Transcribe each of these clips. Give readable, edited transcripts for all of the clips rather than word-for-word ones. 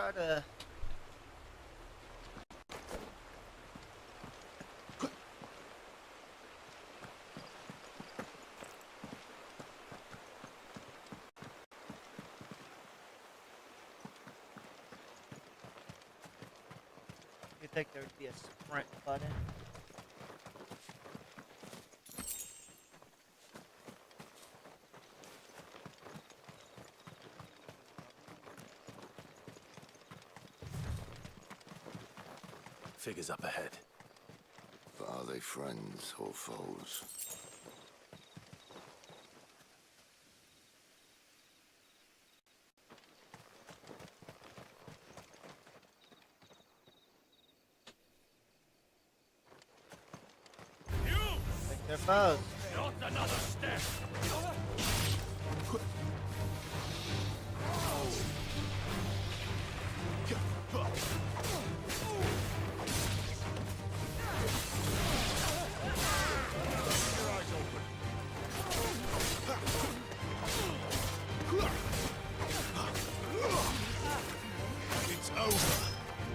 try to. You think there would be a sprint button? Figures up ahead. But are they friends or foes? I think they're both. Not another step! It's over.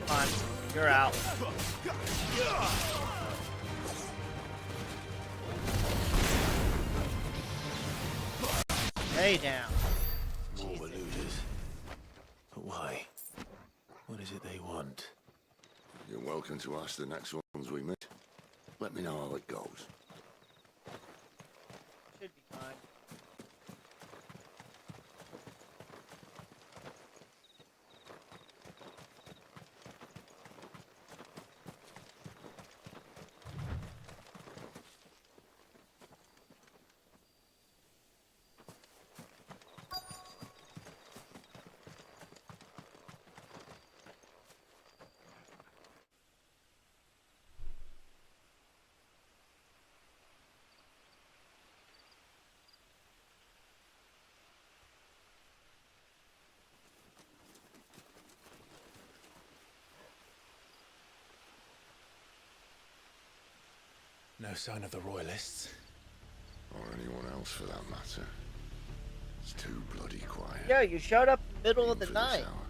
Come on, you're out. Stay down. More looters. But why? What is it they want? You're welcome to ask the next ones we meet. Let me know how it goes. Should be fine. No sign of the Royalists. Or anyone else for that matter. It's too bloody quiet. Yeah, you showed up in the middle of the For this night. hour.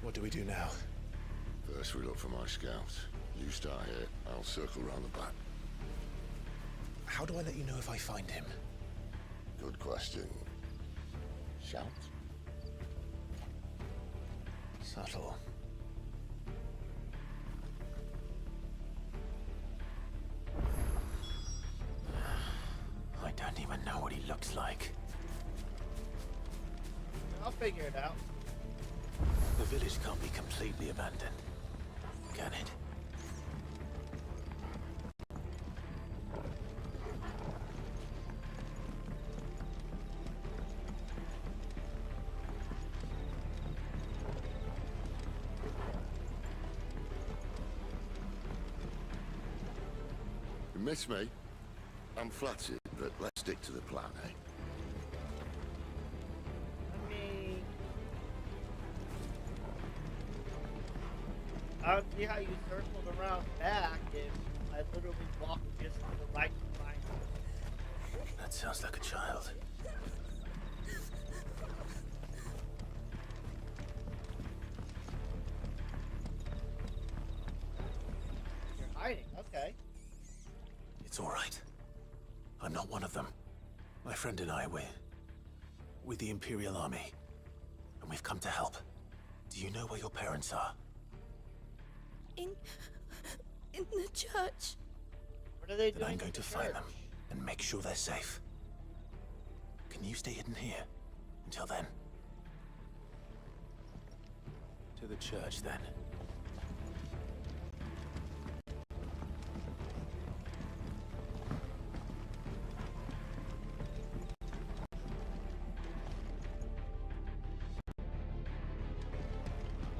What do we do now? First we look for my scouts. You start here, I'll circle round the back. How do I let you know if I find him? Good question. Shout? Subtle. I don't even know what he looks like. I'll figure it out. The village can't be completely abandoned, can it? You miss me? I'm flattered, but let's stick to the plan, eh? I mean, I don't see how you circled around back if I literally walked just to the right to find you. That sounds like a child. You're hiding, okay. It's all right. I'm not one of them. My friend and I, we're with the Imperial Army, and we've come to help. Do you know where your parents are? In the church. What are they Then doing? I'm going in to the find church? them and make sure they're safe. Can you stay hidden here until then? To the church, then.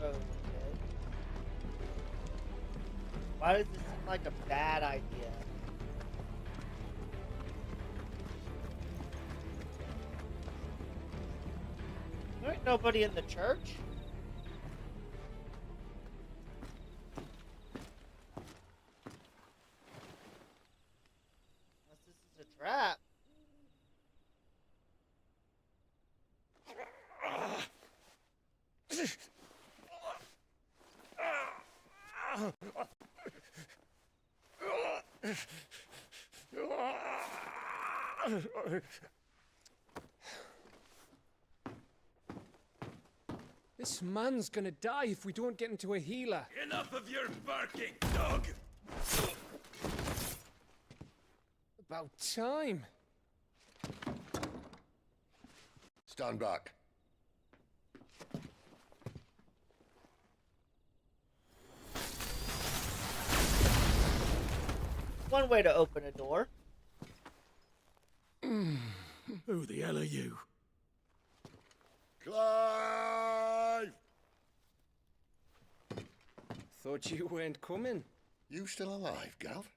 Okay. Why does this seem like a bad idea? There ain't nobody in the church. Unless this is a trap. This man's gonna die if we don't get into a healer. Enough of your barking, dog! About time. Stand back. One way to open a door. Who the hell are you? Clive! Thought you weren't coming. You still alive, Gav?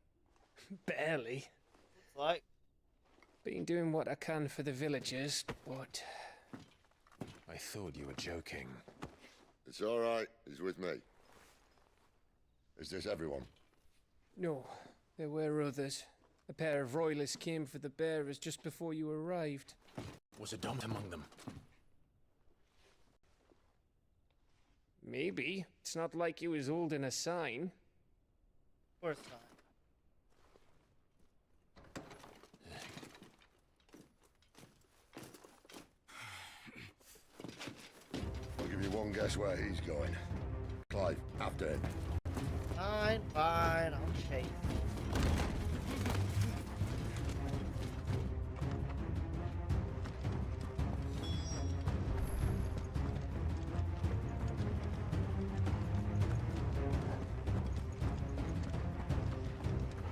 Barely. Looks like. Been doing what I can for the villagers, but... I thought you were joking. It's all right. He's with me. Is this everyone? No, there were others. A pair of royalists came for the bearers just before you arrived. Was a dom among them? Maybe. It's not like he was holding a sign. Of course not. I'll give you one guess where he's going. Clive, after him. Fine, fine, I'll chase.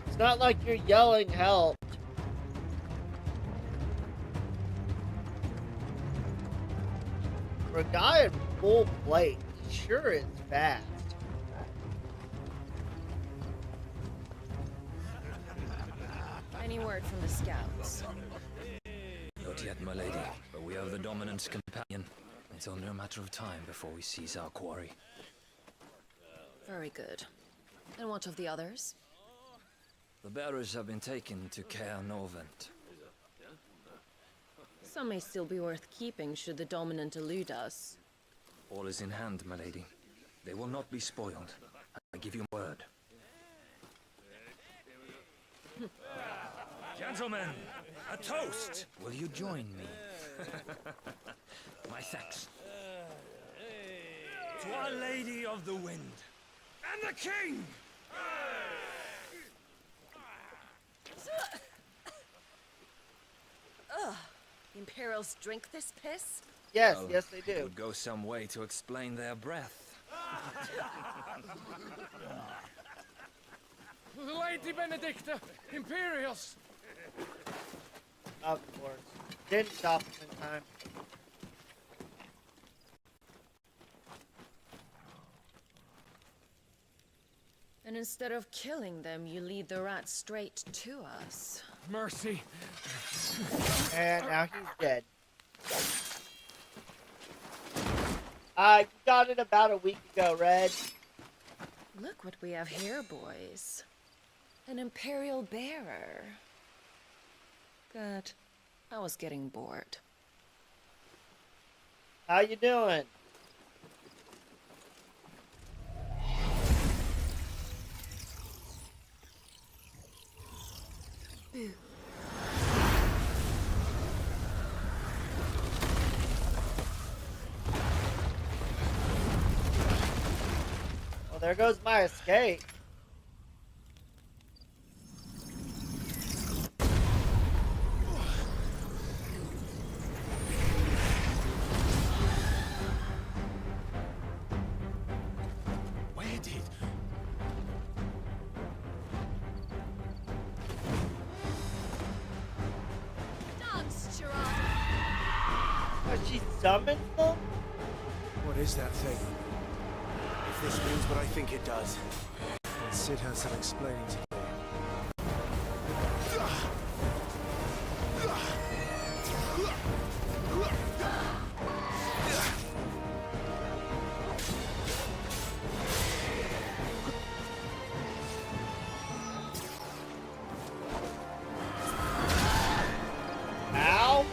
It's not like you're yelling help. For a guy in full plate, he sure is fast. Any word from the scouts? Not yet, my lady, but we have the dominant's companion. It's only a matter of time before we seize our quarry. Very good. And what of the others? The bearers have been taken to Caer Novent. Some may still be worth keeping should the dominant elude us. All is in hand, my lady. They will not be spoiled. I give you word. Gentlemen, a toast! Will you join me? My thanks. To Our Lady of the Wind and the King! The Imperials drink this piss? Yes, Well, yes they It do. would go some way to explain their breath. Lady Benedicta! Imperials! Of course. Didn't stop him in time. And instead of killing them, you lead the rats straight to us. Mercy! And now he's dead. You got it about a week ago, Red. Look what we have here, boys. An Imperial bearer. Good. I was getting bored. How you doing? Well, there goes my escape. Where did? Dance, Gerard! What, she summoned them? What is that thing? If this means what I think it does, then Sid has some explaining to do. Ow!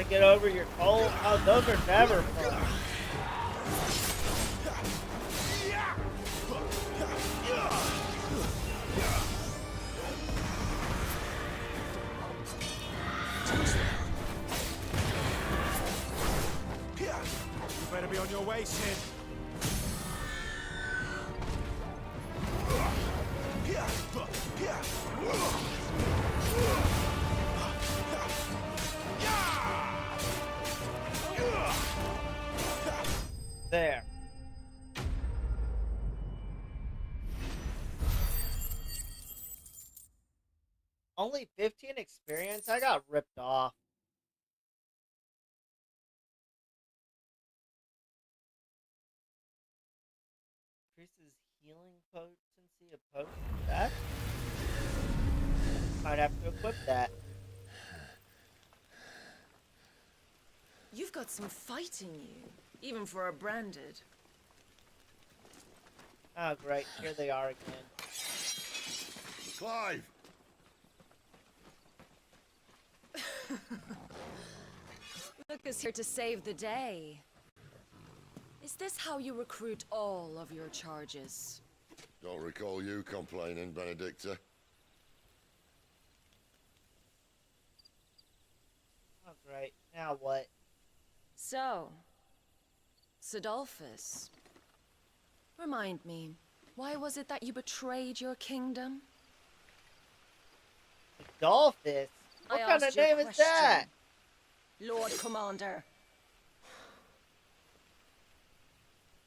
trying to get over your cold? Oh, those are never fun. You better be on your way, Sid. There. Only 15 experience? I got ripped off. Increases healing potency of potion. That? Might have to equip that. You've got some fight in you, even for a branded. Oh, great. Here they are again. Clive! Lucas here to save the day. Is this how you recruit all of your charges? Don't recall you complaining, Benedicta. Oh, great. Now what? So, Sidolphus, remind me, why was it that you betrayed your kingdom? Adolphus? What I kind of asked you a name is that? question, Lord Commander.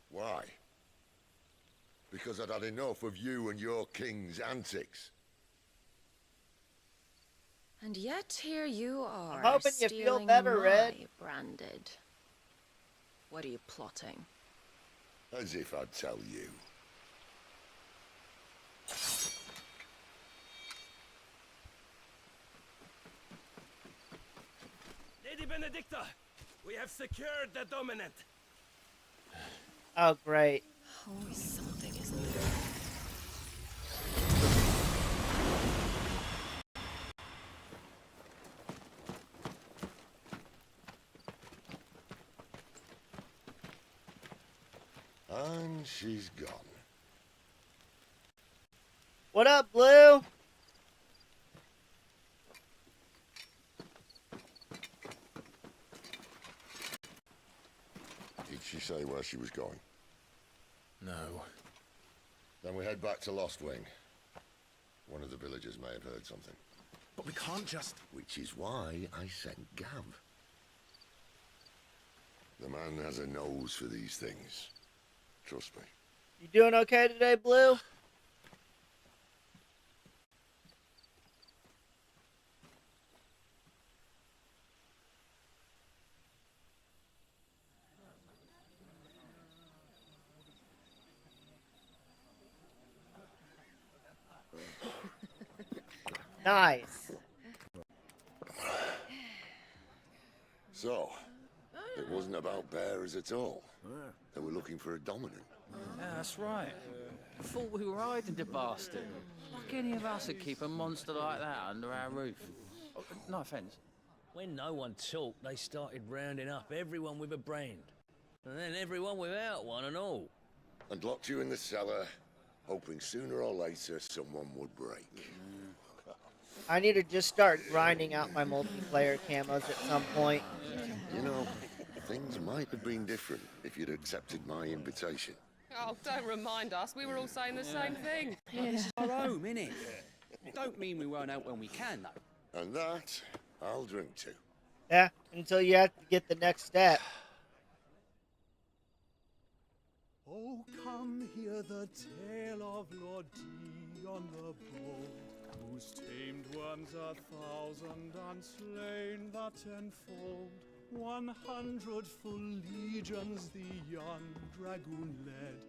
Why? Because I'd had enough of you and your king's antics. And yet here you are, I'm hoping you feel stealing better, my Red. branded. What are you plotting? As if I'd tell you. Lady Benedicta, we have secured the dominant. Oh, great. Always something, isn't there? And she's gone. What up, Blue? Did she say where she was going? No. Then we head back to Lost Wing. One of the villagers may have heard something. But we can't just... Which is why I sent Gav. The man has a nose for these things. Trust me. You doing okay today, Blue? Nice. So, it wasn't about bearers at all. They were looking for a dominant. Yeah, that's right. I thought we were hiding the bastard. Like any of us would keep a monster like that under our roof. Oh, no offence. When no one talked, they started rounding up everyone with a brand. And then everyone without one and all. And locked you in the cellar, hoping sooner or later someone would break. I need to just start grinding out my multiplayer camos at some point. You know, things might have been different if you'd accepted my invitation. Oh, don't remind us. We were all saying the same thing. This is our home, innit? Don't mean we won't out when we can, though. And that, I'll drink to. Yeah, until you have to get the next step. Oh, come hear the tale of Lord Dion the Bold, whose tamed ones 1,000 and slain the tenfold. 100 full legions the young dragoon led,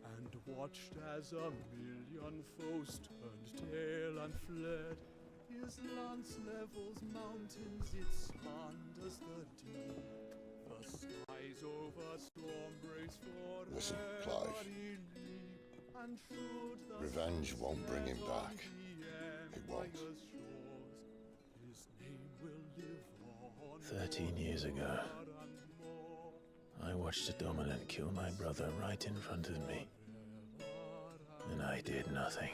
and watched as 1,000,000 foes turned tail and fled. His lance levels mountains, it spanders the deep. The skies over storm brace for Listen, Clive. every leap, and should the Revenge won't bring him back. It won't. His name will live on 13 years ago, I watched a dominant kill my brother right in front of me, and I did nothing.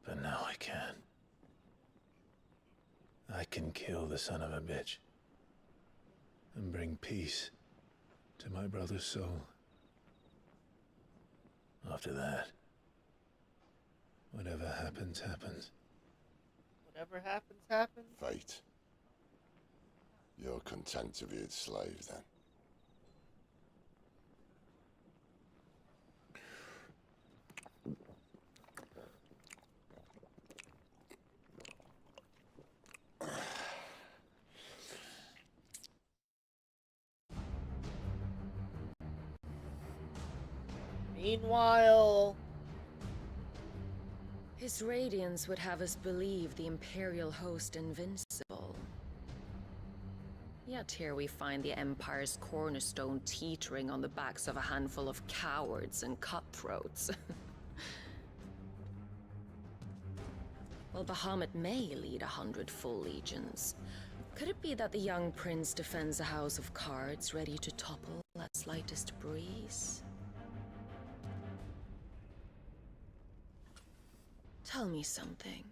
But now I can. I can kill the son of a bitch and bring peace to my brother's soul. After that, whatever happens, happens. Whatever happens, happens. Fate. You're content to be its slave, then? Meanwhile, His radiance would have us believe the Imperial host invincible. Yet here we find the Empire's cornerstone teetering on the backs of a handful of cowards and cutthroats. While Bahamut may lead 100 full legions, could it be that the young prince defends a house of cards ready to topple at slightest breeze? Tell me something.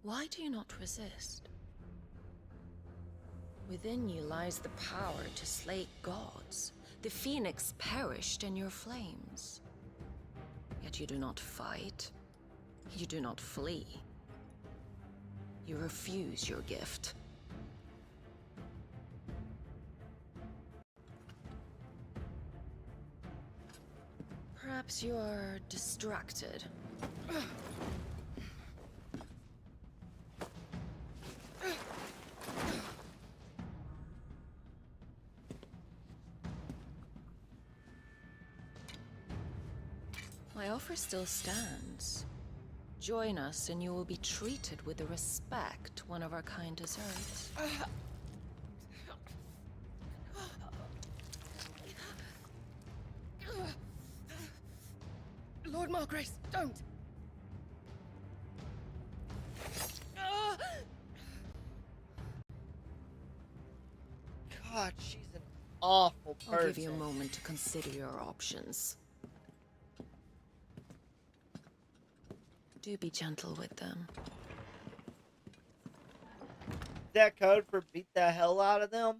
Why do you not resist? Within you lies the power to slay gods. The phoenix perished in your flames. Yet you do not fight. You do not flee. You refuse your gift. Perhaps you are distracted. My offer still stands. Join us and you will be treated with the respect one of our kind deserves. Lord Margrace, don't! God, she's an awful person. I'll give you a moment to consider your options. Do be gentle with them. Is that code for beat the hell out of them?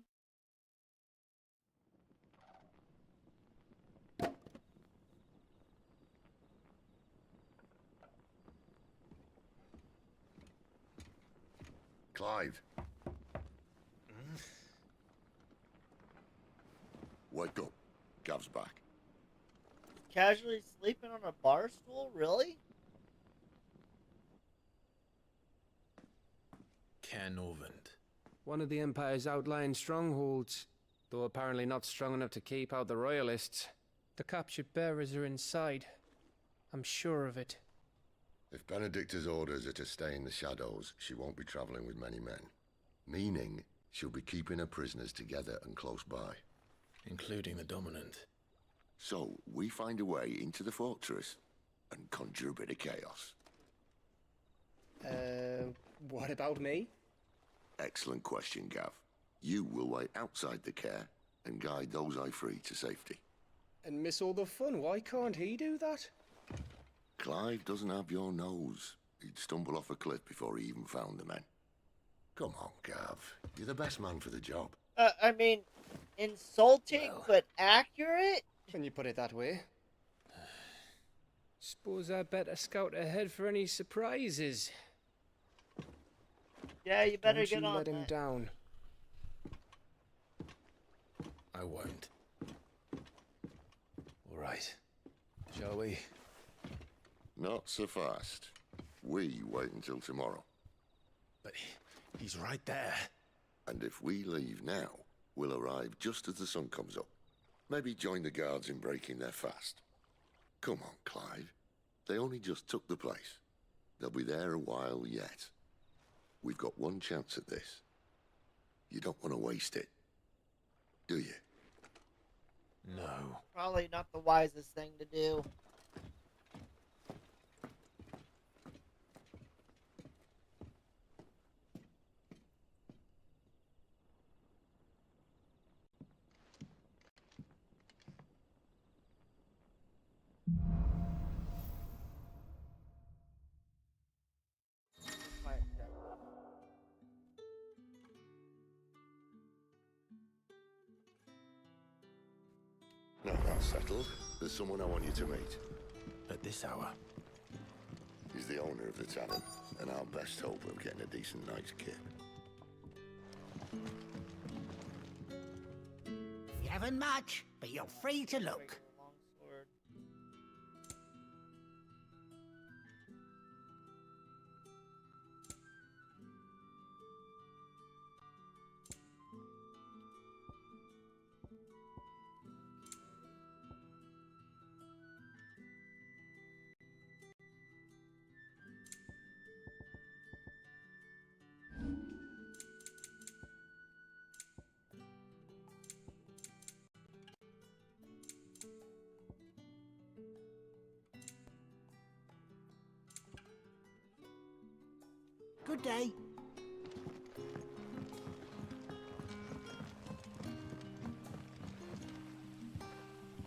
Clive. Wake up. Gav's back. Casually sleeping on a bar stool? Really? Canovant. One of the Empire's outlying strongholds, though apparently not strong enough to keep out the Royalists. The captured bearers are inside. I'm sure of it. If Benedicta's orders are to stay in the shadows, she won't be traveling with many men. Meaning, she'll be keeping her prisoners together and close by. Including the Dominant. So, we find a way into the fortress and conjure a bit of chaos. What about me? Excellent question, Gav. You will wait outside the care and guide those I free to safety. And miss all the fun. Why can't he do that? Clive doesn't have your nose. He'd stumble off a cliff before he even found the men. Come on, Gav. You're the best man for the job. I mean, insulting but accurate? When you put it that way. Suppose I better scout ahead for any surprises. Yeah, you better Don't get you on let him that. down. I won't. All right. Shall we? Not so fast. We wait until tomorrow. But he's right there. And if we leave now, we'll arrive just as the sun comes up. Maybe join the guards in breaking their fast. Come on, Clive. They only just took the place. They'll be there a while yet. We've got one chance at this. You don't want to waste it, do you? No. Probably not the wisest thing to do. that's settled, there's someone I want you to meet. At this hour? He's the owner of the tavern, and our best hope of getting a decent night's kip. You haven't much, but you're free to look. Longsword. Good day.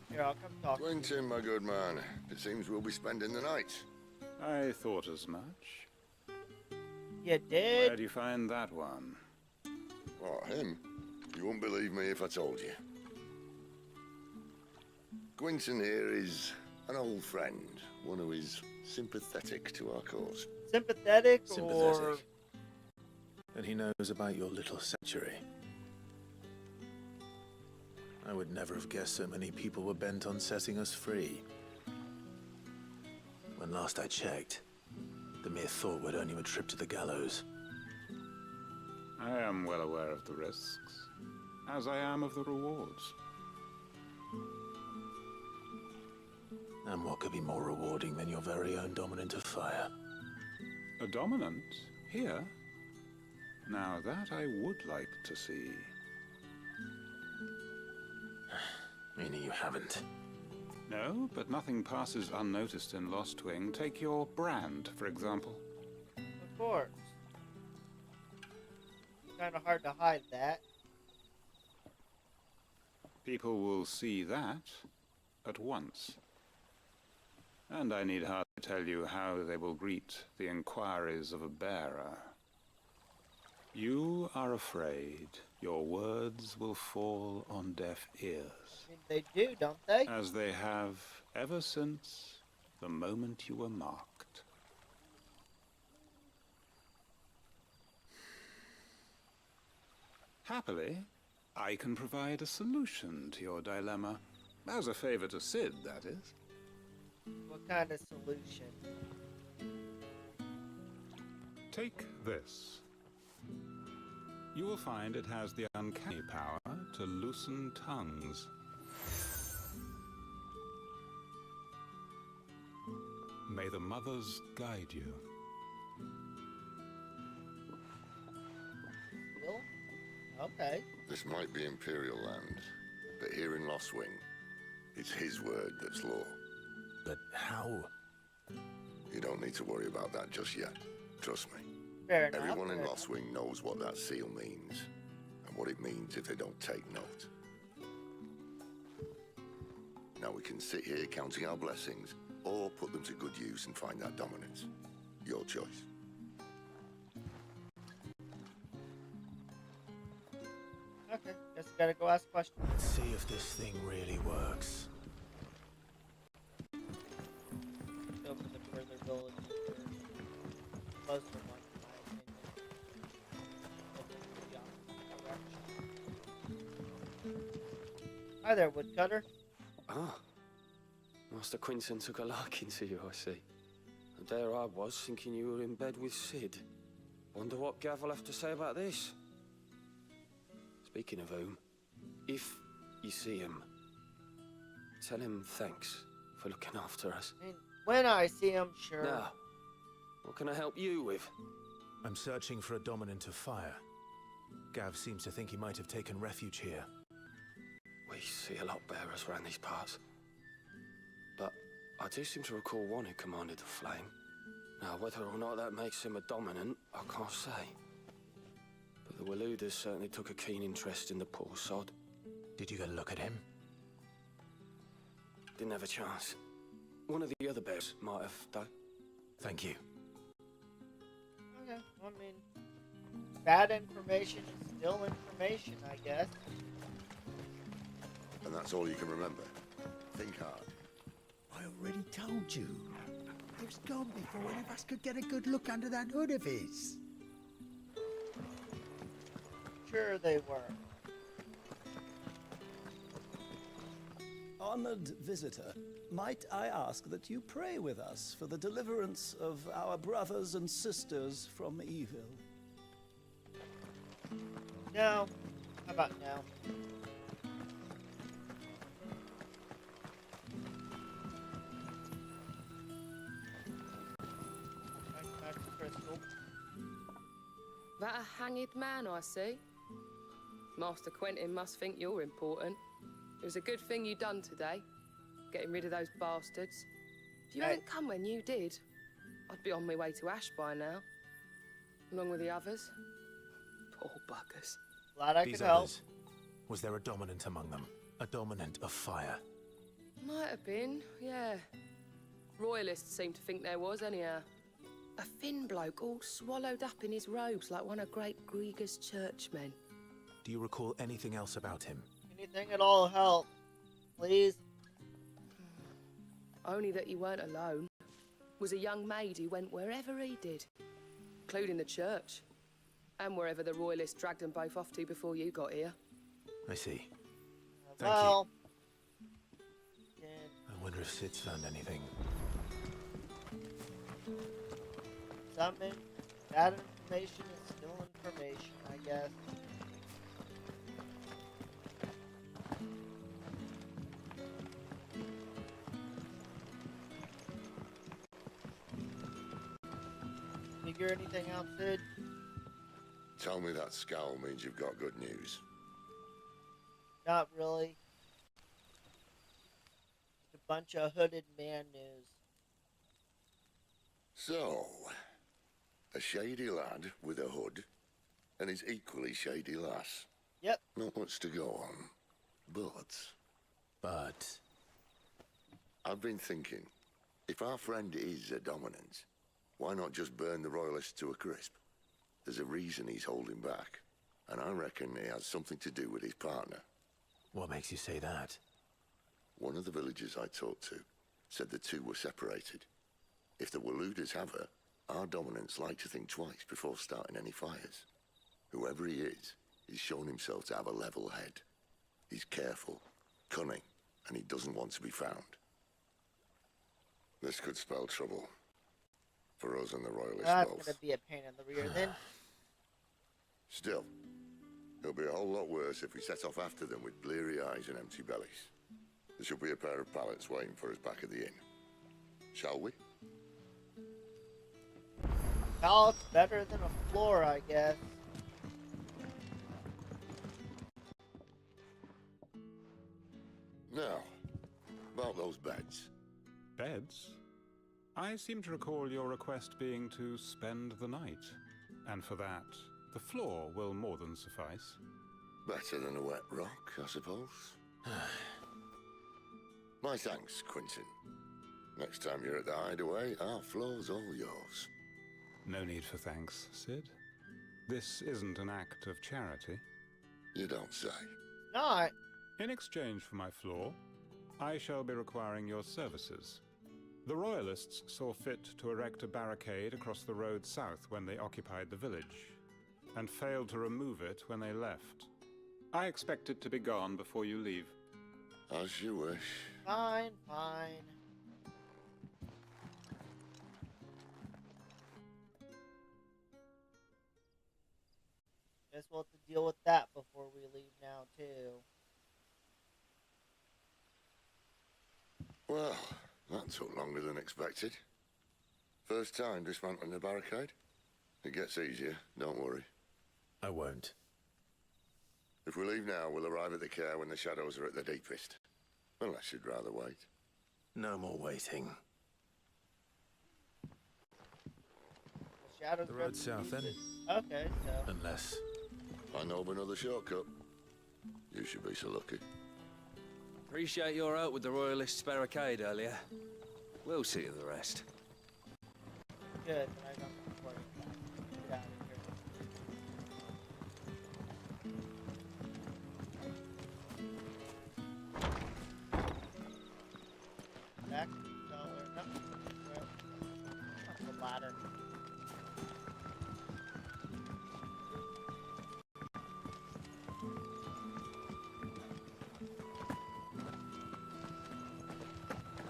Here, I'll come talk. Quentin, my good man. It seems we'll be spending the night. I thought as much. You did? Where'd you find that one? What, him? You wouldn't believe me if I told you. Quentin here is an old friend, one who is sympathetic to our cause. Sympathetic, or... Sympathetic. And he knows about your little sanctuary. I would never have guessed so many people were bent on setting us free. When last I checked, the mere thought would earn you a trip to the gallows. I am well aware of the risks, as I am of the rewards. And what could be more rewarding than your very own dominant of fire? A dominant? Here? Now that I would like to see. Meaning you haven't? No, but nothing passes unnoticed in Lost Wing. Take your brand, for example. Of course. Kind of hard to hide that. People will see that at once. And I need hardly tell you how they will greet the inquiries of a bearer. You are afraid your words will fall on deaf ears. I mean, they do, don't they? As they have ever since the moment you were marked. Happily, I can provide a solution to your dilemma. As a favor to Sid, that is. What kind of solution? Take this. You will find it has the uncanny power to loosen tongues. May the mothers guide you. Will? Okay. This might be Imperial land, but here in Lost Wing, it's his word that's law. But how? You don't need to worry about that just yet. Trust me. Fair enough. Everyone in Lost Wing knows what that seal means, and what it means if they don't take note. Now we can sit here counting our blessings, or put them to good use and find that dominance. Your choice. Okay, guess I gotta go ask questions. Let's see if this thing really works. Go for the further villages or closer ones, in my opinion. Hi there, woodcutter. Ah, Master Quinton took a liking to you, I see. And there I was, thinking you were in bed with Sid. Wonder what Gav will have to say about this. Speaking of whom, if you see him, tell him thanks for looking after us. I mean, when I see him, sure. Now, what can I help you with? I'm searching for a dominant of fire. Gav seems to think he might have taken refuge here. We see a lot bearers around these parts. But I do seem to recall one who commanded the flame. Now, whether or not that makes him a dominant, I can't say. But the Waluders certainly took a keen interest in the poor sod. Did you get a look at him? Didn't have a chance. One of the other bears might have, though. Thank you. Okay, I mean, bad information is still information, I guess. And that's all you can remember. Think hard. I already told you. He was gone before any of us could get a good look under that hood of his. Sure they were. Honored visitor, might I ask that you pray with us for the deliverance of our brothers and sisters from evil? No. How about no? Crystal. That a hanged man I see? Master Quentin must think you're important. It was a good thing you done today, getting rid of those bastards. If you hadn't come when you did, I'd be on my way to Ash by now, along with the others. Poor buggers. Glad I These could help. others, was there a dominant among them? A dominant of fire? Might have been, yeah. Royalists seem to think there was, anyhow. A thin bloke all swallowed up in his robes like one of Great Gregor's churchmen. Do you recall anything else about him? Anything at all help, please. Only that he weren't alone. Was a young maid who went wherever he did, including the church, and wherever the royalists dragged them both off to before you got here. I see. Well, I wonder if Sid's found anything. something. That information is still information, I guess. Figure anything out, Sid? Tell me that scowl means you've got good news. Not really. A bunch of hooded man news. So, a shady lad with a hood, and his equally shady lass. Yep. Not much to go on, but... I've been thinking, if our friend is a dominant, why not just burn the royalists to a crisp? There's a reason he's holding back, and I reckon he has something to do with his partner. What makes you say that? One of the villagers I talked to said the two were separated. If the Waluders have her, our dominants like to think twice before starting any fires. Whoever he is, he's shown himself to have a level head. He's careful, cunning, and he doesn't want to be found. This could spell trouble. For us and the royalists That's both. gonna be a pain in the rear then. Still, it'll be a whole lot worse if we set off after them with bleary eyes and empty bellies. There should be a pair of pallets waiting for us back at the inn. Shall we? Pallet's better than a floor, I guess. Now, about those beds. Beds? I seem to recall your request being to spend the night. And for that, the floor will more than suffice. Better than a wet rock, I suppose. My thanks, Quentin. Next time you're at the hideaway, our floor's all yours. No need for thanks, Sid. This isn't an act of charity. You don't say. Not. In exchange for my floor, I shall be requiring your services. The Royalists saw fit to erect a barricade across the road south when they occupied the village, and failed to remove it when they left. I expect it to be gone before you leave. As you wish. Fine, fine. Guess we'll have to deal with that before we leave now, too. Well, that took longer than expected. First time dismantling the barricade? It gets easier, don't worry. I won't. If we leave now, we'll arrive at the care when the shadows are at their deepest. Unless you'd rather wait. No more waiting. The shadows The are road south, then? Okay, so. Unless... I know of another shortcut. You should be so lucky. Appreciate your help with the Royalists' barricade earlier. We'll see to the rest. Good, then I don't have to worry about it. Get out of here. back to the cellar. No, that's the ladder.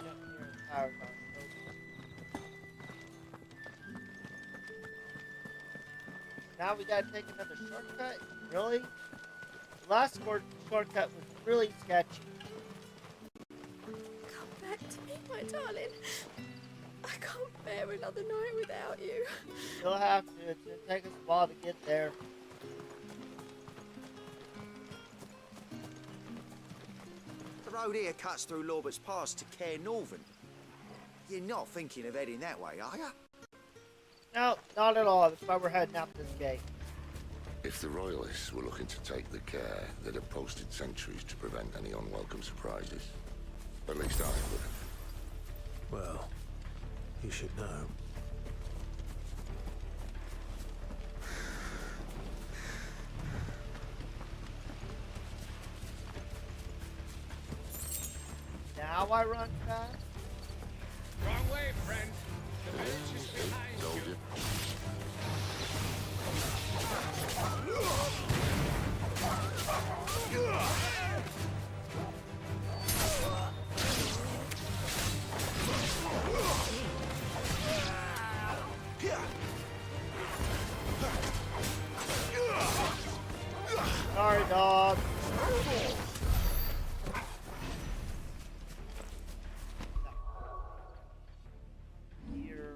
Jump near the power box. Now we gotta take another shortcut? Really? The last shortcut was really sketchy. Come back to me, my darling. I can't bear another night without you. You'll have to. It's gonna take us a while to get there. The road here cuts through Lorbert's Pass to Care Northern. You're not thinking of heading that way, are you? No, not at all. That's why we're heading out this gate. If the Royalists were looking to take the care, they'd have posted sentries to prevent any unwelcome surprises. At least I would have. Well, you should know. Now I run fast? Wrong way, friend. The village is behind Told you. Sorry, dog. Here.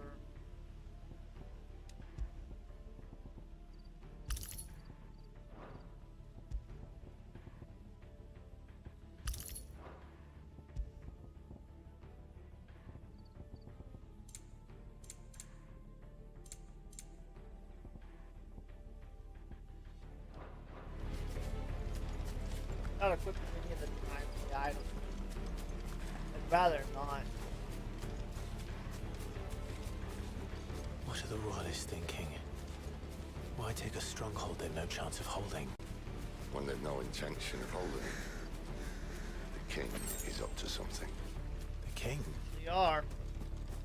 Not equipping any of the timely items. I'd rather not. What are the Royalists thinking? Why take a stronghold they've no chance of holding? When they've no intention of holding it. The king is up to something. The king? They are.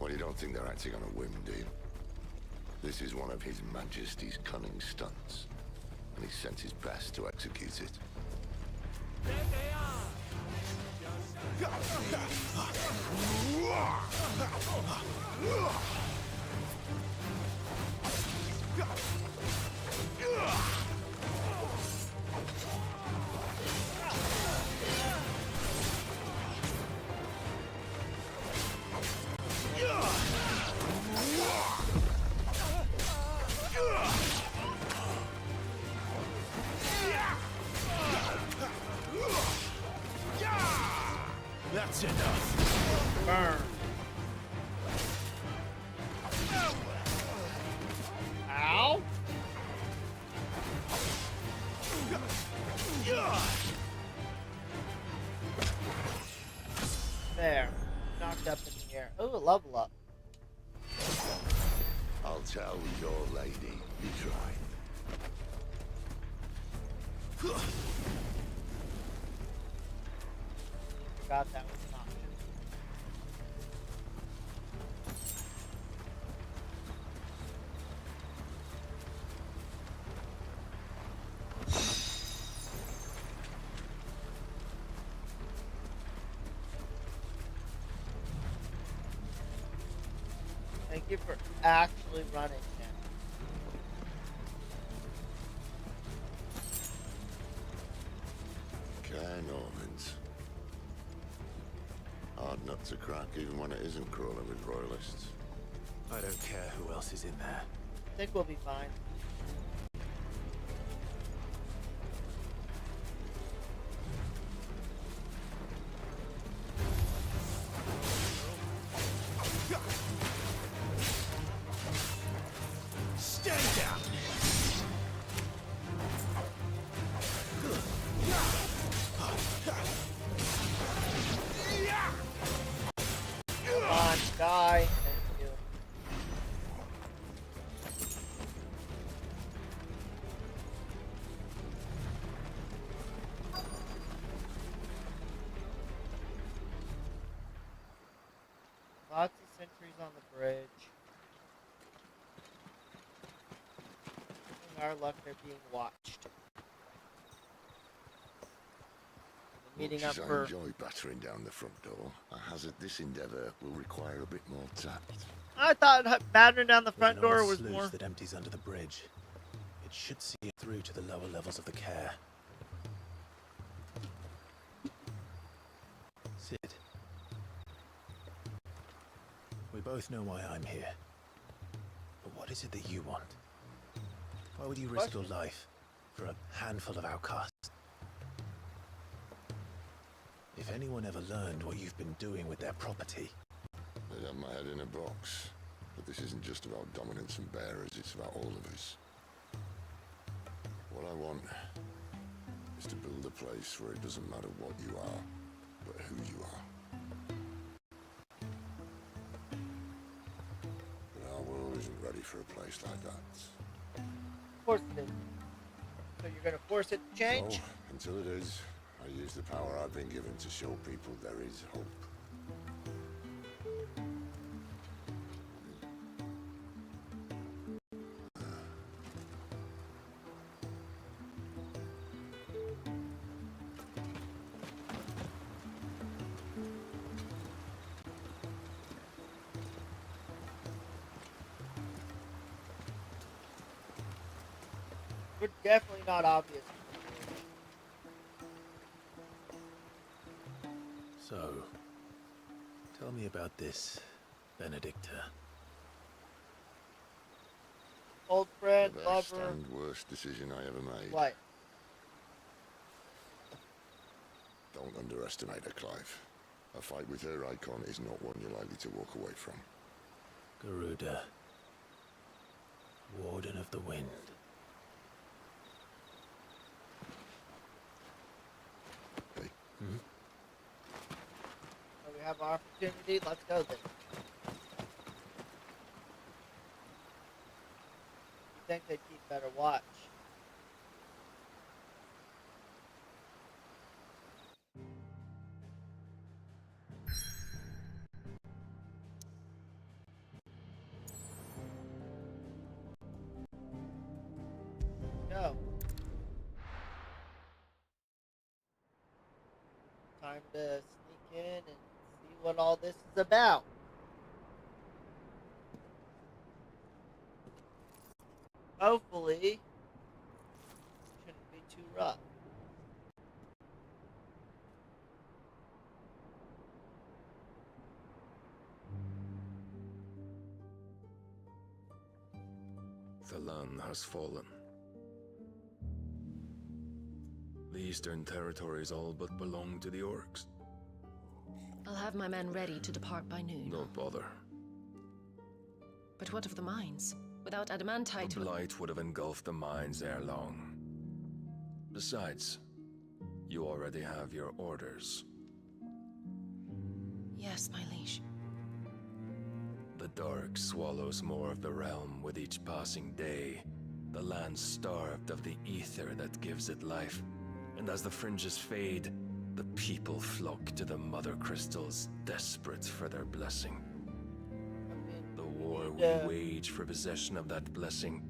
Well, you don't think they're acting on a whim, do you? This is one of His Majesty's cunning stunts, and he's sent his best to execute it. There they are! That's enough. Burn. Ow. There. Knocked up in the air. Oh, a level up. I'll tell your lady you tried. Forgot that was an option. Thank you for actually running him. Care Normans. Hard nut to crack even when it isn't crawling with royalists. I don't care who else is in there. I think we'll be fine. Stand down! Come on, die. Thank you. Lots of sentries on the bridge. In our luck, they're being watched. They're meeting up Much as for. I enjoy battering down the front door, I hazard this endeavour will require a bit more tact. I thought battering down the There's front an door old was sluice more. that empties under the bridge. It should see it through to the lower levels of the care. Sid. We both know why I'm here. But what is it that you want? Why would you risk your life for a handful of outcasts? If anyone ever learned what you've been doing with their property... They'd have my head in a box. But this isn't just about dominance and bearers, it's about all of us. What I want is to build a place where it doesn't matter what you are, but who you are. But our world isn't ready for a place like that. Of course it is. So you're gonna force it to change? So, until it is, I use the power I've been given to show people there is hope. We're definitely not obvious. So, tell me about this, Benedicta. Old friend, The best lover. and worst decision I ever made. What? Don't underestimate her, Clive. A fight with her icon is not one you're likely to walk away from. Garuda. Warden of the Wind. Hey? Hmm? So we have our opportunity. Let's go then. You think they'd keep better watch? Go. Time to sneak in and see what all this is about. Hopefully, shouldn't be too rough. The land has fallen. The eastern territories all but belong to the orcs. I'll have my men ready to depart by noon. Don't bother. But what of the mines? Without adamantite... The blight would have engulfed the mines ere long. Besides, you already have your orders. Yes, my liege. The dark swallows more of the realm with each passing day. The land starved of the ether that gives it life. And as the fringes fade, the people flock to the mother crystals, desperate for their blessing. The war we wage for possession of that blessing,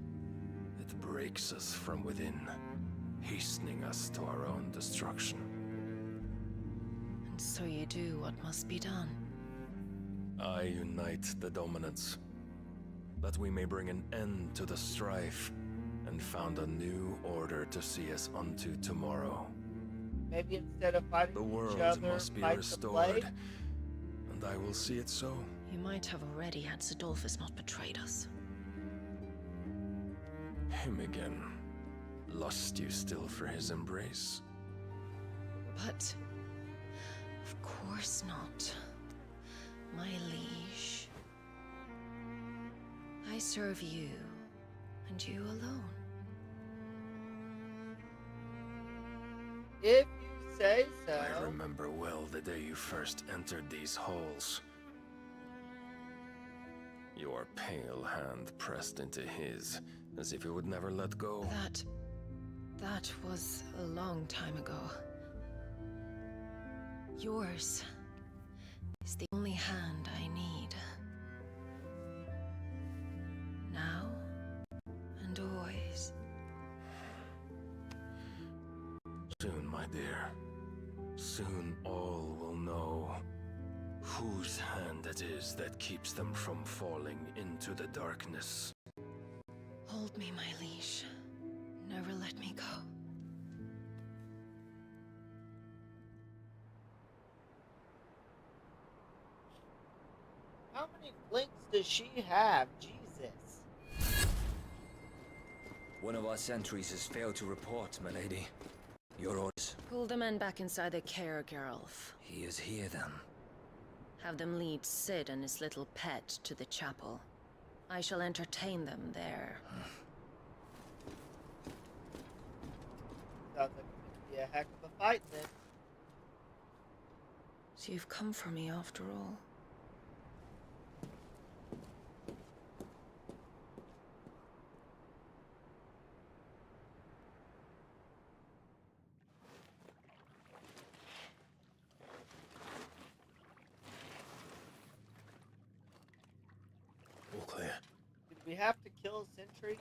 it breaks us from within, hastening us to our own destruction. And so you do what must be done. I unite the dominants, that we may bring an end to the strife, and found a new order to see us unto tomorrow. Maybe instead of fighting The each world other, must be fight the restored, blade. and I will see it so. You might have already had Sidolphus not betrayed us. Him again. Lust you still for his embrace? But... of course not. My liege. I serve you, and you alone. If you say so. I remember well the day you first entered these halls. Your pale hand pressed into his, as if it would never let go. That was a long time ago. Yours is the only hand I need. soon, my dear. Soon all will know whose hand it is that keeps them from falling into the darkness. Hold me, my liege. Never let me go. How many blinks does she have? Jesus. One of our sentries has failed to report, my lady. Your orders. Pull the men back inside the care, Geralf. He is here, then. Have them lead Sid and his little pet to the chapel. I shall entertain them there. Sounds like it's gonna be a heck of a fight then. So you've come for me after all. All clear. Did we have to kill a sentry?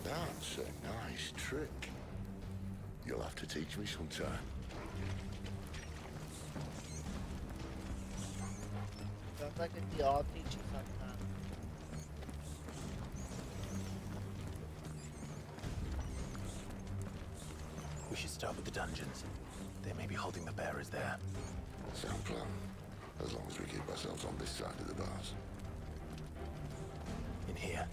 That's a nice trick. You'll have to teach me sometime. Sounds like a deal. I'll teach you sometime. We should start with the dungeons. They may be holding the bearers there. Sound plan. As long as we keep ourselves on this side of the bars. In here.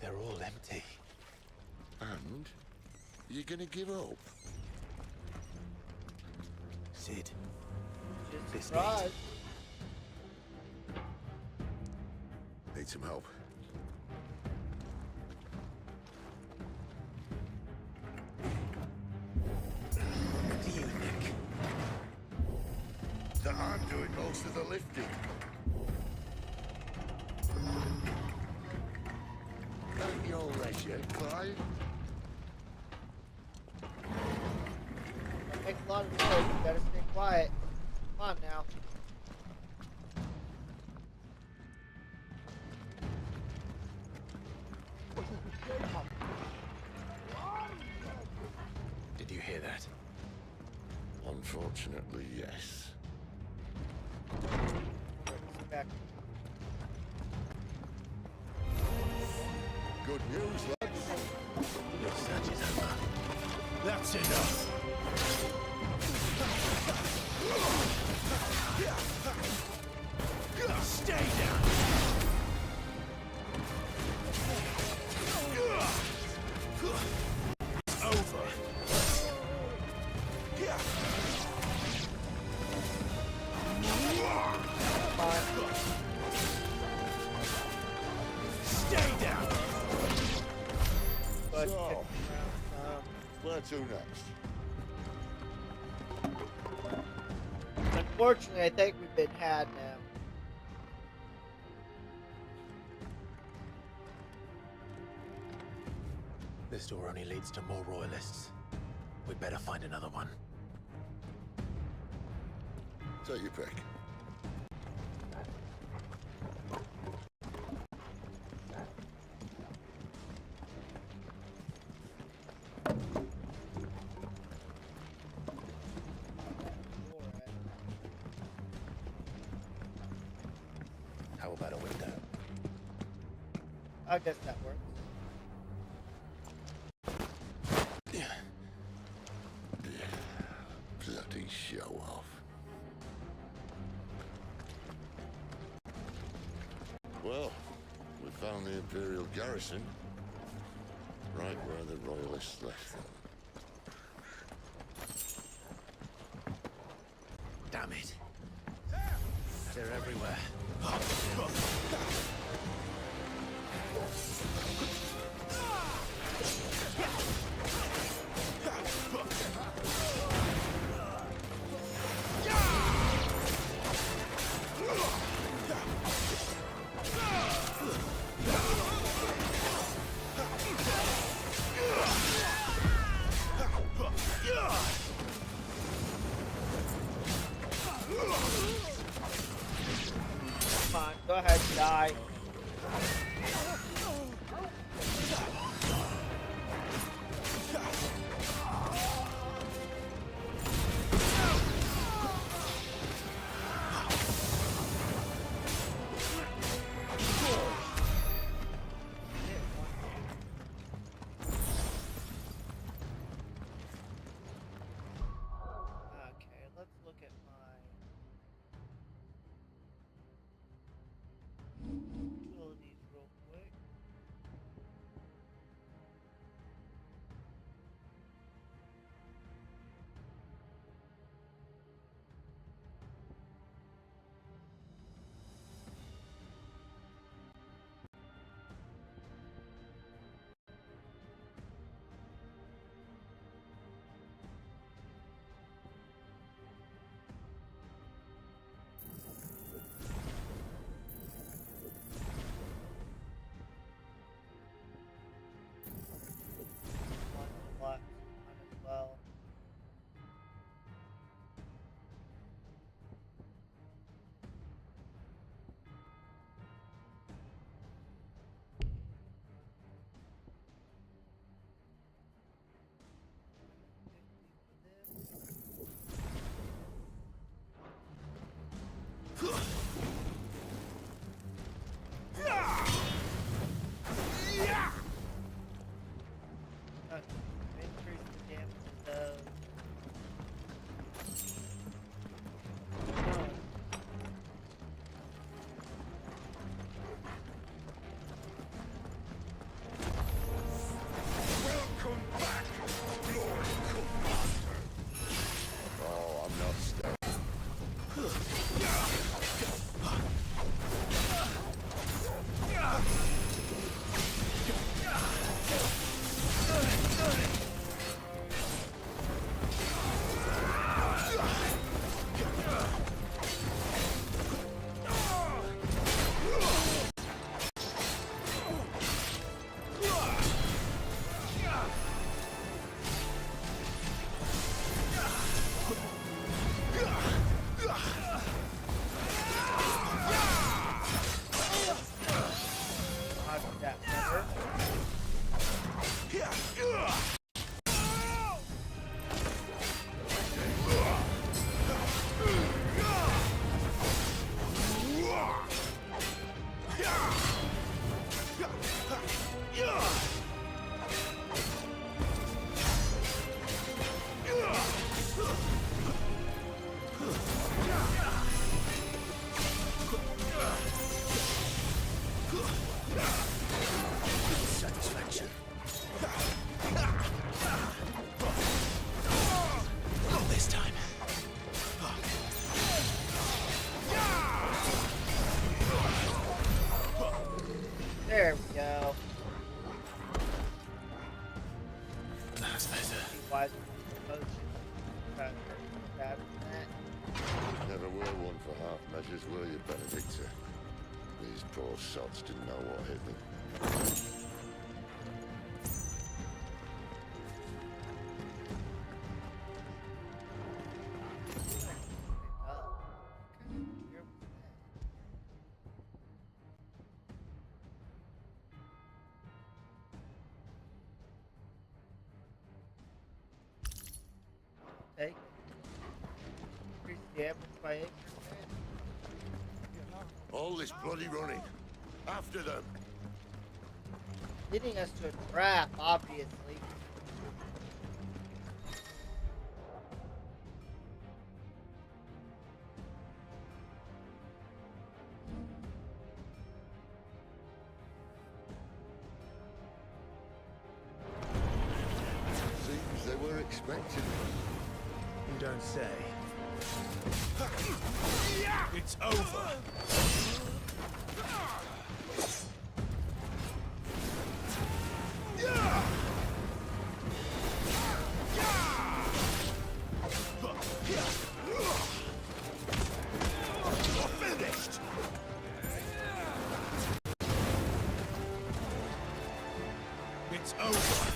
They're all empty. And? You're gonna give up? Sid. Just This surprised. Need some help? What do you think? That I'm doing most of the lifting. At your leisure, Clive. Make a lot of noise. You better stay quiet. Come on now. Did you hear that? Unfortunately, yes. Back. Good news, lads. Your search is over. That's enough. Stay down. It's over. Stay down. But So, where to next? unfortunately, I think we've been had now. This door only leads to more royalists. We'd better find another one. Take your pick. How about a window? I guess that works. Bloody show off. Well, we found the Imperial garrison. Right where the Royalists left them. Damn it. They're everywhere. ahead, die. Okay, let's look at my abilities real quick. Black one as well. Increase the damage of those. Welcome back, Lord Commander. Oh, I'm not staying. I'll do that better. Satisfaction. Not this time. There we go. That's better. Be wise with the potion. Try to get better than that. Never were one for half measures, were you, Benedicta? These poor sots didn't know what hit them. Take it. Increase damage by 8%. All this bloody running. After them. Leading us to a trap, obviously. Seems they were expecting me. You don't say. It's over. Finished. It's over.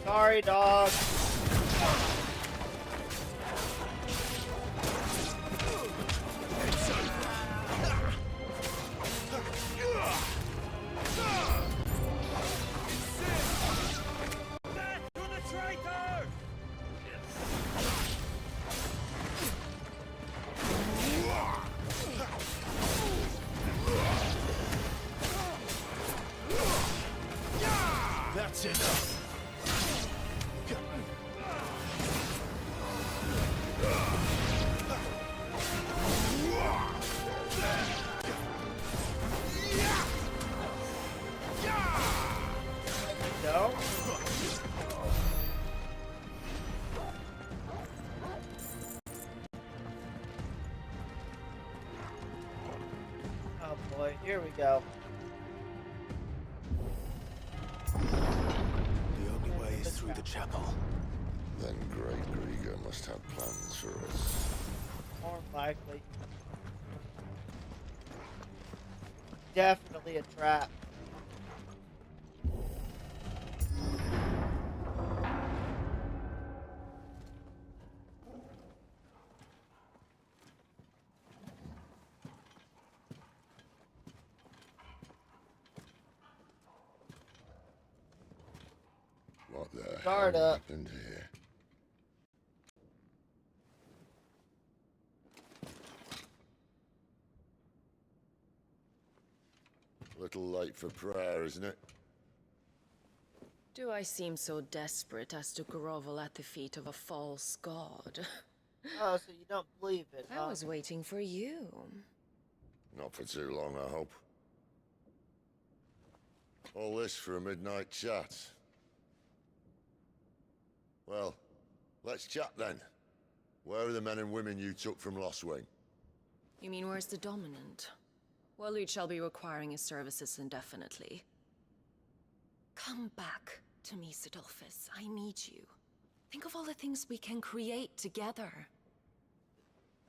Sorry, dog. That's enough. No. Oh boy, here we go. The only way is through the chapel. Then Great Grieger must have plans for us. More likely. Definitely a trap. What the Guard hell up. happened here? Little late for prayer, isn't it? Do I seem so desperate as to grovel at the feet of a false god? Oh, so you don't believe it, huh? I was waiting for you. Not for too long, I hope. All this for a midnight chat. Well, let's chat then. Where are the men and women you took from Lost Wing? You mean where's the dominant? Well, you shall be requiring his services indefinitely. Come back to me, Sidolphus. I need you. Think of all the things we can create together.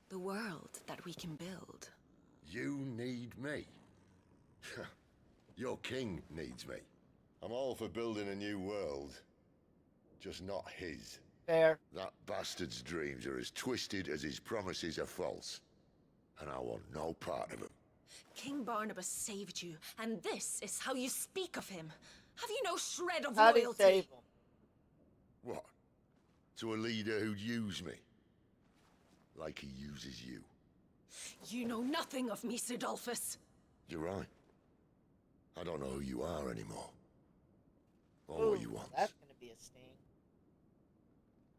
The world that we can build. You need me? Your king needs me. I'm all for building a new world. Just not his. Fair. That bastard's dreams are as twisted as his promises are false. And I want no part of them. King Barnabas saved you, and this is how you speak of him. Have you no shred of How did he loyalty? save him? What? To a leader who'd use me? Like he uses you. You know nothing of me, Sidolphus. You're right. I don't know who you are anymore. Or what you want. That's gonna be a sting.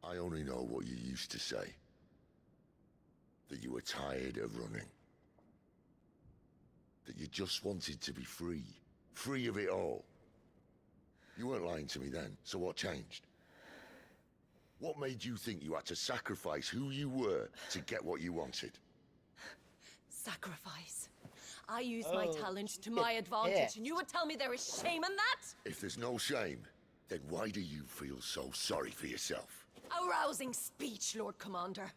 I only know what you used to say. That you were tired of running. That you just wanted to be free. Free of it all. You weren't lying to me then, so what changed? What made you think you had to sacrifice who you were to get what you wanted? Sacrifice. I use my Oh, talent to you my get advantage, pissed. and you would tell me there is shame in that? If there's no shame, then why do you feel so sorry for yourself? A rousing speech, Lord Commander.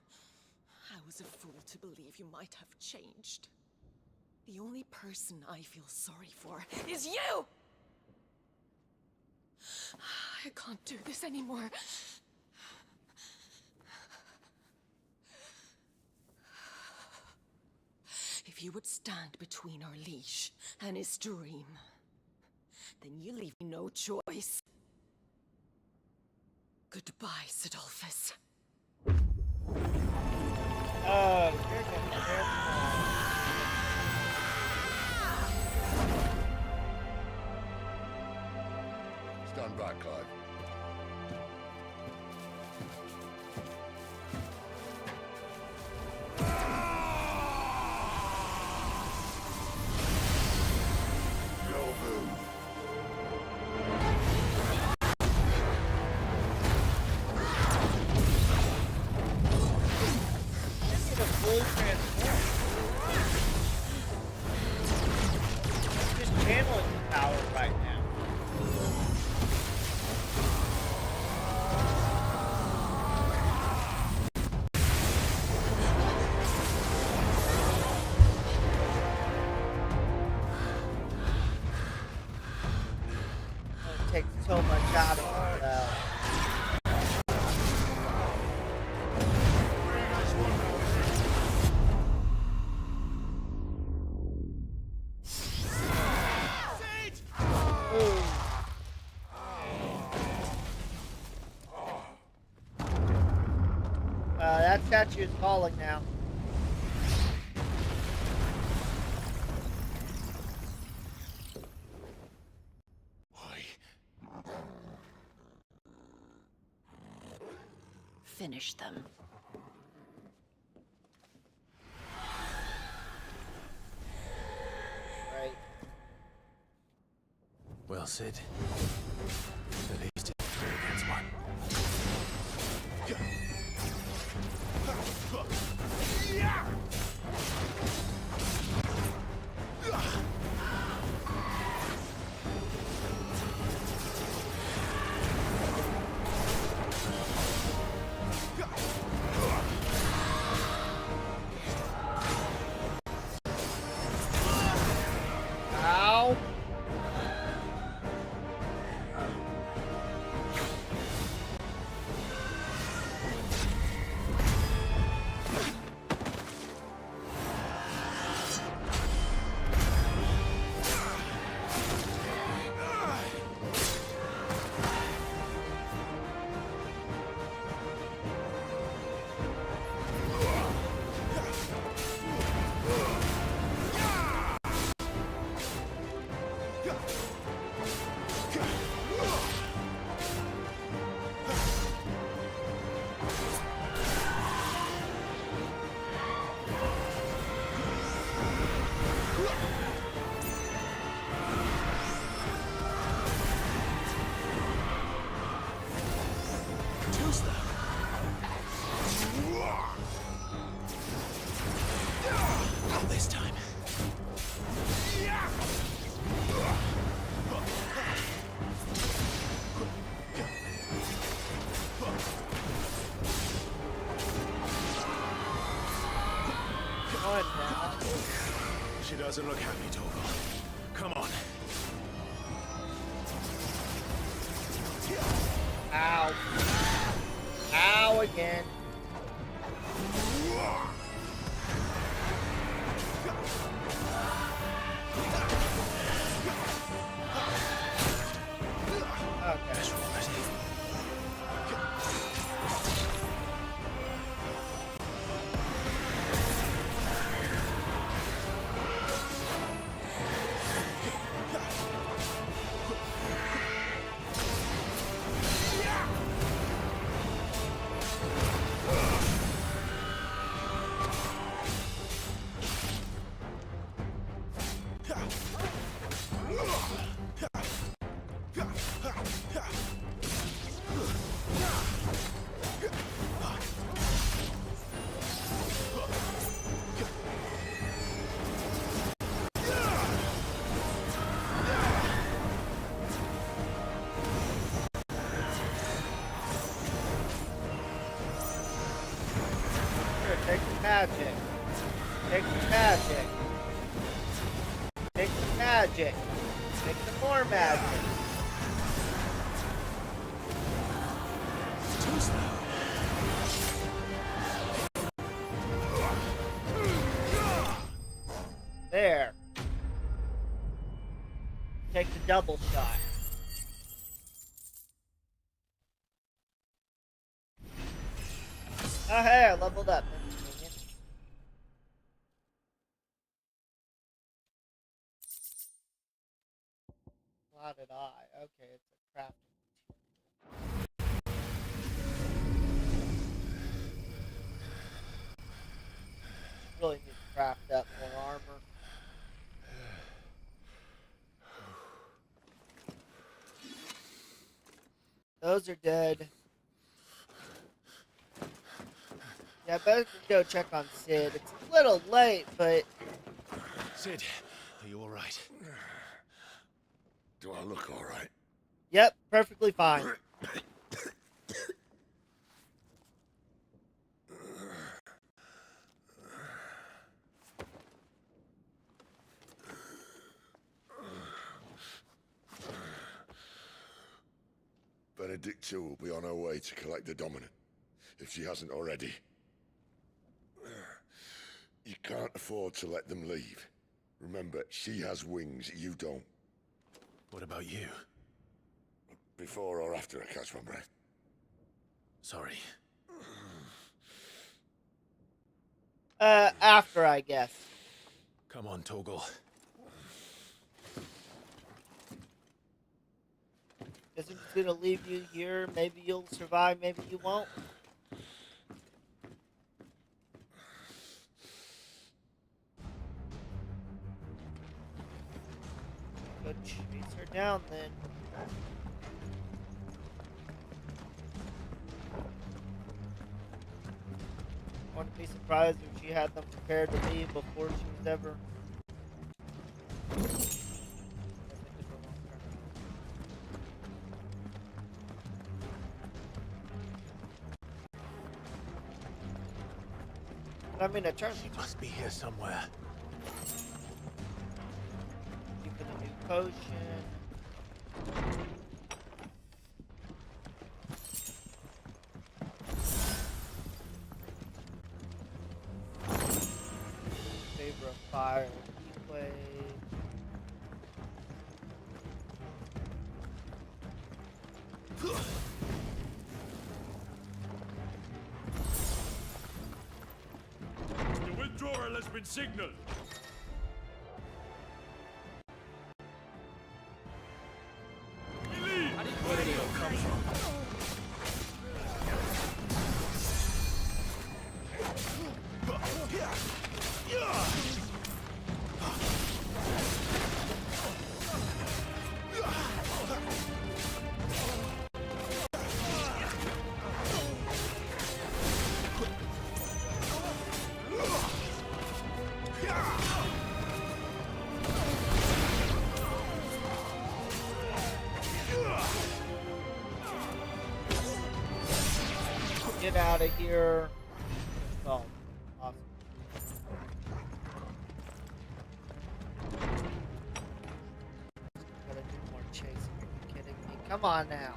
I was a fool to believe you might have changed. The only person I feel sorry for is you! I can't do this anymore. If you would stand between our leash and his dream, then you leave me no choice. Goodbye, Sidolphus. Oh, you're gonna hear Stand back, Clive. No move. This is a full transform. Just channeling the power right now. so much out of him, though. Ooh. That statue is falling now. Finish them. Right. Well, Sid. At least it's 3 against 1. Ow. Not this time. What now? She doesn't look happy, Torgal. Come on. Ow. Ow again. Okay. Take the magic. Take the magic. Take the magic. Take the more magic. Too slow. There. Take the double shot. Oh hey, I leveled up. That's convenient. How did I? Okay, it's a crafting. Really need to craft up more armor. Those are dead. Yeah, I better go check on Sid. It's a little late, but... Sid, are you alright? Do I look alright? Yep, perfectly fine. Benedicta will be on her way to collect the Dominant, if she hasn't already. You can't afford to let them leave. Remember, she has wings, you don't. What about you? Before or after I catch my breath? Sorry. After, I guess. Come on, Torgal. Isn't gonna leave you here? Maybe you'll survive, maybe you won't. Go chase her down then. Wouldn't be surprised if she had them prepared to leave before she was ever. I mean, a turn. She must be here somewhere. Keeping a new potion. Favor of fire and heat wave. The withdrawal has been signaled. Where did he all come from? Get out of here. Oh, awesome. Gotta do more chasing. Are you kidding me? Come on now.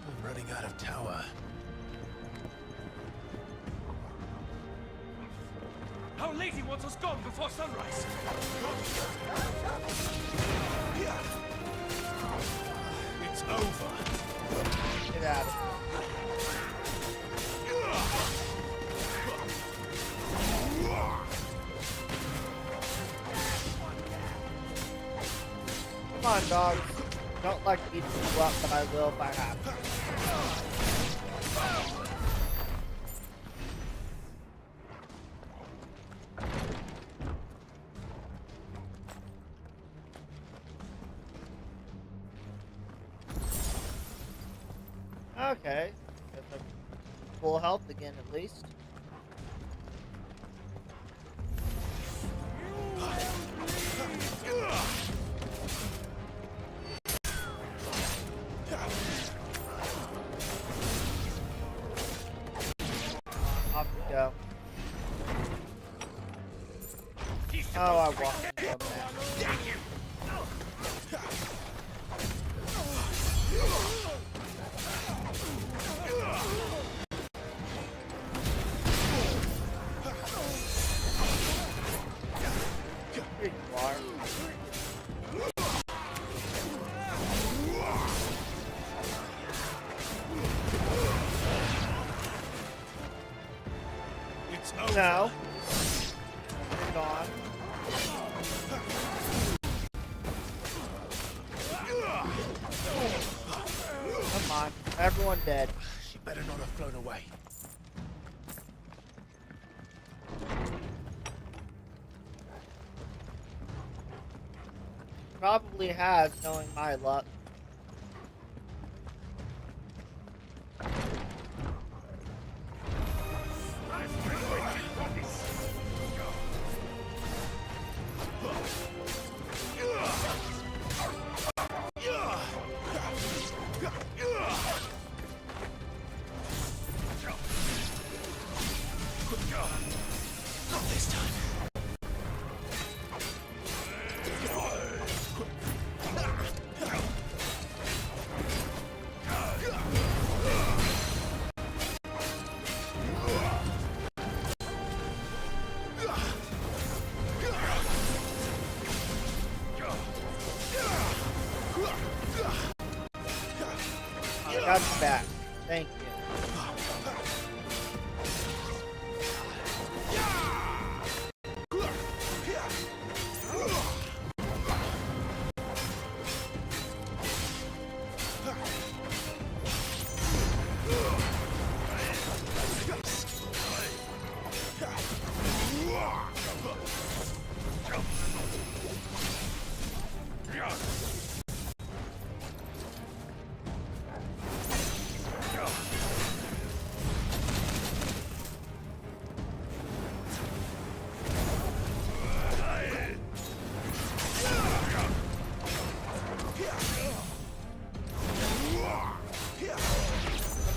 I'm running out of tower. How late he wants us gone before sunrise? It's over. Get out of here. Come on, dogs. Don't like beating you up, but I will if I have to. Okay. Guess I'm full health again, at least. Off we go. Oh, I walked into a mess. Here you are. It's over. No. You're gone. Come on. Everyone dead. She better not have flown away. Probably has, knowing my luck. Not this time. Got you back. Thank you.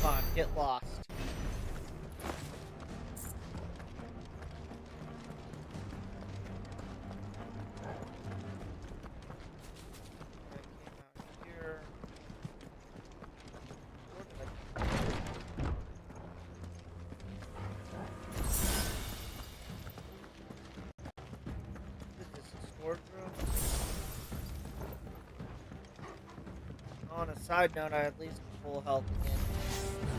Come on, get lost. Here. Is this a storage room? On a side note, I at least full health again.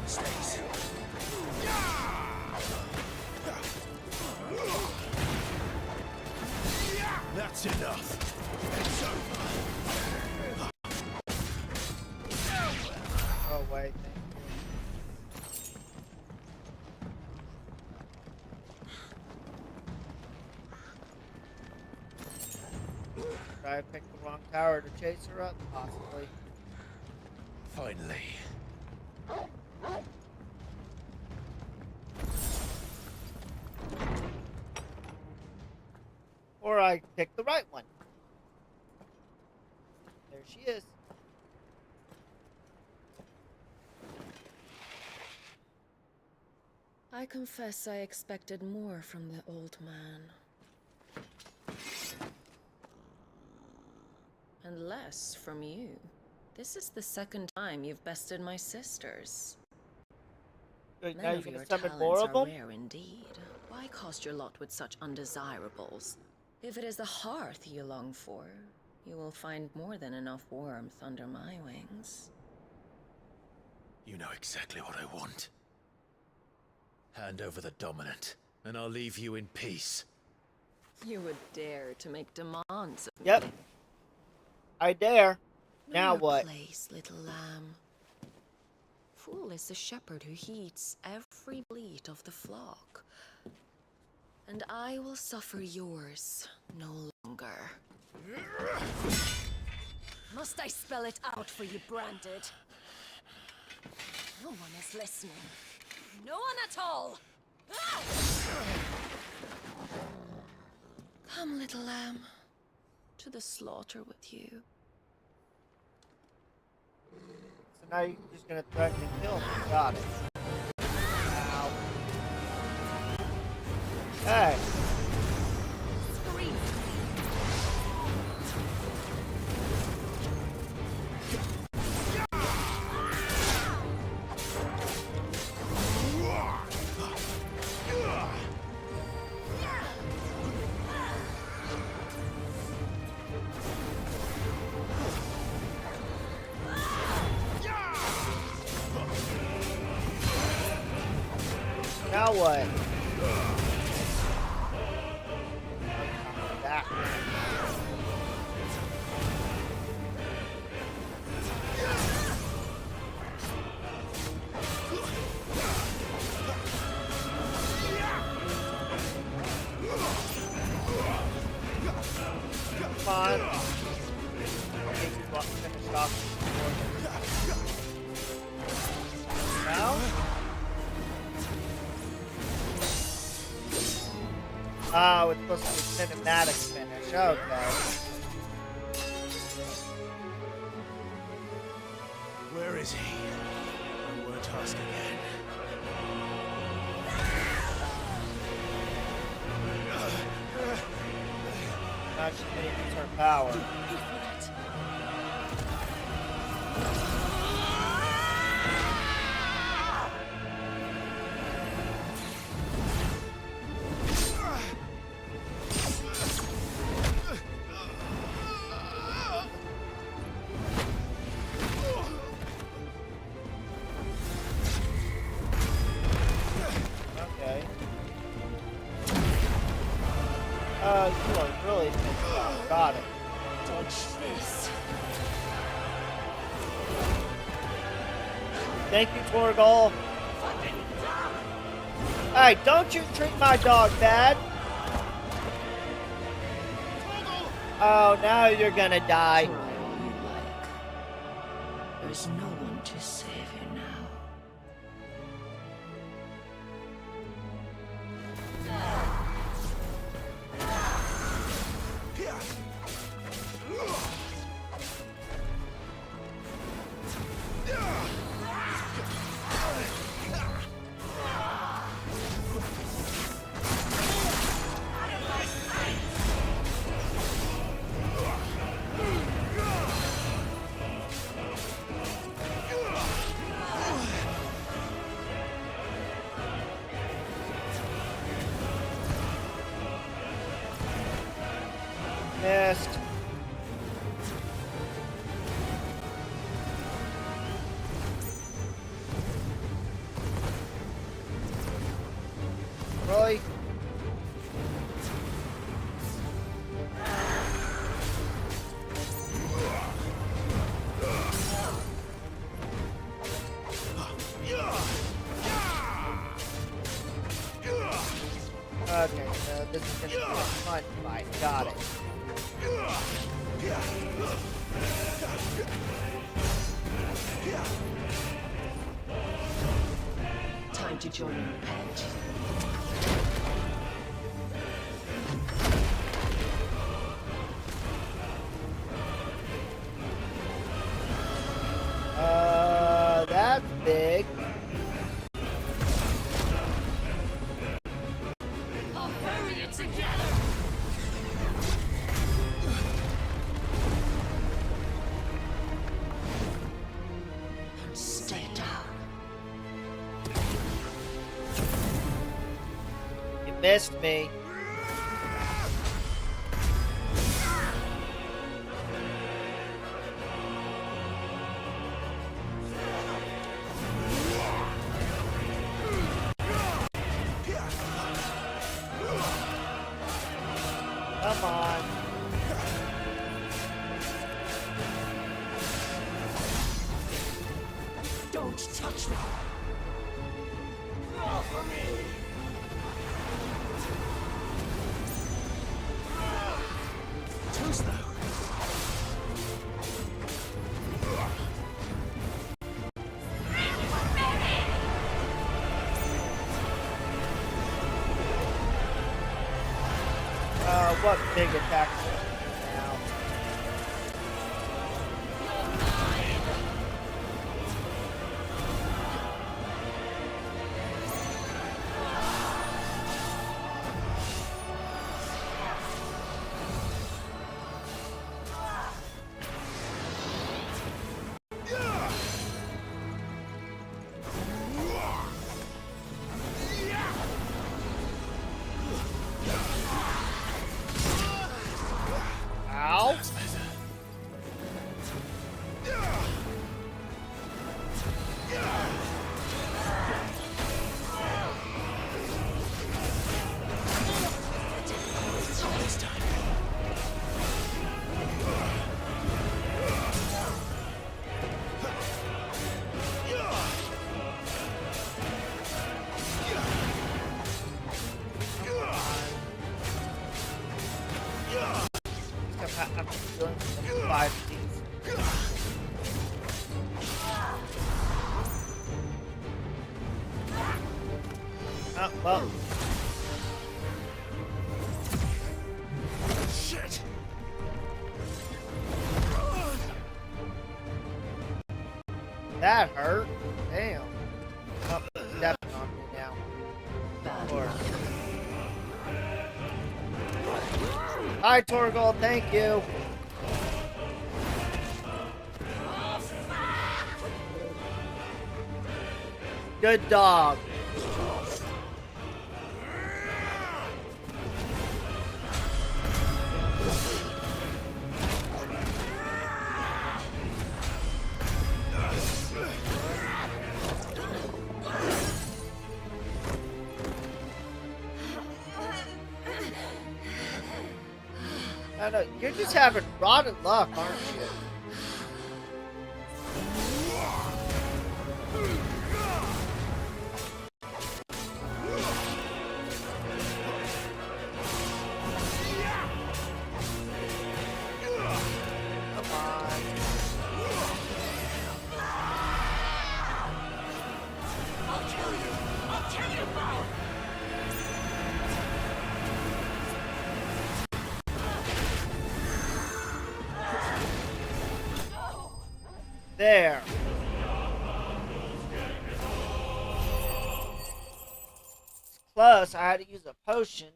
Stace. That's enough. It's over. Oh wait, thank you. Did I pick the wrong tower to chase her up? Possibly. Finally. Or I picked the right one. There she is. I confess I expected more from the old man. And less from you. This is the second time you've bested my sisters. Good, Men now of you're your gonna summon talents more of are them? rare indeed. Why cast your lot with such undesirables? If it is the hearth you long for, you will find more than enough warmth under my wings. You know exactly what I want. Hand over the dominant, and I'll leave you in peace. You would dare to make demands of me. Yep. I dare. Know Now your what? place, little lamb. Fool is the shepherd who heeds every bleat of the flock. And I will suffer yours no longer. Must I spell it out for you, Branded? No one is listening. No one at all! Ah! Come, little lamb, to the slaughter with you. So now you're just gonna threaten to kill me. Got it. Ow. Hey. Scream! Now what? That. Come on. Okay, you want to finish off. Now? Oh, it's supposed to be a cinematic finish. Okay. Where is he? We weren't asking again. Now she's gonna use her power. Watch this. Thank you, Torgal. Hey, don't you treat my dog bad. Oh, now you're gonna die. Try all you like. There's no one to save you now. Missed. Really? Okay, so this is gonna be a fun fight. Got it. Time to join your pet. That's big. I'll hurry it together. Stay down. You missed me. Come on. Don't touch me. Not for me. Too slow. What big attack now? Ow. I'm doing 5 of these. Oh, well. Shit. That hurt. Damn. Oh, stepping on me now. Of course. Hi, Torgal. Thank you. Good dog. I know, you're just having rotten luck, aren't you? There. It's close. I had to use a potion.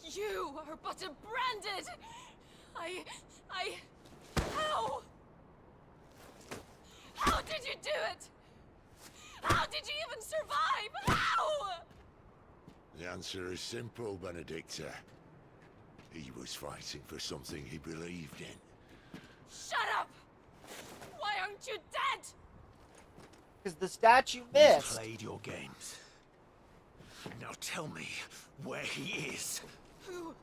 You are but a branded. How? How did you do it? How did you even survive? How? The answer is simple, Benedicta. He was fighting for something he believed in. Shut up! Why aren't you dead? Because the statue missed. You've played your games. Now tell me where he is. Who?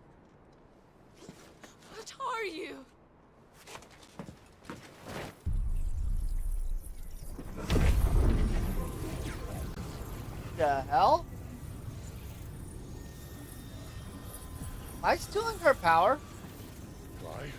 What are you? The hell? Am I stealing her power? Why?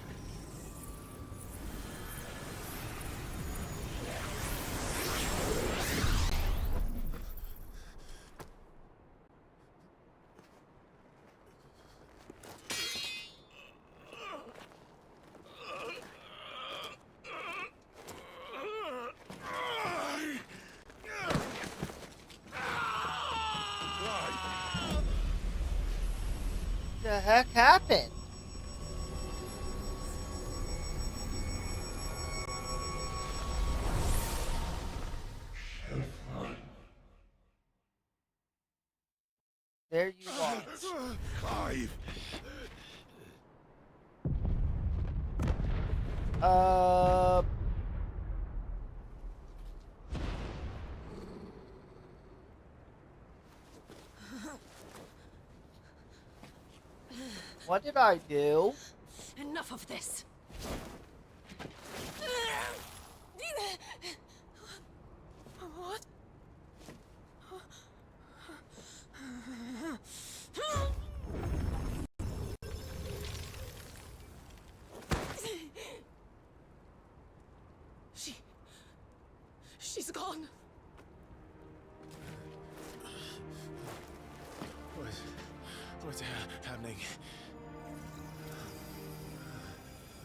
The heck happened? There you are. Clive! What did I do? Enough of this. What? She's gone. What's happening?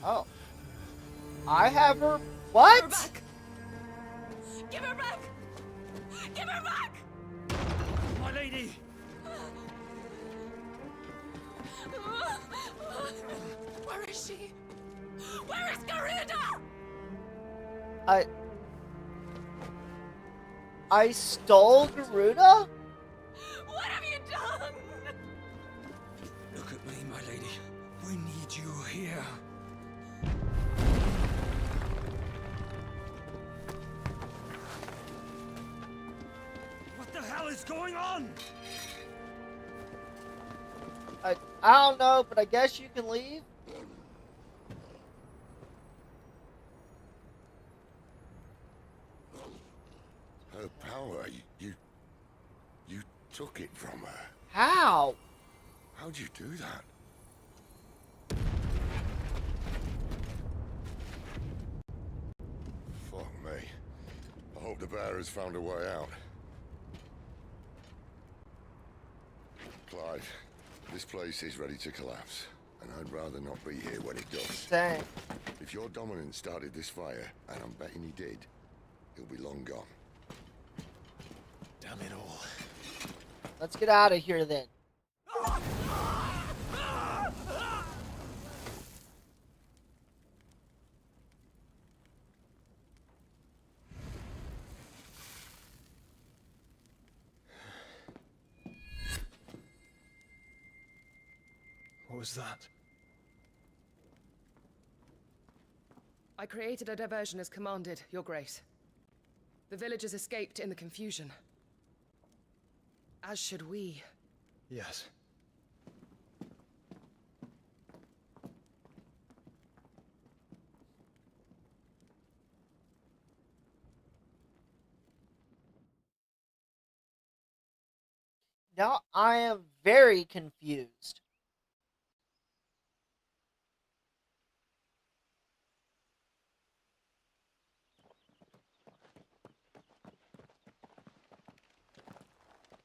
Oh. I have her. What? Give her back. Give her back. Give her back. My lady. Where is she? Where is Garuda? I stole Garuda? What have you done? Look at me, my lady. We need you here. What the hell is going on? I don't know, but I guess you can leave. Her power, you took it from her. How? How'd you do that? Fuck me. I hope the bearers found a way out. Clive, this place is ready to collapse, and I'd rather not be here when it does. Same. If your dominant started this fire, and I'm betting he did, he'll be long gone. Damn it all. Let's get out of here then. What was that? I created a diversion as commanded, Your Grace. The villagers escaped in the confusion. As should we. Yes. Now I am very confused.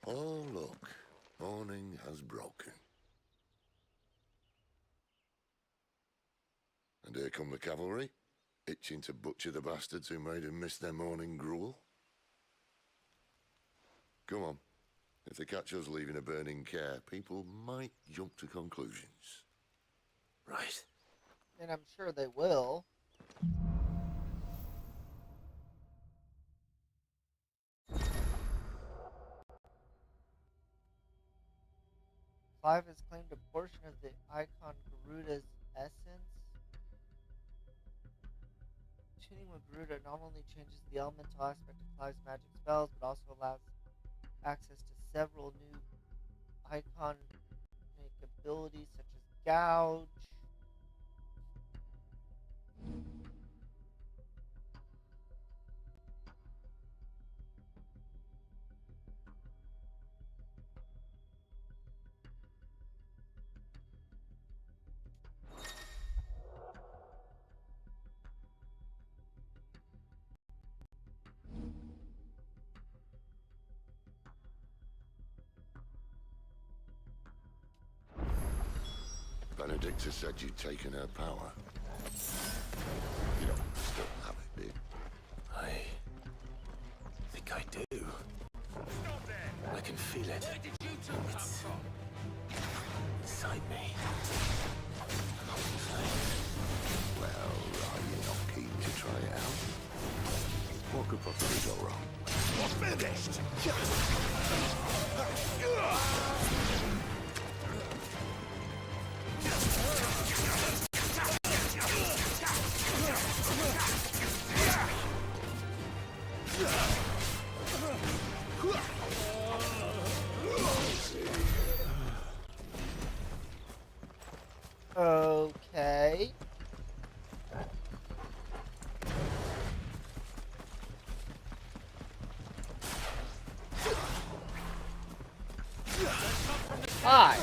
Oh, look. Morning has broken. And here come the cavalry, itching to butcher the bastards who made them miss their morning gruel. Come on. If they catch us leaving a burning care, people might jump to conclusions. Right. And I'm sure they will. Clive has claimed a portion of the icon Garuda's essence. Tuning with Garuda not only changes the elemental aspect of Clive's magic spells, but also allows access to several new iconic abilities such as Gouge. Benedicta said you'd taken her power. You don't still have it, do you? I think I do. I can feel it. It's inside me. I'm up in flames. Well, are you not keen to try it out? What could possibly go wrong? We're finished! Okay. Hi.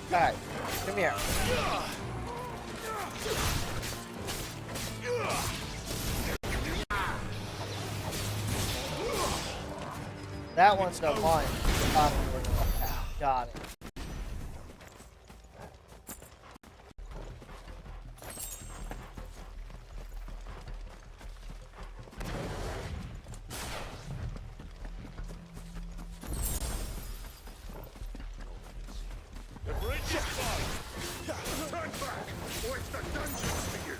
Guys, come here. That one's the one. Got it. The bridge is closed. Turn back, or it's the dungeons for you.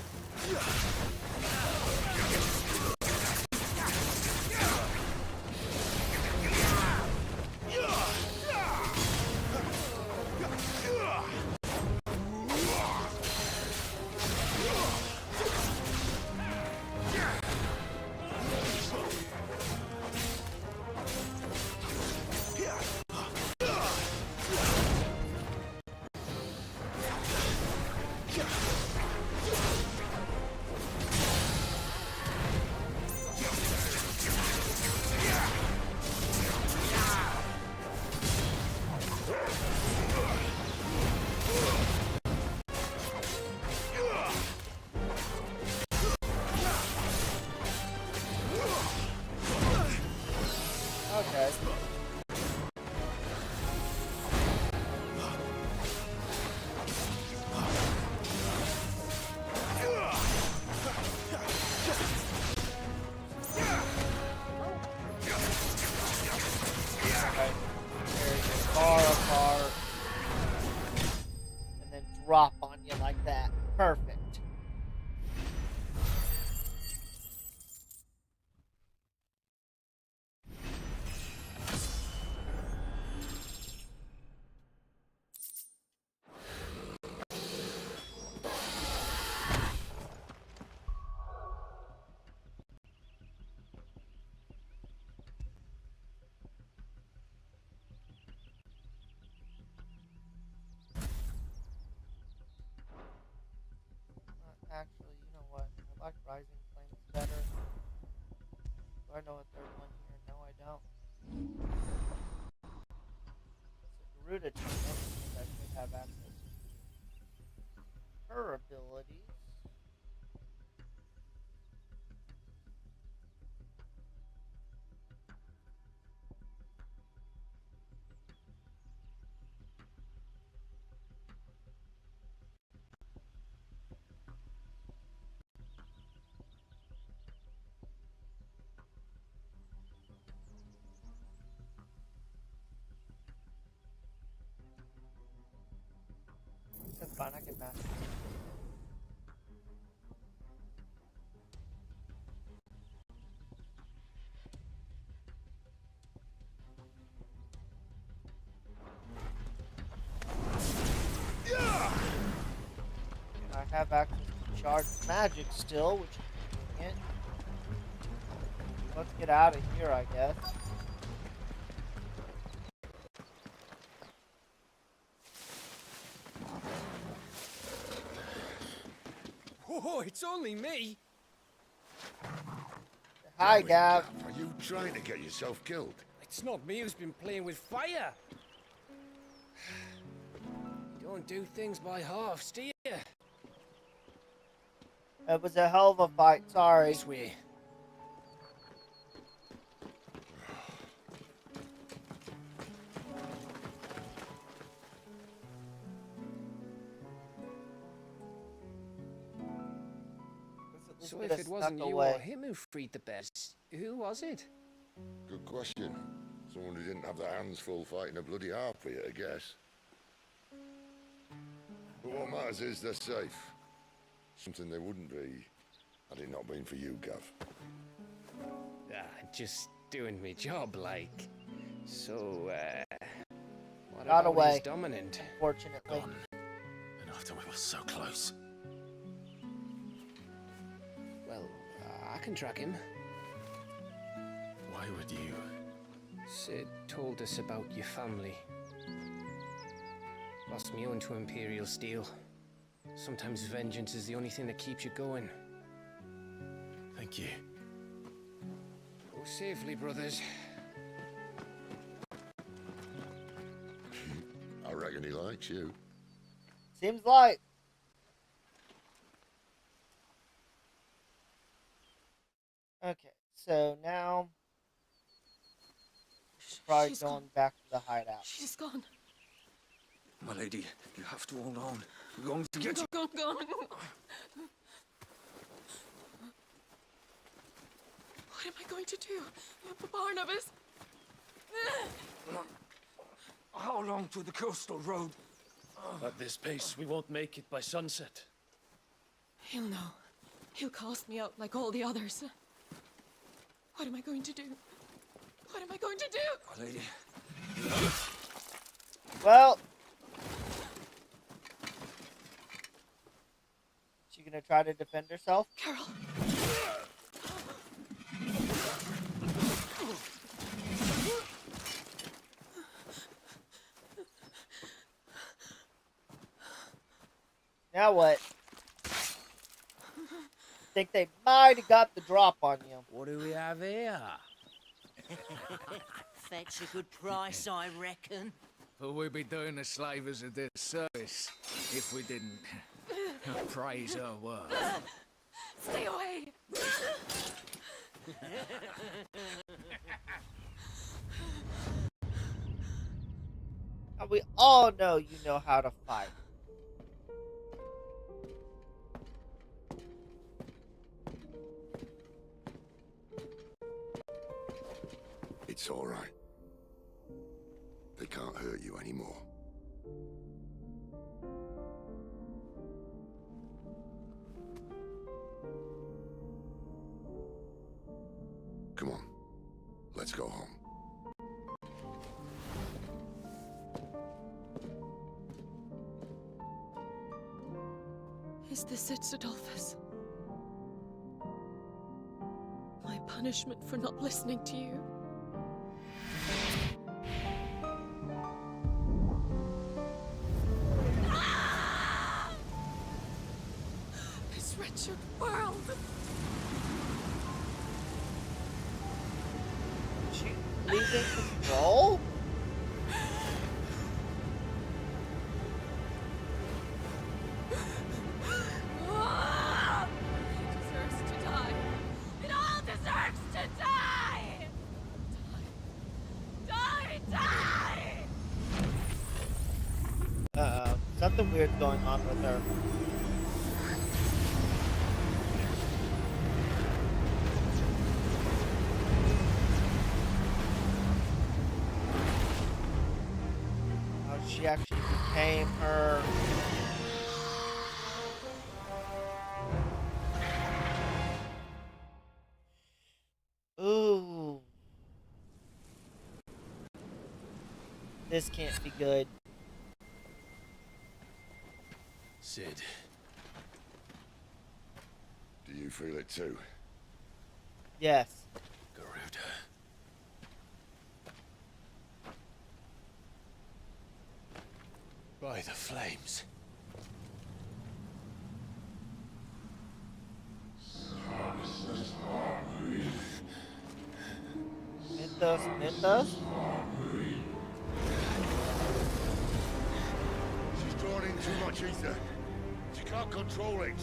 like Rising Flames better. Do I know a third one here? No, I don't. So Garuda just mentioned I should have access to her abilities. That's fine, I can master it. And I have access to charged magic still, which is convenient. Let's get out of here, I guess. Oh, it's only me. Hi, Going, Gav. Are you trying to get yourself killed? It's not me who's been playing with fire. You don't do things by halves, do you? It was a hell of a fight, sorry. This way. So if it wasn't you or him who freed the bears, who was it? Good question. Someone who didn't have their hands full fighting a bloody harpy, I guess. But what matters is they're safe. Something they wouldn't be had it not been for you, Gav. Just doing my job, like. So, what Got about away, his dominant? unfortunately. Gone. And after we were so close. Well, I can track him. Why would you? Sid told us about your family. Lost me own to Imperial Steel. Sometimes vengeance is the only thing that keeps you going. Thank you. Go safely, brothers. I reckon he likes you. Seems like. Okay, so now probably She's going gone. back to the hideout. She's gone. My lady, you have to hold on. We're going to get you. Gone. What am I going to do? Barnabas? How long to the coastal road? At this pace, we won't make it by sunset. He'll know. He'll cast me out like all the others. What am I going to do? What am I going to do? My lady. Well, she gonna try to defend herself? Carol. Now what? Think they might have got the drop on you. What do we have here? Fetch a good price, I reckon. But we'd be doing the slavers a disservice if we didn't praise her work. Stay away. And we all know you know how to fight. It's all right. They can't hurt you anymore. Come on. Let's go home. Is this it, Adolphus? My punishment for not listening to you? This wretched world! losing control? It deserves to die. It all deserves to die! Die! Die! Uh-oh. Something weird's going on with her. Oh, she actually became her. Ooh. This can't be good. Sid. Do you feel it too? Yes. Garuda. By the flames. Mythos? She's drawn in too much ether. She can't control it.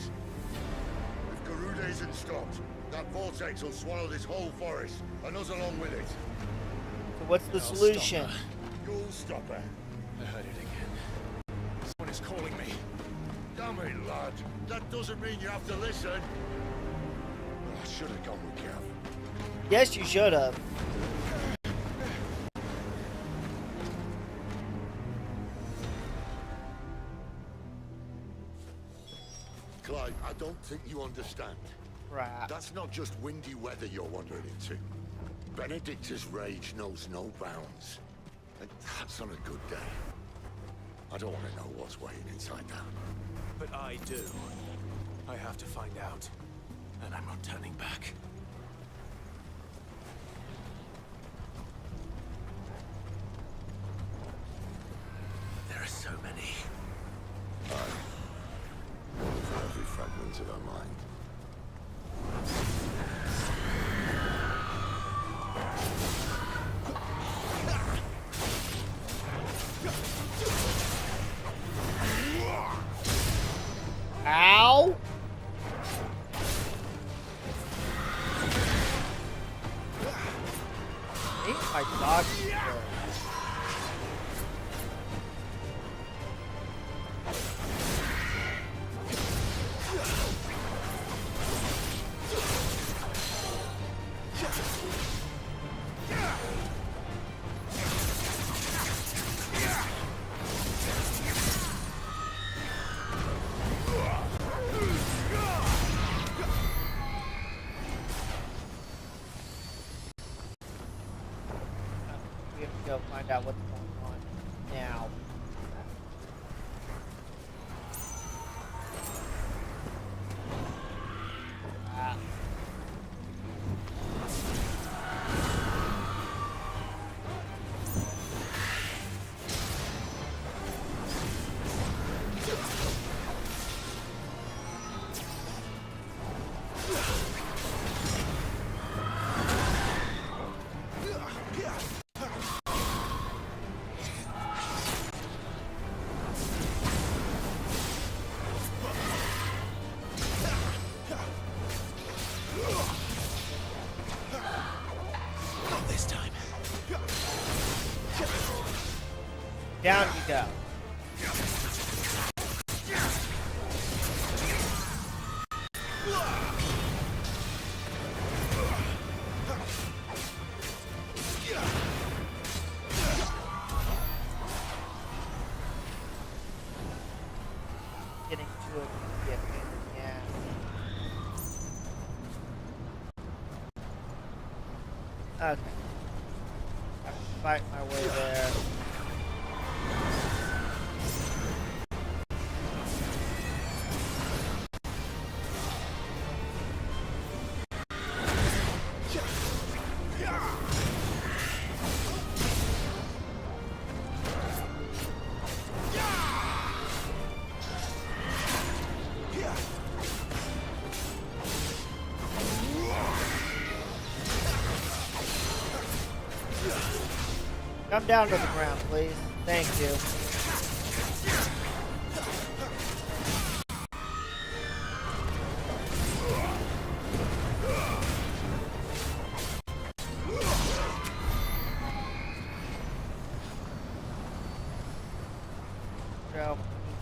If Garuda isn't stopped, that vortex will swallow this whole forest, and us along with it. So what's the solution? You'll stop her. I heard it again. Someone is calling me. Damn it, lad. That doesn't mean you have to listen. I should have gone with Gav. Yes, you should have. Clive, I don't think you understand. Crap. That's not just windy weather you're wandering into. Benedicta's rage knows no bounds. And that's on a good day. I don't want to know what's waiting inside that. But I do. I have to find out. And I'm not turning back. There are so many. One for every fragment of our mind. Ow! I think my dog is good. We have to go find out what's going on now. Ah. Not this time. Down you go. Getting to it can be a pain in the ass. Okay. I have to fight my way there. Come down to the ground, please. Thank you. So,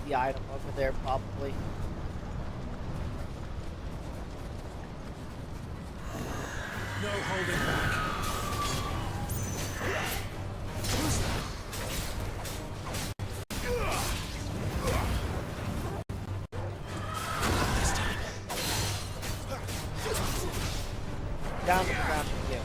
the item over there, probably. No holding back. Down the ground with you.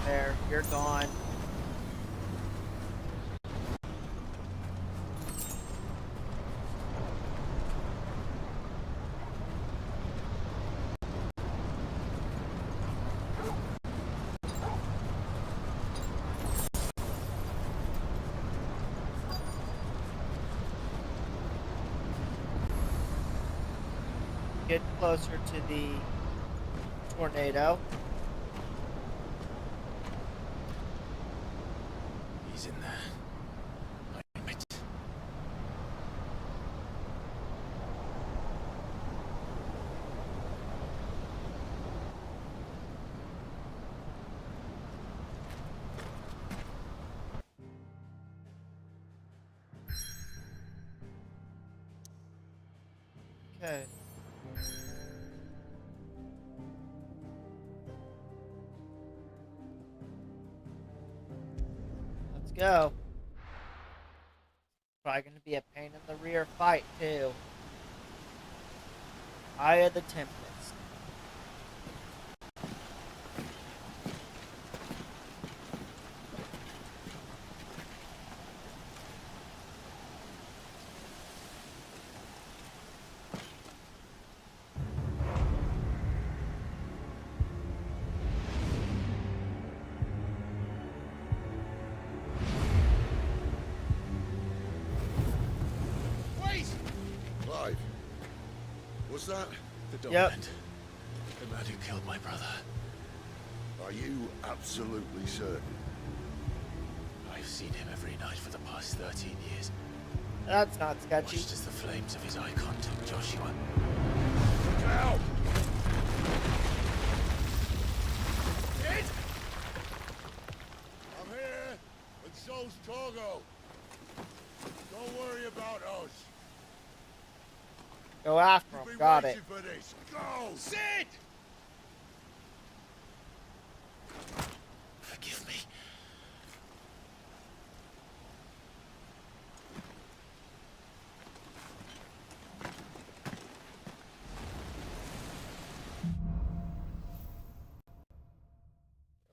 There, you're gone. Get closer to the tornado. He's in there. Right. Okay. Let's go. Probably going to be a pain in the rear fight, too. Eye of the Tempest. Clive, was that? The dominant. The man who killed my brother. Are you absolutely certain? I've seen him every night for the past 13 years. That's not sketchy. Watched as the flames of his icon took Joshua. Out! Kid! I'm here, and so's Togo. Don't worry about us. Go after him. Got it. For this. Go! Sit! Forgive me.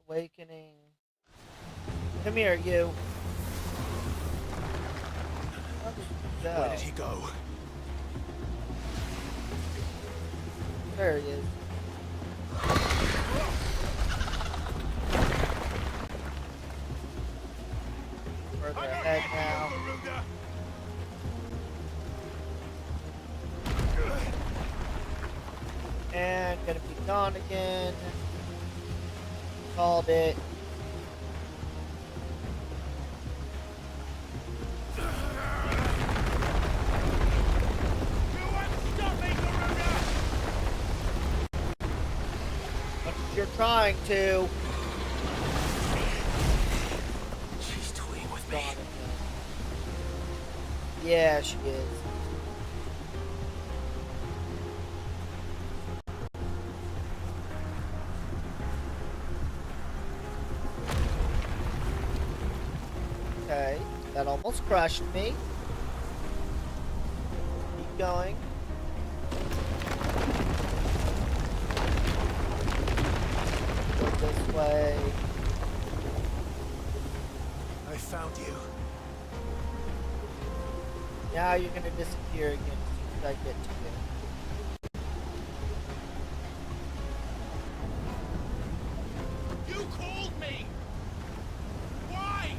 Awakening. Come here, you. Where did he go? There he is. Further ahead now. And gonna be gone again. Called it. You're trying to. She's toying with me. Yeah, she is. Okay, that almost crushed me. Keep going. This way. I found you. Now you're gonna disappear again as soon as I get to you. You called me! Why?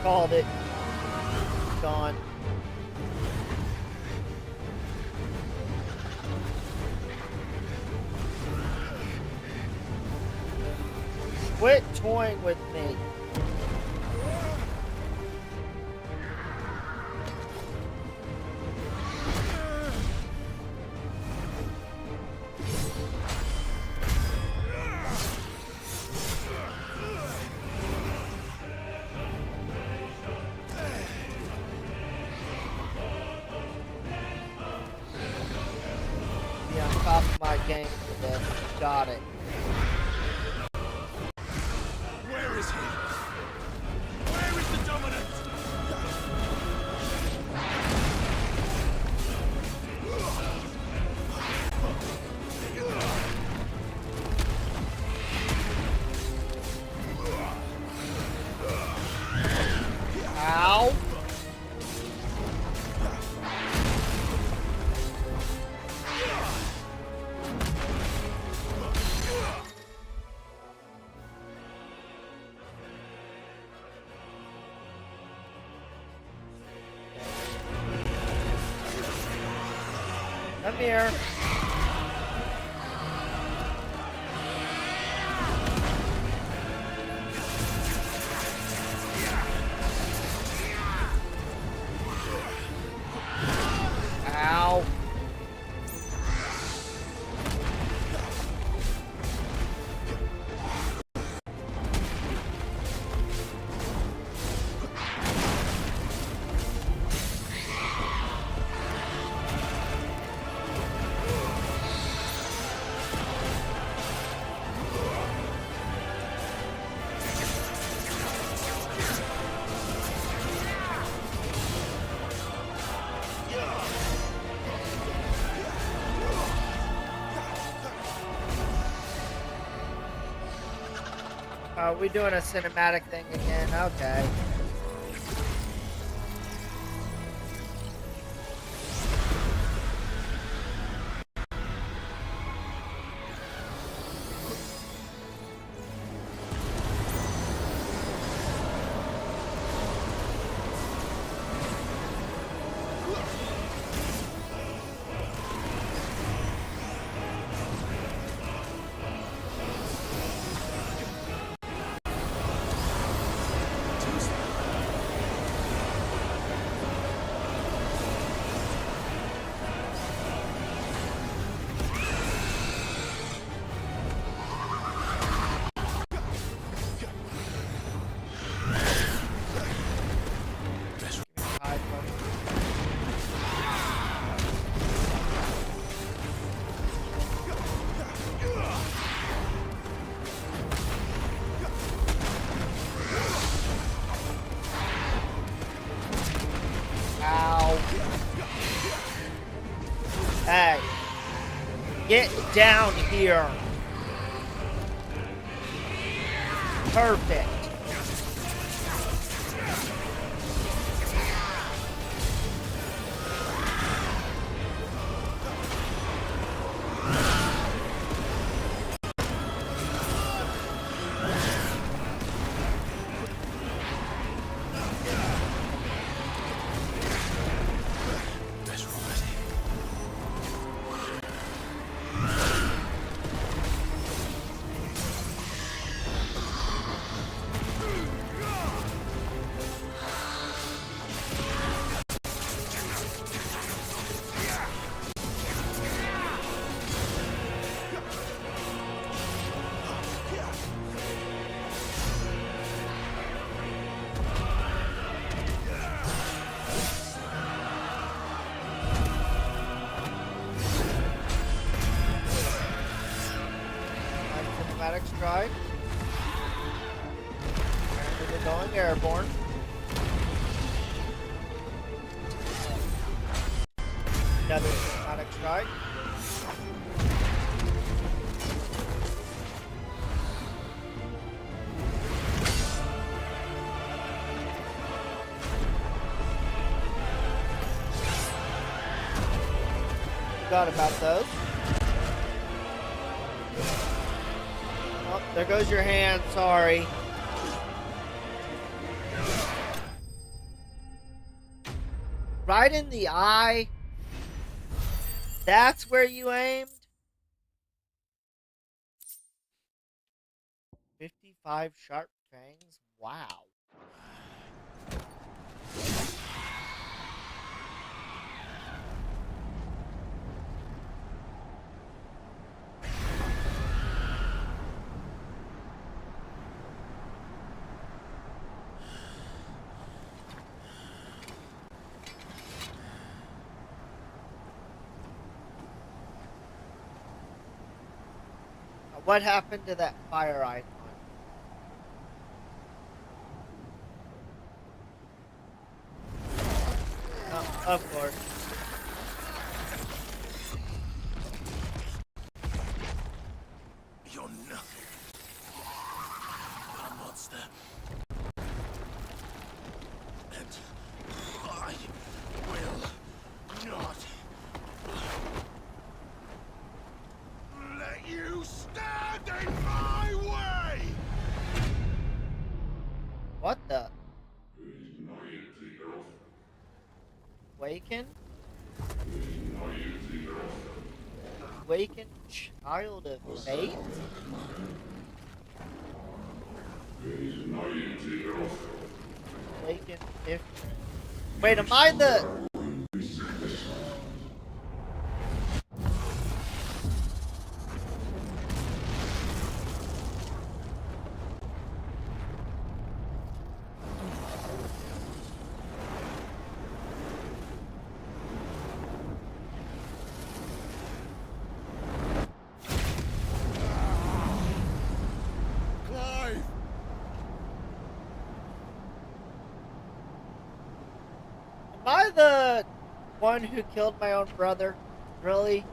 Called it. Gone. Quit toying with me. Be on top of my game for this. Got it. Where is he? Where is the dominant? Ow. Come here. Ow. Are we doing a cinematic thing again? Okay. Ow. Hey. Get down here. Perfect. Cinematic strike. Apparently we're going airborne. Another cinematic strike. Forgot about those. Oh, there goes your hand, sorry. Right in the eye? That's where you aimed? 55 sharp fangs? Wow. What happened to that fire icon? Oh, of course. You're nothing but a monster. And I will not let you stand in my way! What the? Waken? Waken child of fate? Waken if... Wait, am I the... Am I the one who killed my own brother? Really?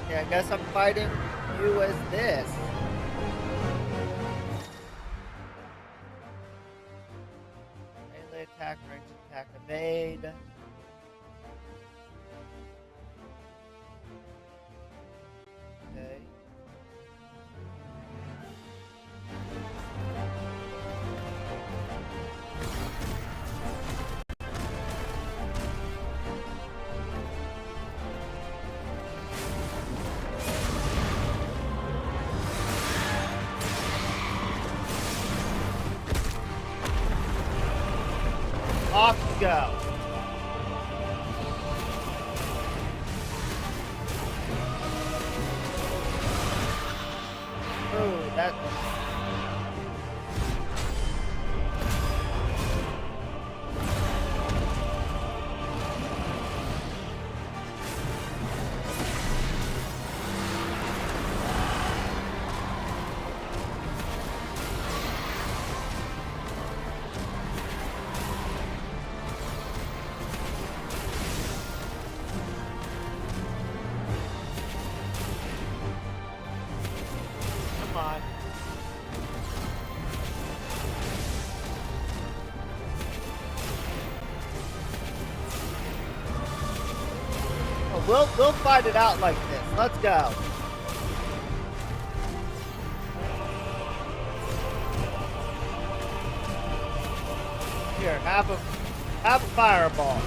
I guess I'm fighting you as this. Melee attack, range attack, evade. Okay. Off you go. Oh, that. Come on. Oh, we'll fight it out like this. Let's go. Here, have a fireball.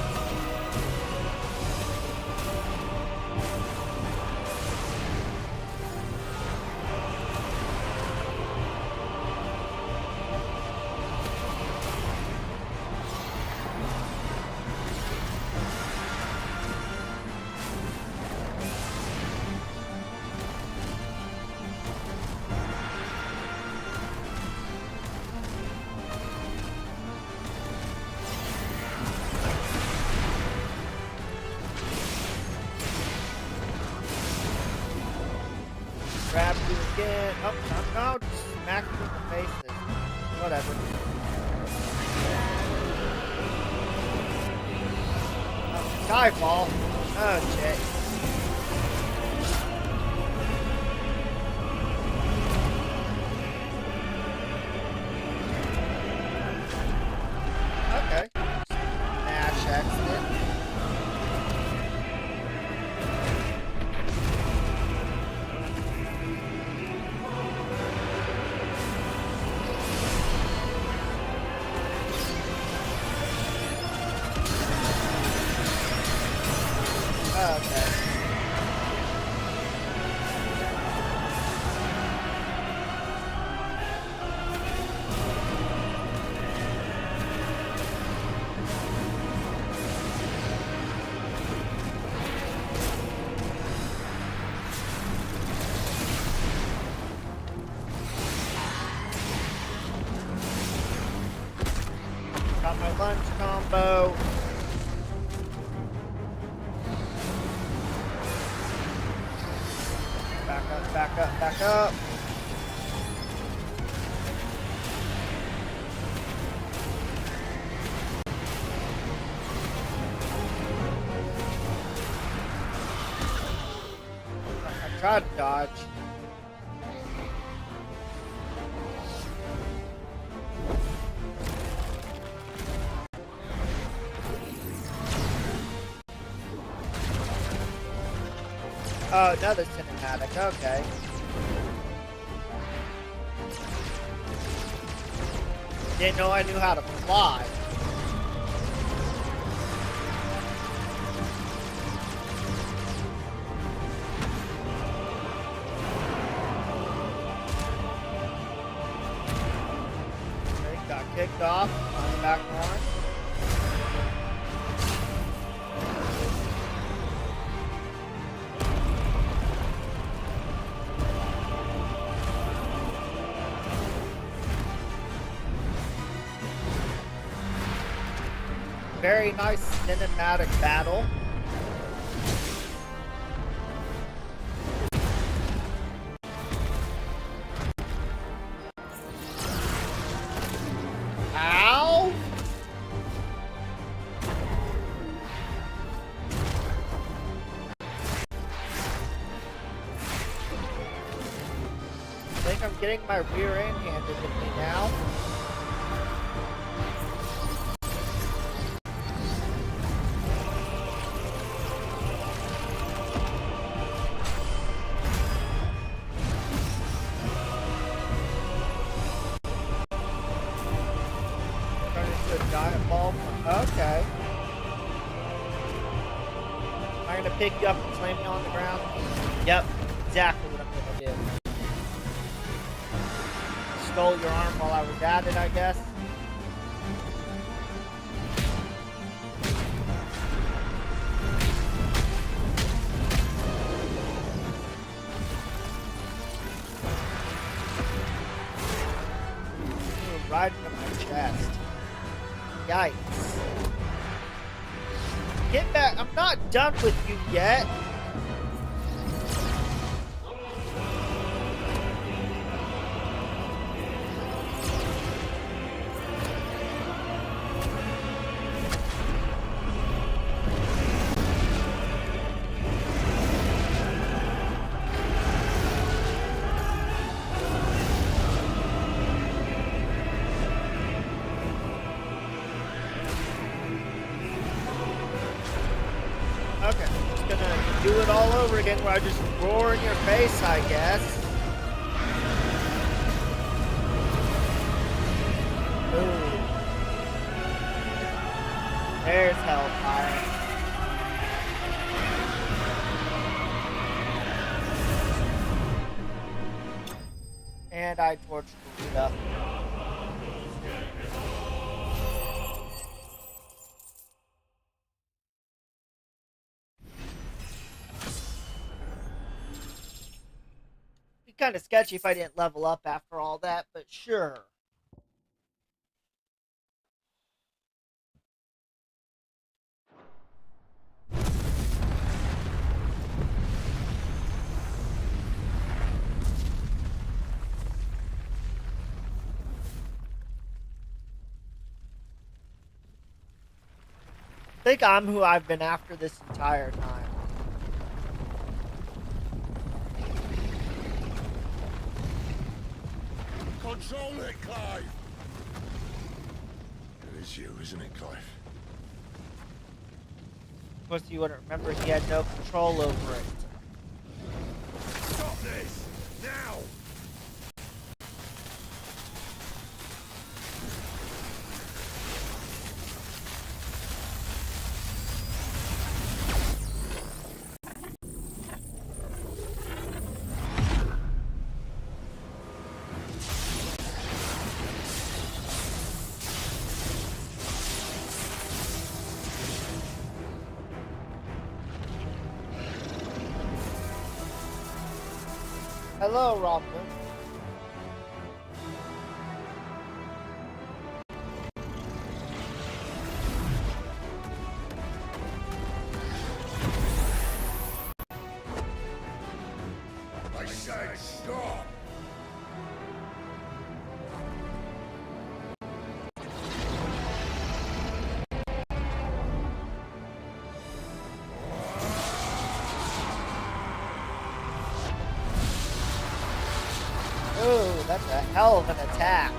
Grab you again. Oh, no, just smack you in the faces. Whatever. Oh. Skyfall. Oh, shit. Okay. Smash exit. Okay. Got my lunge combo. Back up, back up, back up. I tried to dodge. Oh, another cinematic, okay. Didn't know I knew how to fly. Okay, got kicked off, I'm back on. Very nice cinematic battle. Ow! I think I'm getting my rear end handed to me now. Giant ball. Okay. Am I gonna pick you up and slam you on the ground? Yep, exactly what I'm gonna do. Stole your arm while I was at it, I guess. Ooh, right into my chest. Yikes. Get back. I'm not done with you yet. Okay, I'm just gonna do it all over again where I just roar in your face, I guess. Ooh. There's hellfire. And I torched Rita. Kind of sketchy if I didn't level up after all that, but sure. think I'm who I've been after this entire time. Control it, Clive! It is you, isn't it, Clive? Of course, you wouldn't remember he had no control over it. Stop this! Now! Hello, Robin. I said stop! Ooh, that's a hell of an attack.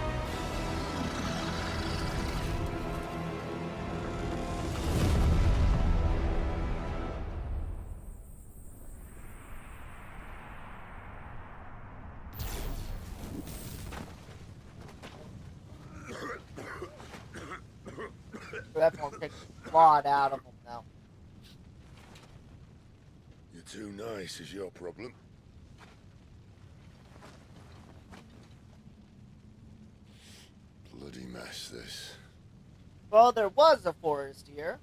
That won't take the blood out of him now. You're too nice is your problem. Bloody mess, this. Well, there was a forest here.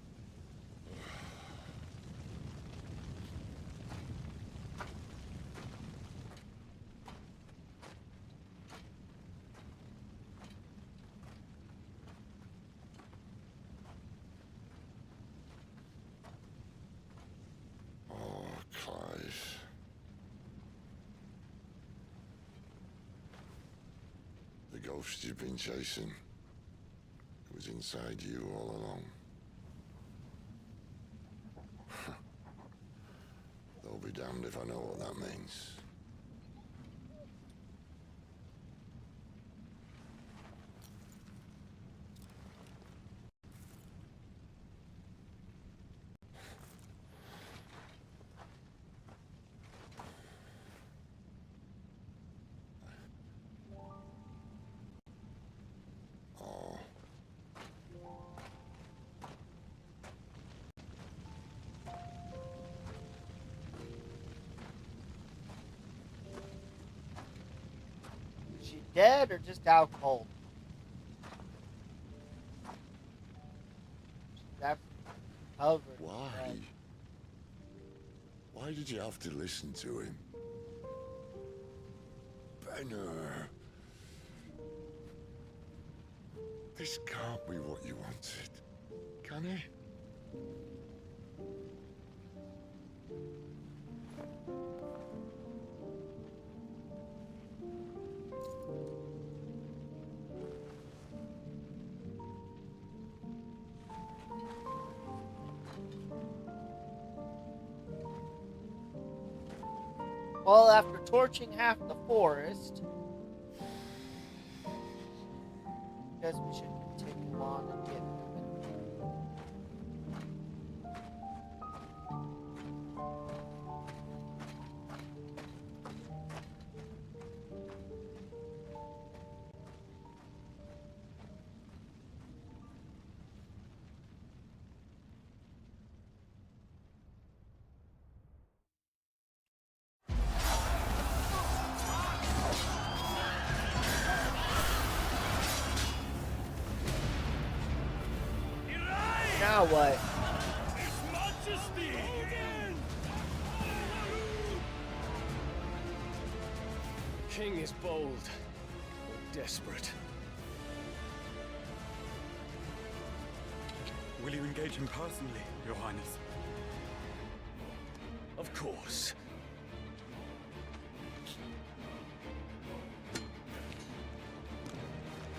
Oh, Clive. The ghost you've been chasing. It was inside you all along. They'll be damned if I know what that means. Oh. Is she dead or just out cold? She's absolutely covered. Why? in blood. Why did you have to listen to him? Benner. This can't be what you wanted, can it? Well, after torching half the forest, I guess we should continue on and get moving. Now what? King is bold, or desperate. Will you engage him personally, Your Highness? Of course.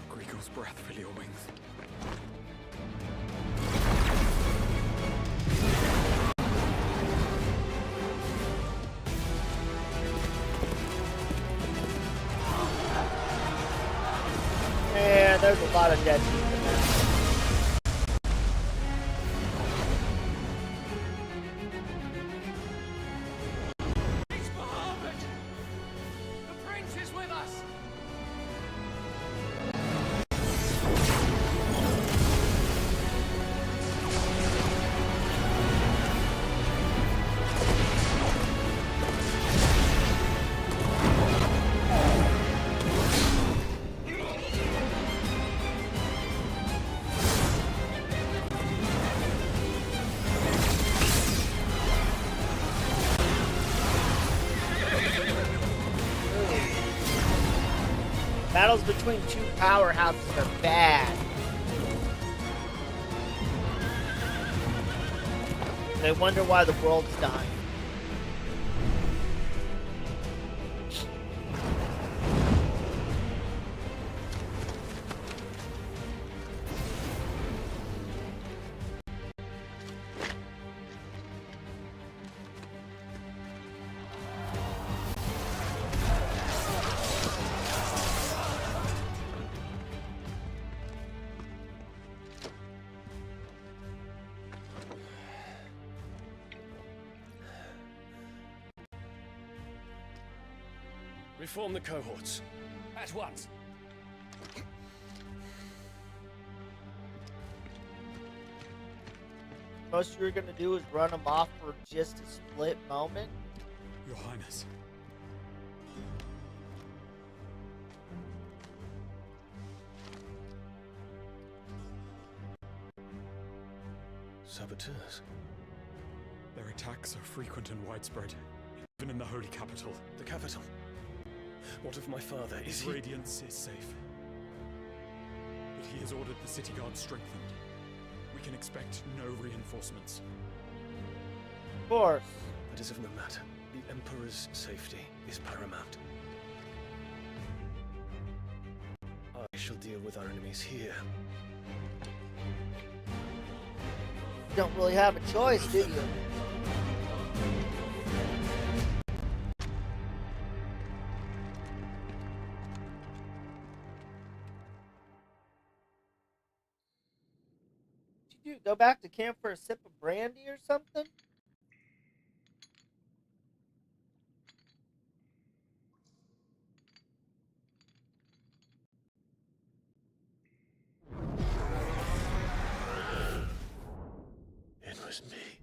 Griegel's breath fill your wings. Man, there's a lot of dead people now. It's Muhammad! The prince is with us! Battles between two powerhouses are bad. They wonder why the world's dying. Reform the cohorts. At once. Most you're gonna do is run them off for just a split moment. Your Highness. Saboteurs. Their attacks are frequent and widespread, even in the holy capital. The capital? What of my father? His radiance is safe. But he has ordered the city guard strengthened. We can expect no reinforcements. Of course. That is of no matter. The Emperor's safety is paramount. I shall deal with our enemies here. You don't really have a choice, do you? Go back to camp for a sip of brandy or something? It was me.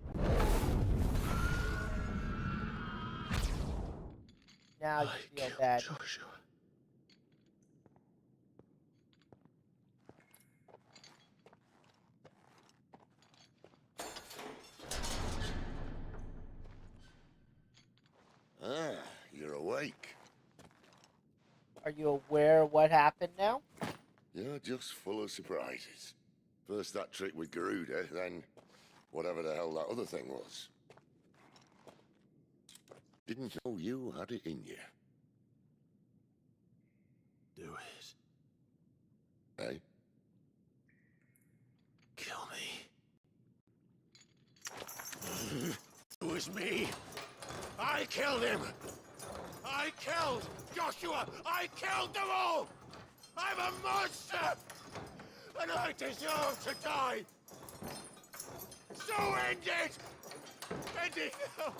Now you feel bad. Joshua. Ah, you're awake. Are you aware of what happened now? You're just full of surprises. First that trick with Garuda, then whatever the hell that other thing was. Didn't know you had it in you. Do it. Eh? Kill me. It was me. I killed him. I killed Joshua. I killed them all. I'm a monster. And I deserve to die. So end it. End it now.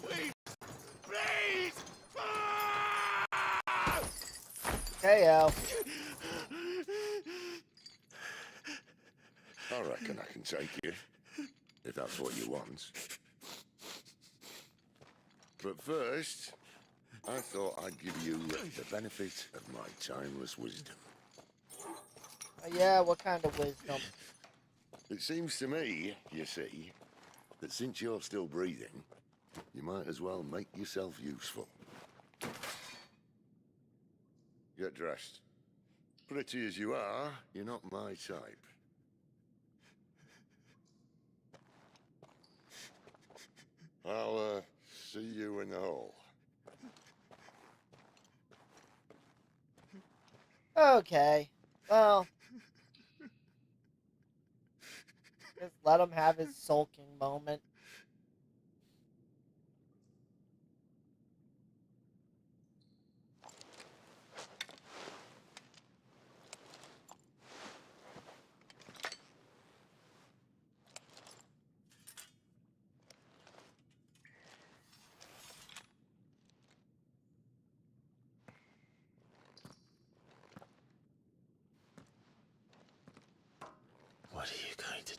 Please. Please. Ah! KO. I reckon I can take you, if that's what you want. But first, I thought I'd give you the benefit of my timeless wisdom. Yeah, what kind of wisdom? It seems to me, you see, that since you're still breathing, you might as well make yourself useful. Get dressed. Pretty as you are, you're not my type. I'll, see you in the hall. Okay. Well. Just let him have his sulking moment.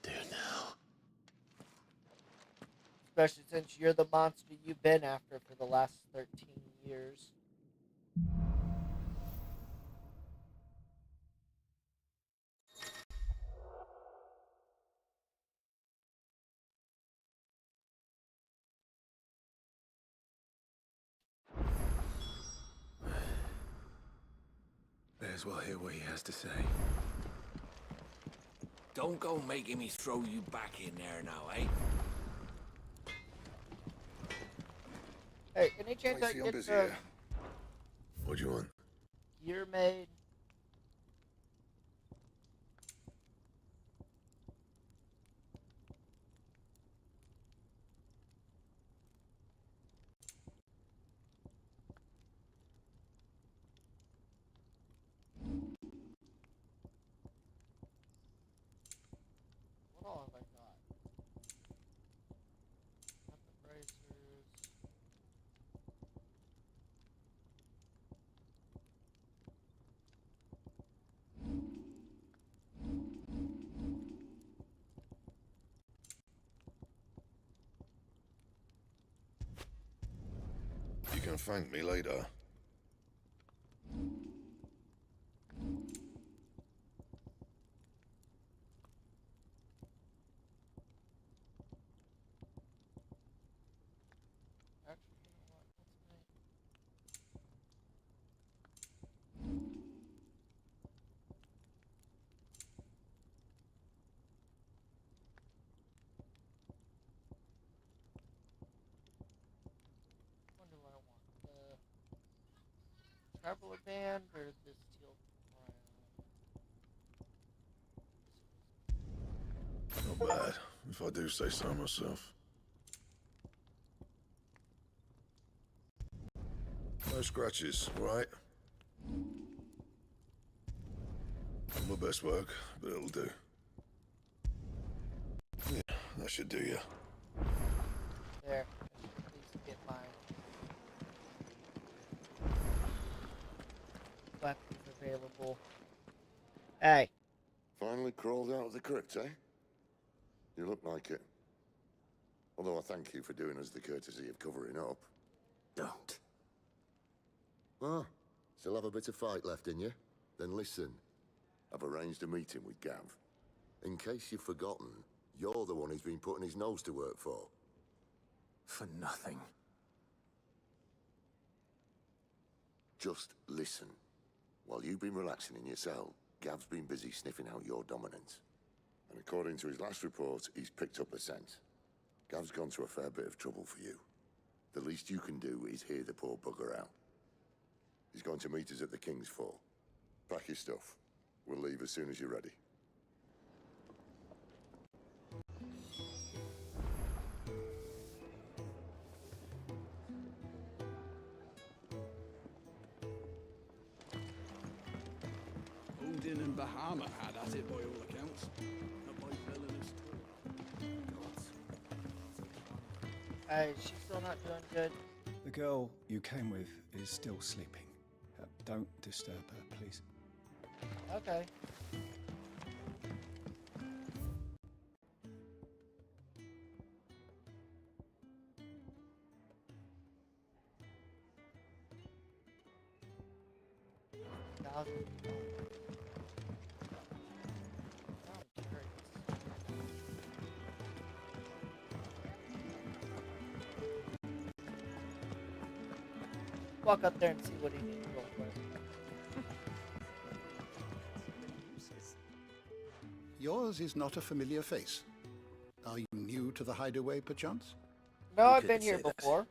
do now? Especially since you're the monster you've been after for the last 13 years. May as well hear what he has to say. Don't go making me throw you back in there now, eh? Hey, any chance I can get the What do you want? gear made? What all have I got? Got the bracers. You can thank me later. Actually, you know what? Let's make. What do I want? The traveler band or the steel Not bad, if I do say so myself. No scratches, right? Not my best work, but it'll do. Yeah, that should do you. there. I should at least get my weapons available. Hey. Finally crawled out of the crypt, eh? You look like it. Although I thank you for doing us the courtesy of covering up. Don't. Ah, still have a bit of fight left in you? Then listen. I've arranged a meeting with Gav. In case you've forgotten, you're the one he's been putting his nose to work for. For nothing. Just listen. While you've been relaxing in your cell, Gav's been busy sniffing out your dominance. And according to his last report, he's picked up a scent. Gav's gone to a fair bit of trouble for you. The least you can do is hear the poor bugger out. He's going to meet us at the King's Fall. Pack your stuff. We'll leave as soon as you're ready. Odin and Bahama had at it by all accounts. Not by villainous She's still not doing good. The girl you came with is still sleeping. Don't disturb her, please. Okay. Walk up there and see what he needs real quick. Yours is not a familiar face. Are you new to the hideaway, perchance? No, I've been here before.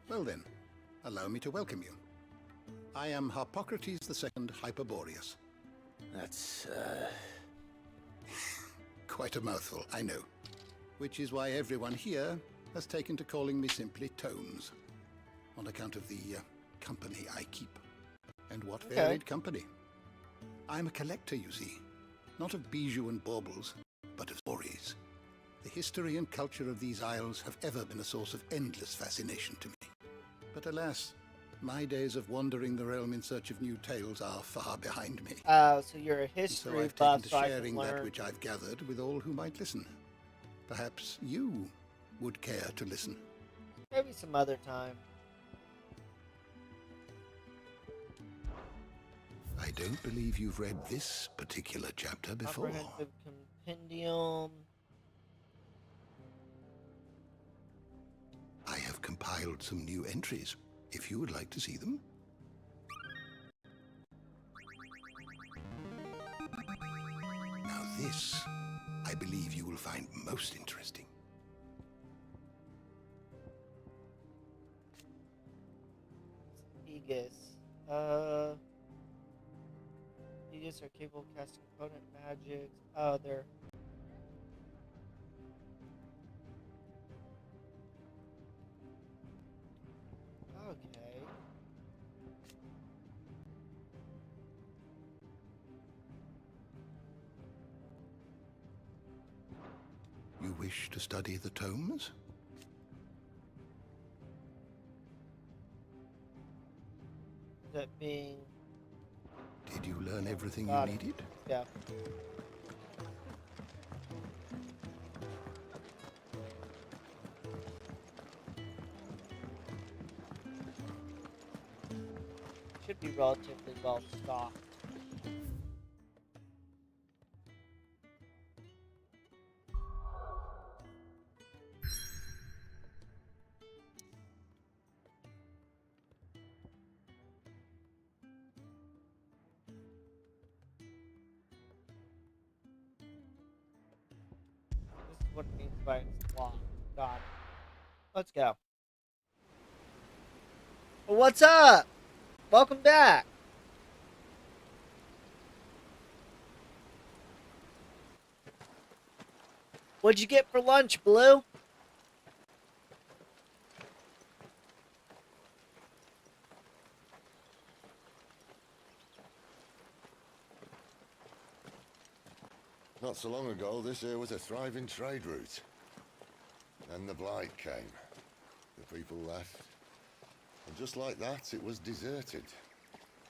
Well then, allow me to welcome you. I am Harpocrates II Hyperboreus. That's, Quite a mouthful, I know. Which is why everyone here has taken to calling me simply Tomes. On account of the company I keep. And what varied company. I'm a collector, you see. Not of bijou and baubles, but of stories. The history and culture of these isles have ever been a source of endless fascination to me. But alas, My days of wandering the realm in search of new tales are far behind me. So you're a And so history I've buff, taken to so I can sharing that learn. which I've gathered with all who might listen. Perhaps you would care to listen. Maybe some other time. I don't believe you've read this particular chapter before. Comprehensive compendium. I have compiled some new entries, if you would like to see them. Now this, I believe you will find most interesting. Aegis. Aegis are capable of casting opponent magics. Oh, they're... Okay. You wish to study the tomes? That being... Did you learn everything you Got it. needed? Yeah. Should be relatively well stocked. This is what it means by it's locked. Got it. Let's go. Well, what's up? Welcome back. What'd you get for lunch, Blue? Not so long ago, this here was a thriving trade route. Then the blight came. The people left. And just like that, it was deserted.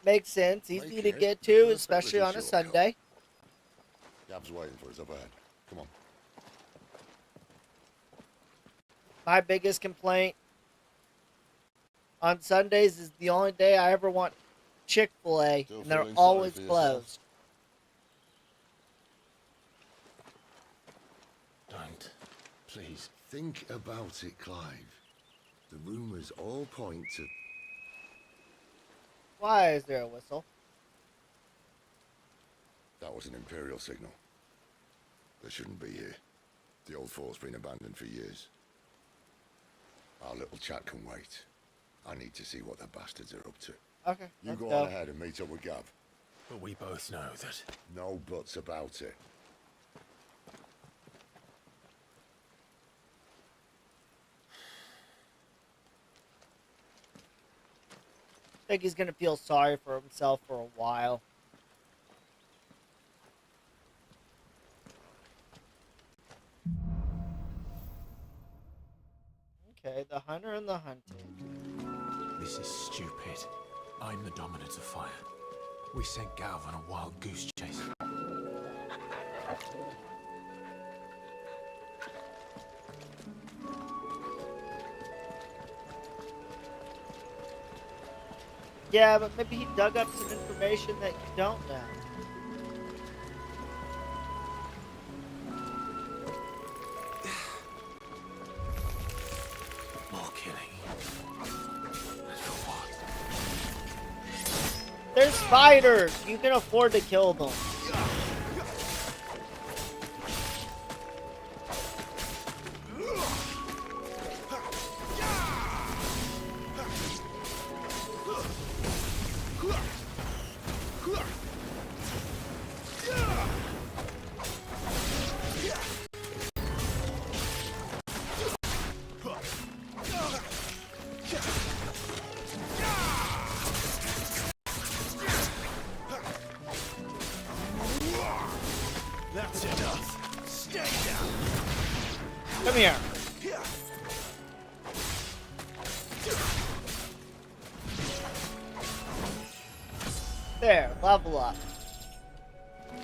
Makes sense. Easy Make to it get a to, perfect especially little on a shortcut. Sunday. Gab's waiting for us up ahead. Come on. My biggest complaint on Sundays is the only day I ever want Chick-fil-A, Still and they're feeling sorry always for yourself? closed. Don't. Please. Think about it, Clive. The rumours all point to... Why is there a whistle? That was an Imperial signal. They shouldn't be here. The old fort's been abandoned for years. Our little chat can wait. I need to see what the bastards are up to. Okay, You let's go go. on ahead and meet up with Gab. But we both know that... No buts about it. I think he's gonna feel sorry for himself for a while. Okay, the hunter and the hunted. This is stupid. I'm the dominant of fire. We sent Gav on a wild goose chase. Yeah, but maybe he dug up some information that you don't know. More killing. And for what? They're spiders! You can afford to kill them. That's enough. Stay down. Come here. There, level up.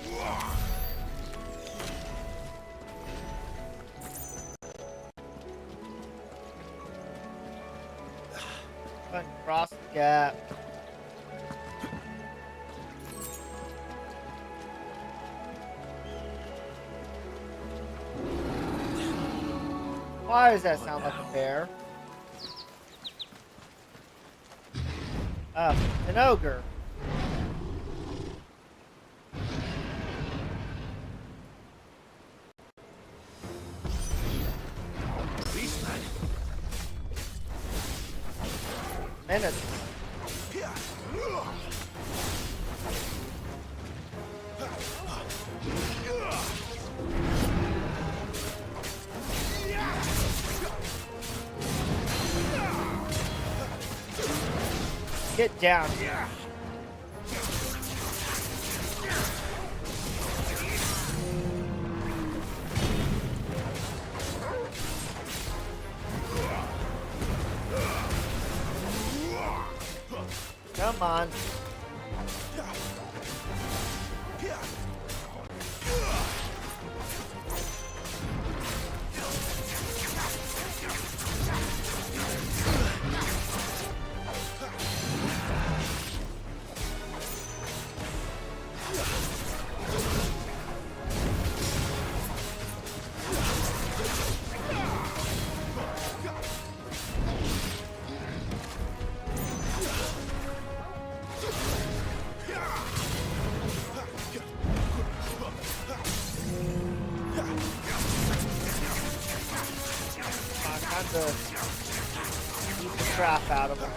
Go ahead and cross the gap. Why does that sound like a bear? An ogre. Beastman. Menace. Get down here. Come on. To beat the crap out of him.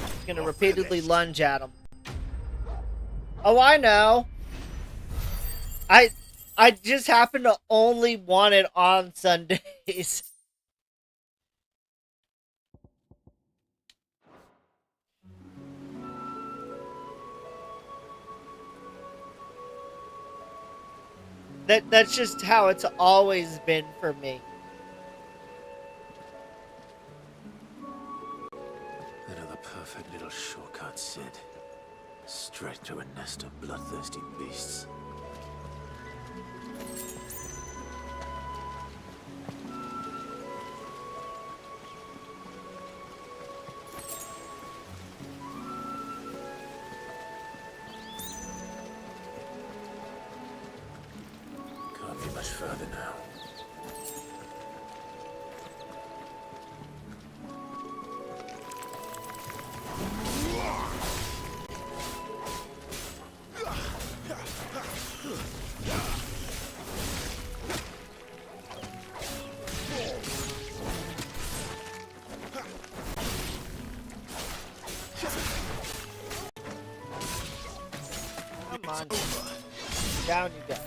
He's gonna repeatedly lunge at him. Oh, I know. I just happen to only want it on Sundays. That's just how it's always been for me. Another perfect little shortcut, Sid. Straight to a nest of bloodthirsty beasts. Much further now. Come on. Down you go.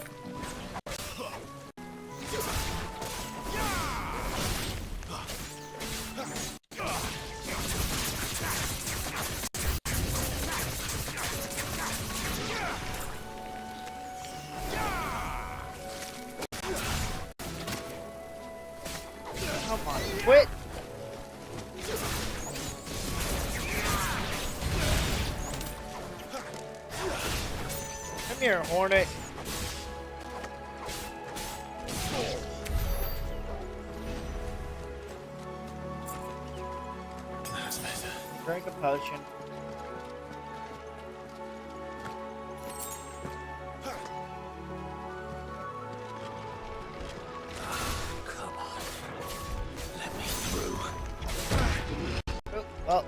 Come on, quit! Come here, Hornet. Drink a potion. Come on. Let me through. Oh, well.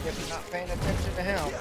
If you're not paying attention to him.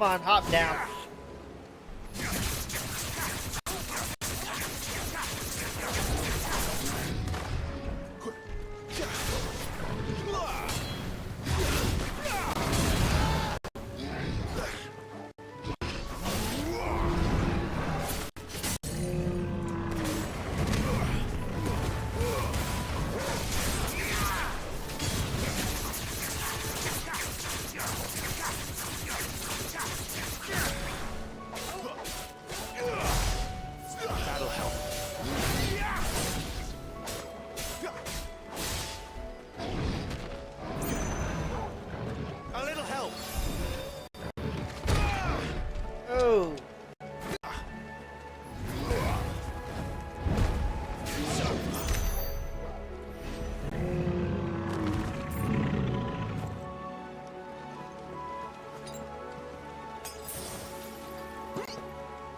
Come on, hop down. That'll help. A little help. Oh.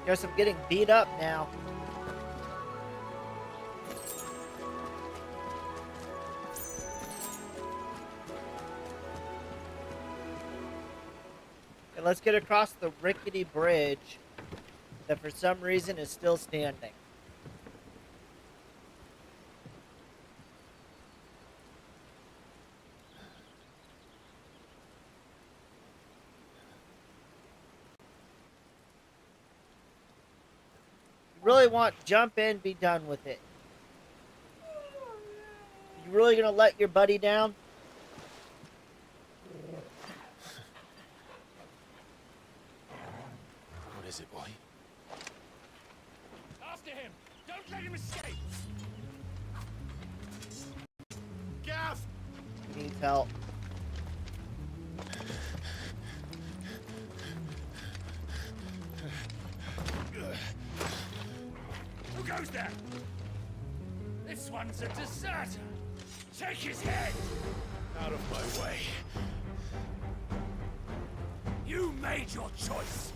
Guess I'm getting beat up now. And let's get across the rickety bridge that for some reason is still standing. Really want jump in, be done with it. You really gonna let your buddy down? What is it, boy? After him! Don't let him escape! Gav! He needs help. Who goes there? This one's a deserter. Take his head! Out of my way. You made your choice.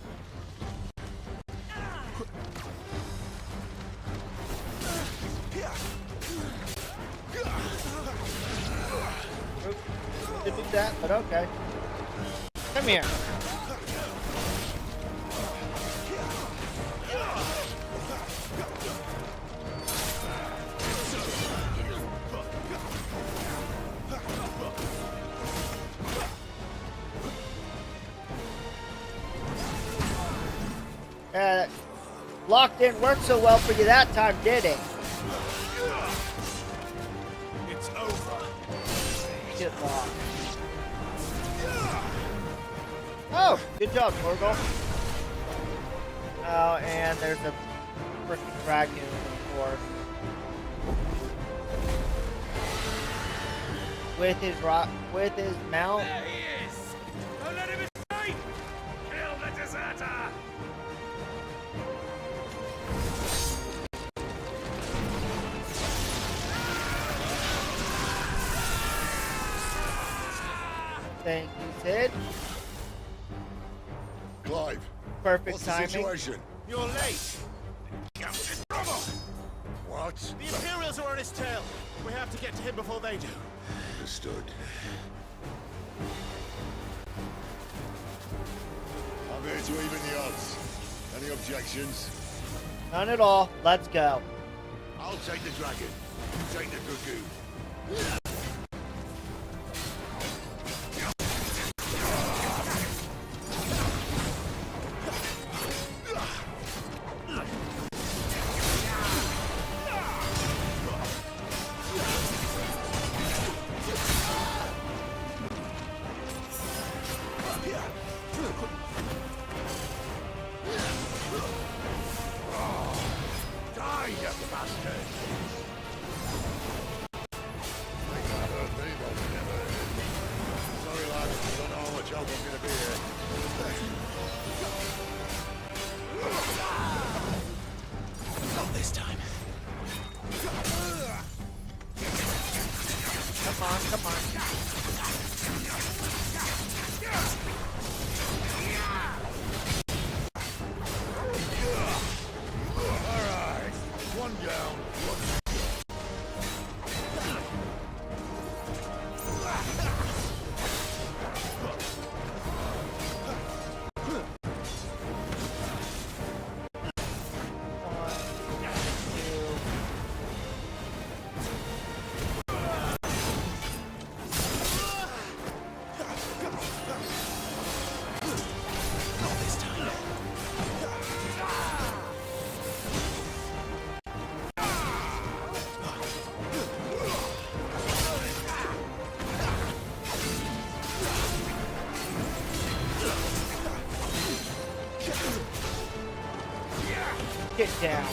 Didn't do that, but okay. Come here. Locked in worked so well for you that time, did it? It's over. Get locked. Oh, good job, Torgal. Oh, and there's a freaking dragoon, of course. With his mount. There he is! Don't let him escape! Kill the deserter! Thank you, Sid. Clive. Perfect what's timing. the situation? You're late! Countess trouble! What? The Imperials are on his tail. We have to get to him before they do. Understood. I'm here to even the odds. Any objections? None at all. Let's go. I'll take the dragon. You take the dragoon. Die, you bastard! Sorry, lad. Don't know how much help I'm gonna be here. Not this time. Come on, come on. Alright. One down. Get down.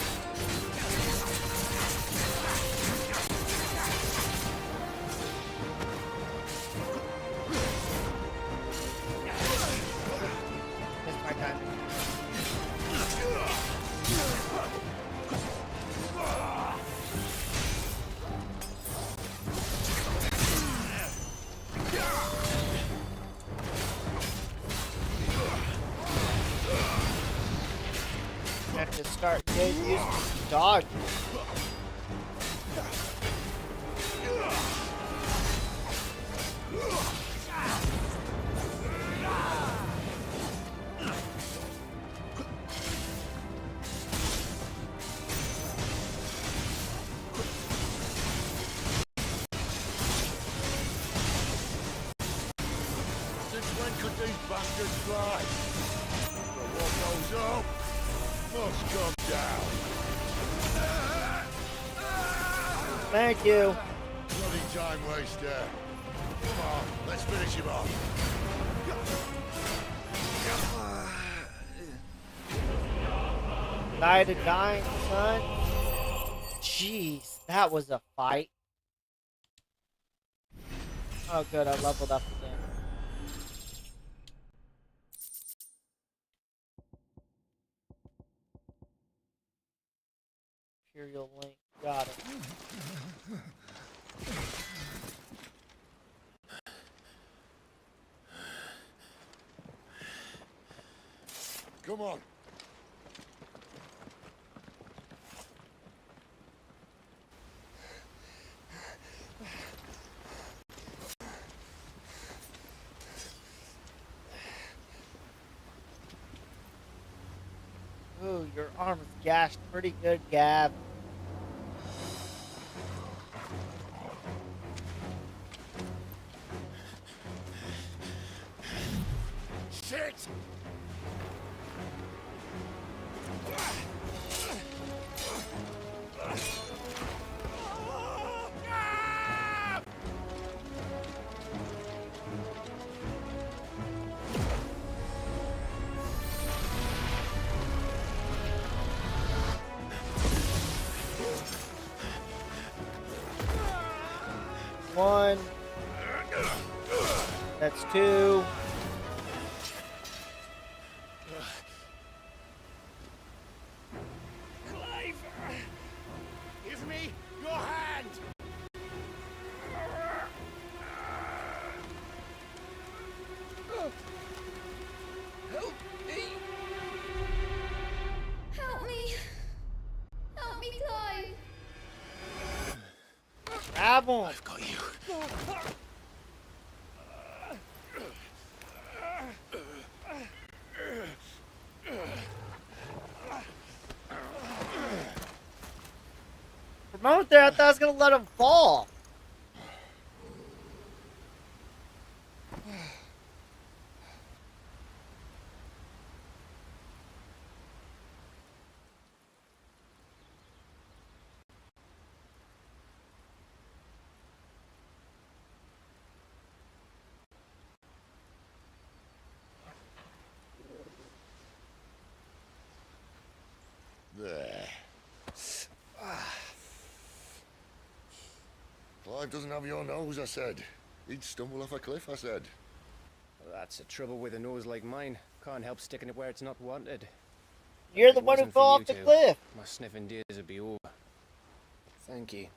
Missed my timing. Have to start using dodge. Since when could these bastards fly? But what goes up must come down. Thank you. Bloody time waster. Come on, let's finish him off. Die to dying, son. Jeez, that was a fight. Oh, good, I leveled up again. Imperial Link, got it. Come on. Ooh, your arm is gashed pretty good, Gab. Shit! One. That's two. Clive! Give me your hand! Help me! Help me! Help me, Clive! Grab him! I've got you. For a moment there, I thought I was gonna let him fall. There. Clive doesn't have your nose, I said. He'd stumble off a cliff, I said. Well, that's the trouble with a nose like mine. Can't help sticking it where it's not wanted. You're If the it one who wasn't fell for off you the two, cliff. my sniffing days would be over. Thank you.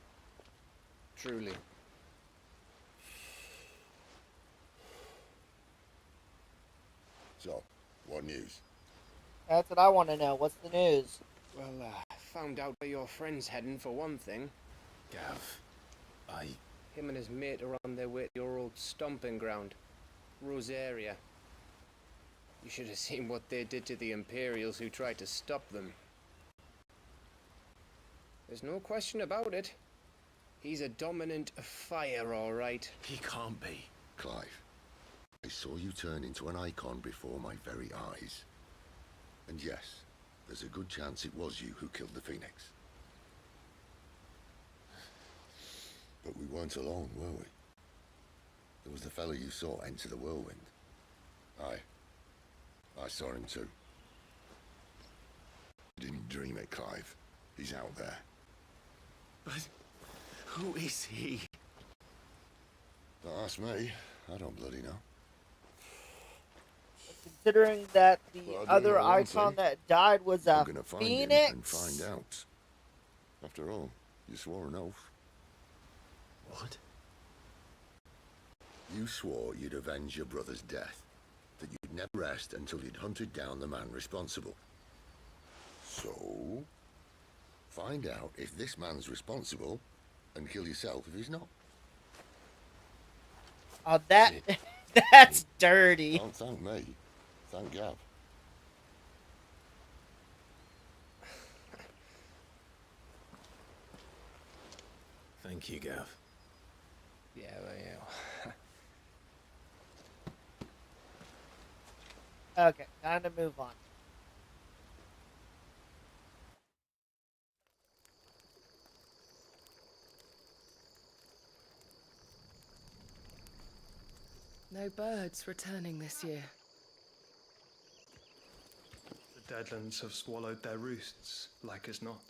Truly. So, what news? That's what I want to know. What's the news? Well, found out where your friend's heading for one thing. Gav, Him and his mate are on their way to your old stomping ground, Rosaria. You should have seen what they did to the Imperials who tried to stop them. There's no question about it. He's a dominant fire, all right. He can't be. Clive, I saw you turn into an icon before my very eyes. And yes, there's a good chance it was you who killed the Phoenix. But we weren't alone, were we? There was the fellow you saw enter the whirlwind. I saw him too. Didn't dream it, Clive. He's out there. But who is he? Don't ask me. I don't bloody know. Considering that the Well, I do other know one icon thing. that died was I'm a gonna find phoenix. him and find out. After all, you swore an oath. What? You swore you'd avenge your brother's death. That you'd never rest until you'd hunted down the man responsible. So, find out if this man's responsible and kill yourself if he's not. Oh, that's dirty. Don't thank me. Thank Gav. Thank you, Gav. Yeah, well, Okay, time to move on. No birds returning this year. The Deadlands have swallowed their roosts, like as not.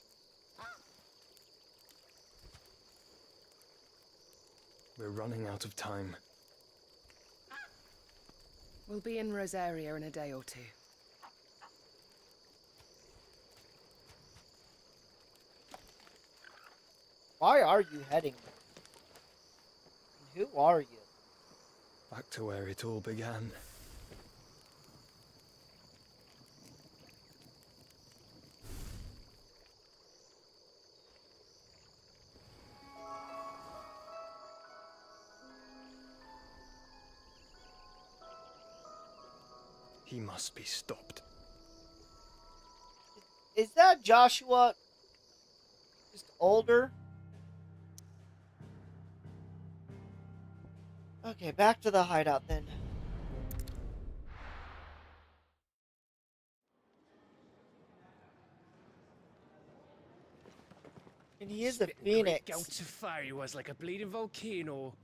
We're running out of time. We'll be in Rosaria in a day or two. Why are you heading there? And who are you? Back to where it all began. He must be stopped. Is that Joshua just older? Okay, back to the hideout then. And he is a phoenix. Gouts of fire he was, like a bleeding volcano.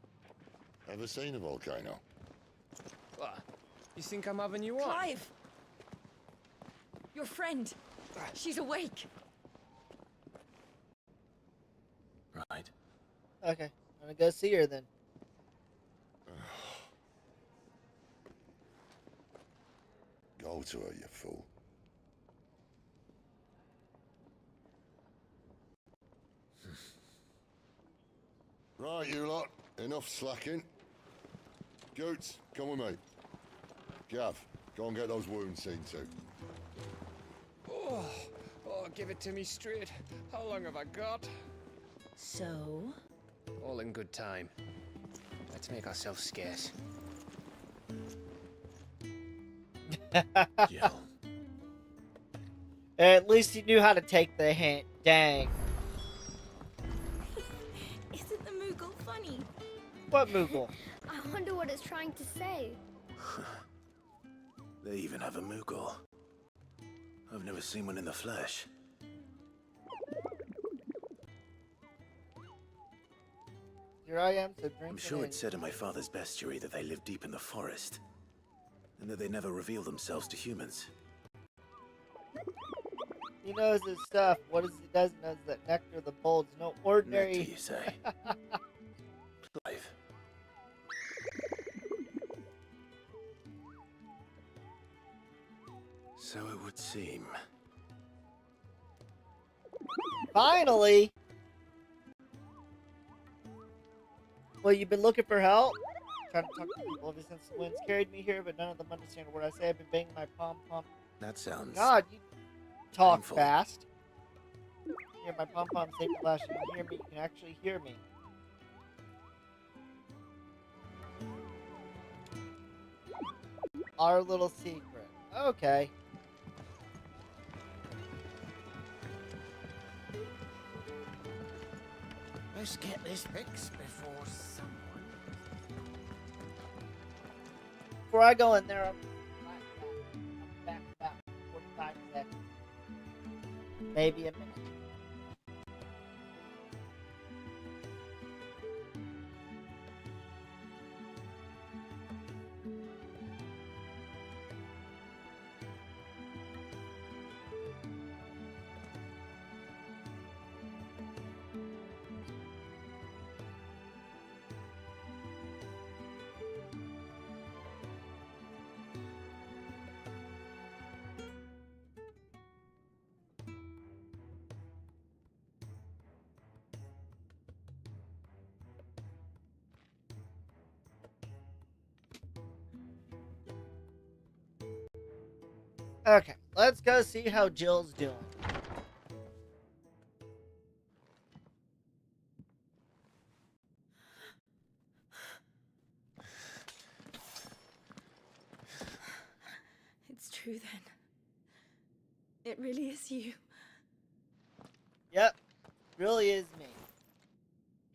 Ever seen a volcano? What? You think I'm having you on? Clive! Your friend. She's awake. Right. Okay, I'm gonna go see her then. Go to her, you fool. Right, you lot. Enough slacking. Goots, come with me. Gav, go and get those wounds seen to. Oh, give it to me straight. How long have I got? So? All in good time. Let's make ourselves scarce. Yeah. At least he knew how to take the hint. Dang. Isn't the Moogle funny? What Moogle? I wonder what it's trying to say. They even have a Moogle. I've never seen one in the flesh. Here I am to drink. I'm sure it said in my father's bestiary that they live deep in the forest, and that they never reveal themselves to humans. He knows his stuff. What he doesn't know is that Nectar the Bold's no ordinary. Nectar, you say? Clive. So it would seem. Finally! Well, you've been looking for help? Trying to talk to people ever since the winds carried me here, but none of them understand a word I say. I've been banging my pom-pom. That sounds. God, you talk painful. fast. Hear my pom-pom say flash. You can hear me. You can actually hear me. Our little secret. Okay. Let's get this fixed before someone. Before I go in there, I'm back about 45 seconds. Maybe a minute. Okay, let's go see how Jill's doing. It's true then. It really is you. Yep, really is me.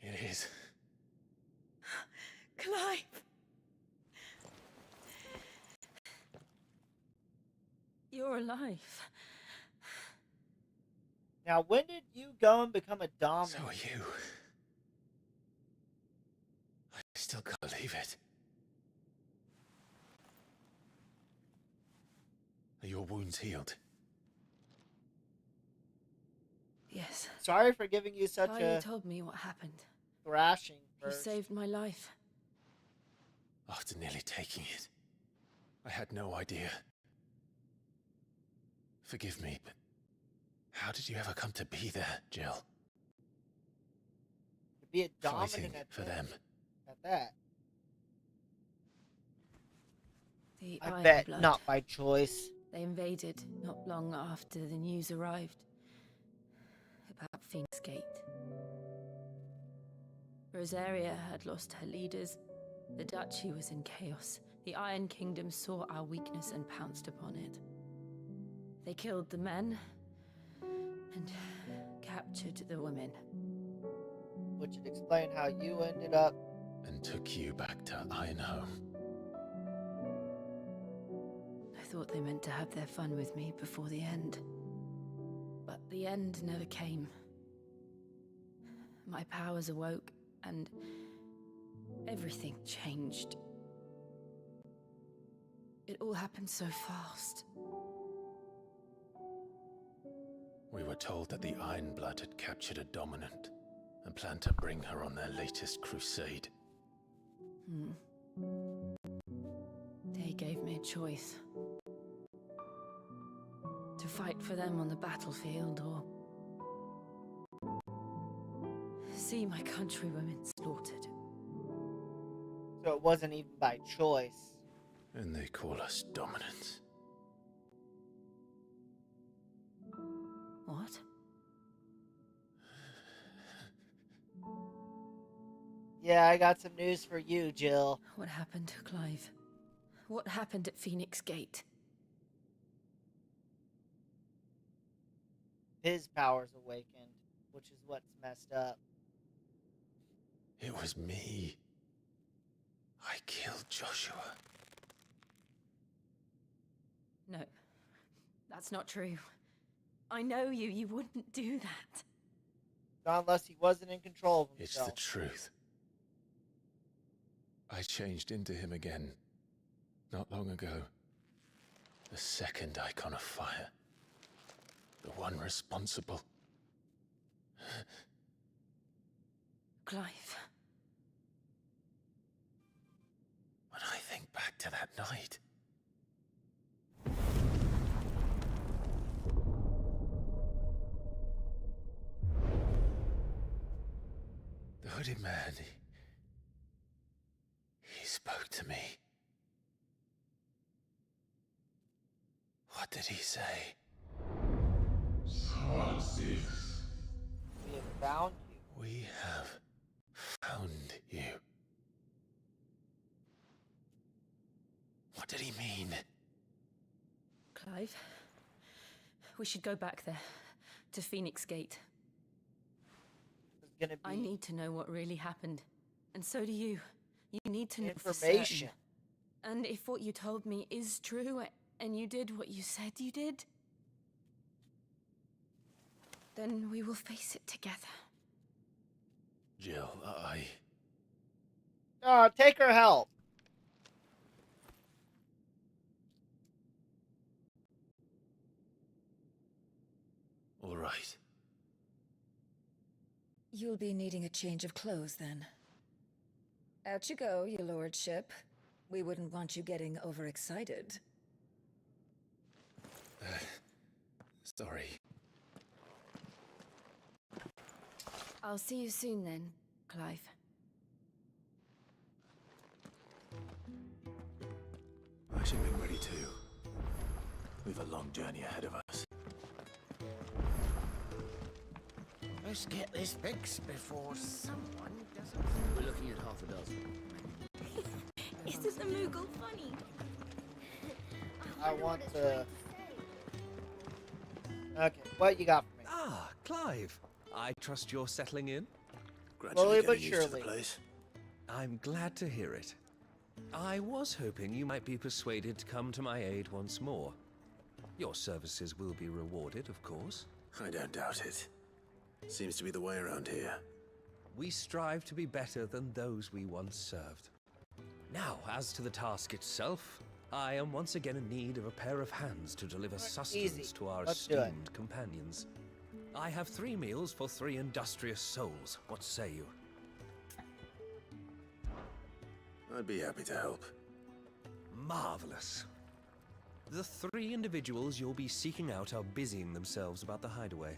It is. Clive! You're alive. Now, when did you go and become a dominant? So are you. I still can't believe it. Are your wounds healed? Yes. Sorry for giving you such Talia a told me what happened. thrashing You first. saved my life. After nearly taking it, I had no idea. Forgive me, but how did you ever come to be there, Jill? To be a Fighting dominant at for them. At that. The I Iron bet Blood. not by choice. They invaded not long after the news arrived about Phoenix Gate. Rosaria had lost her leaders. The duchy was in chaos. The Iron Kingdom saw our weakness and pounced upon it. They killed the men and captured the women. Which would explain how you ended up. And took you back to Ironhome. I thought they meant to have their fun with me before the end. But the end never came. My powers awoke, and everything changed. It all happened so fast. We were told that the Iron Blood had captured a dominant and planned to bring her on their latest crusade. They gave me a choice. To fight for them on the battlefield, or see my countrywomen slaughtered. So it wasn't even by choice. And they call us dominants. What? Yeah, I got some news for you, Jill. What happened to Clive? What happened at Phoenix Gate? His powers awakened, which is what's messed up. It was me. I killed Joshua. No, that's not true. I know you. You wouldn't do that. Not unless he wasn't in control of It's himself. the truth. I changed into him again, not long ago. The second icon of fire. The one responsible. Clive. When I think back to that night... The hooded man, he spoke to me. What did he say? We have found you. We have found you. What did he mean? Clive, we should go back there, to Phoenix Gate. Gonna be I need to know what really happened. And so do you. You need to know information. for certain. And if what you told me is true, and you did what you said you did, then we will face it together. Jill, Take her help. All right. You'll be needing a change of clothes, then. Out you go, your lordship. We wouldn't want you getting overexcited. Sorry. I'll see you soon then, Clive. I should be ready too. We've a long journey ahead of us. Let's get this fixed before someone doesn't... We're looking at half a dozen. Isn't the Moogle funny? I want the... Okay, what you got for me? Ah, Clive. I trust you're settling in? Slowly but surely. I'm glad to hear it. I was hoping you might be persuaded to come to my aid once more. Your services will be rewarded, of course. I don't doubt it. Seems to be the way around here. We strive to be better than those we once served. Now, as to the task itself, I am once again in need of a pair of hands to deliver sustenance to our esteemed companions. I have 3 meals for 3 industrious souls. What say you? I'd be happy to help. Marvelous. The 3 individuals you'll be seeking out are busying themselves about the hideaway.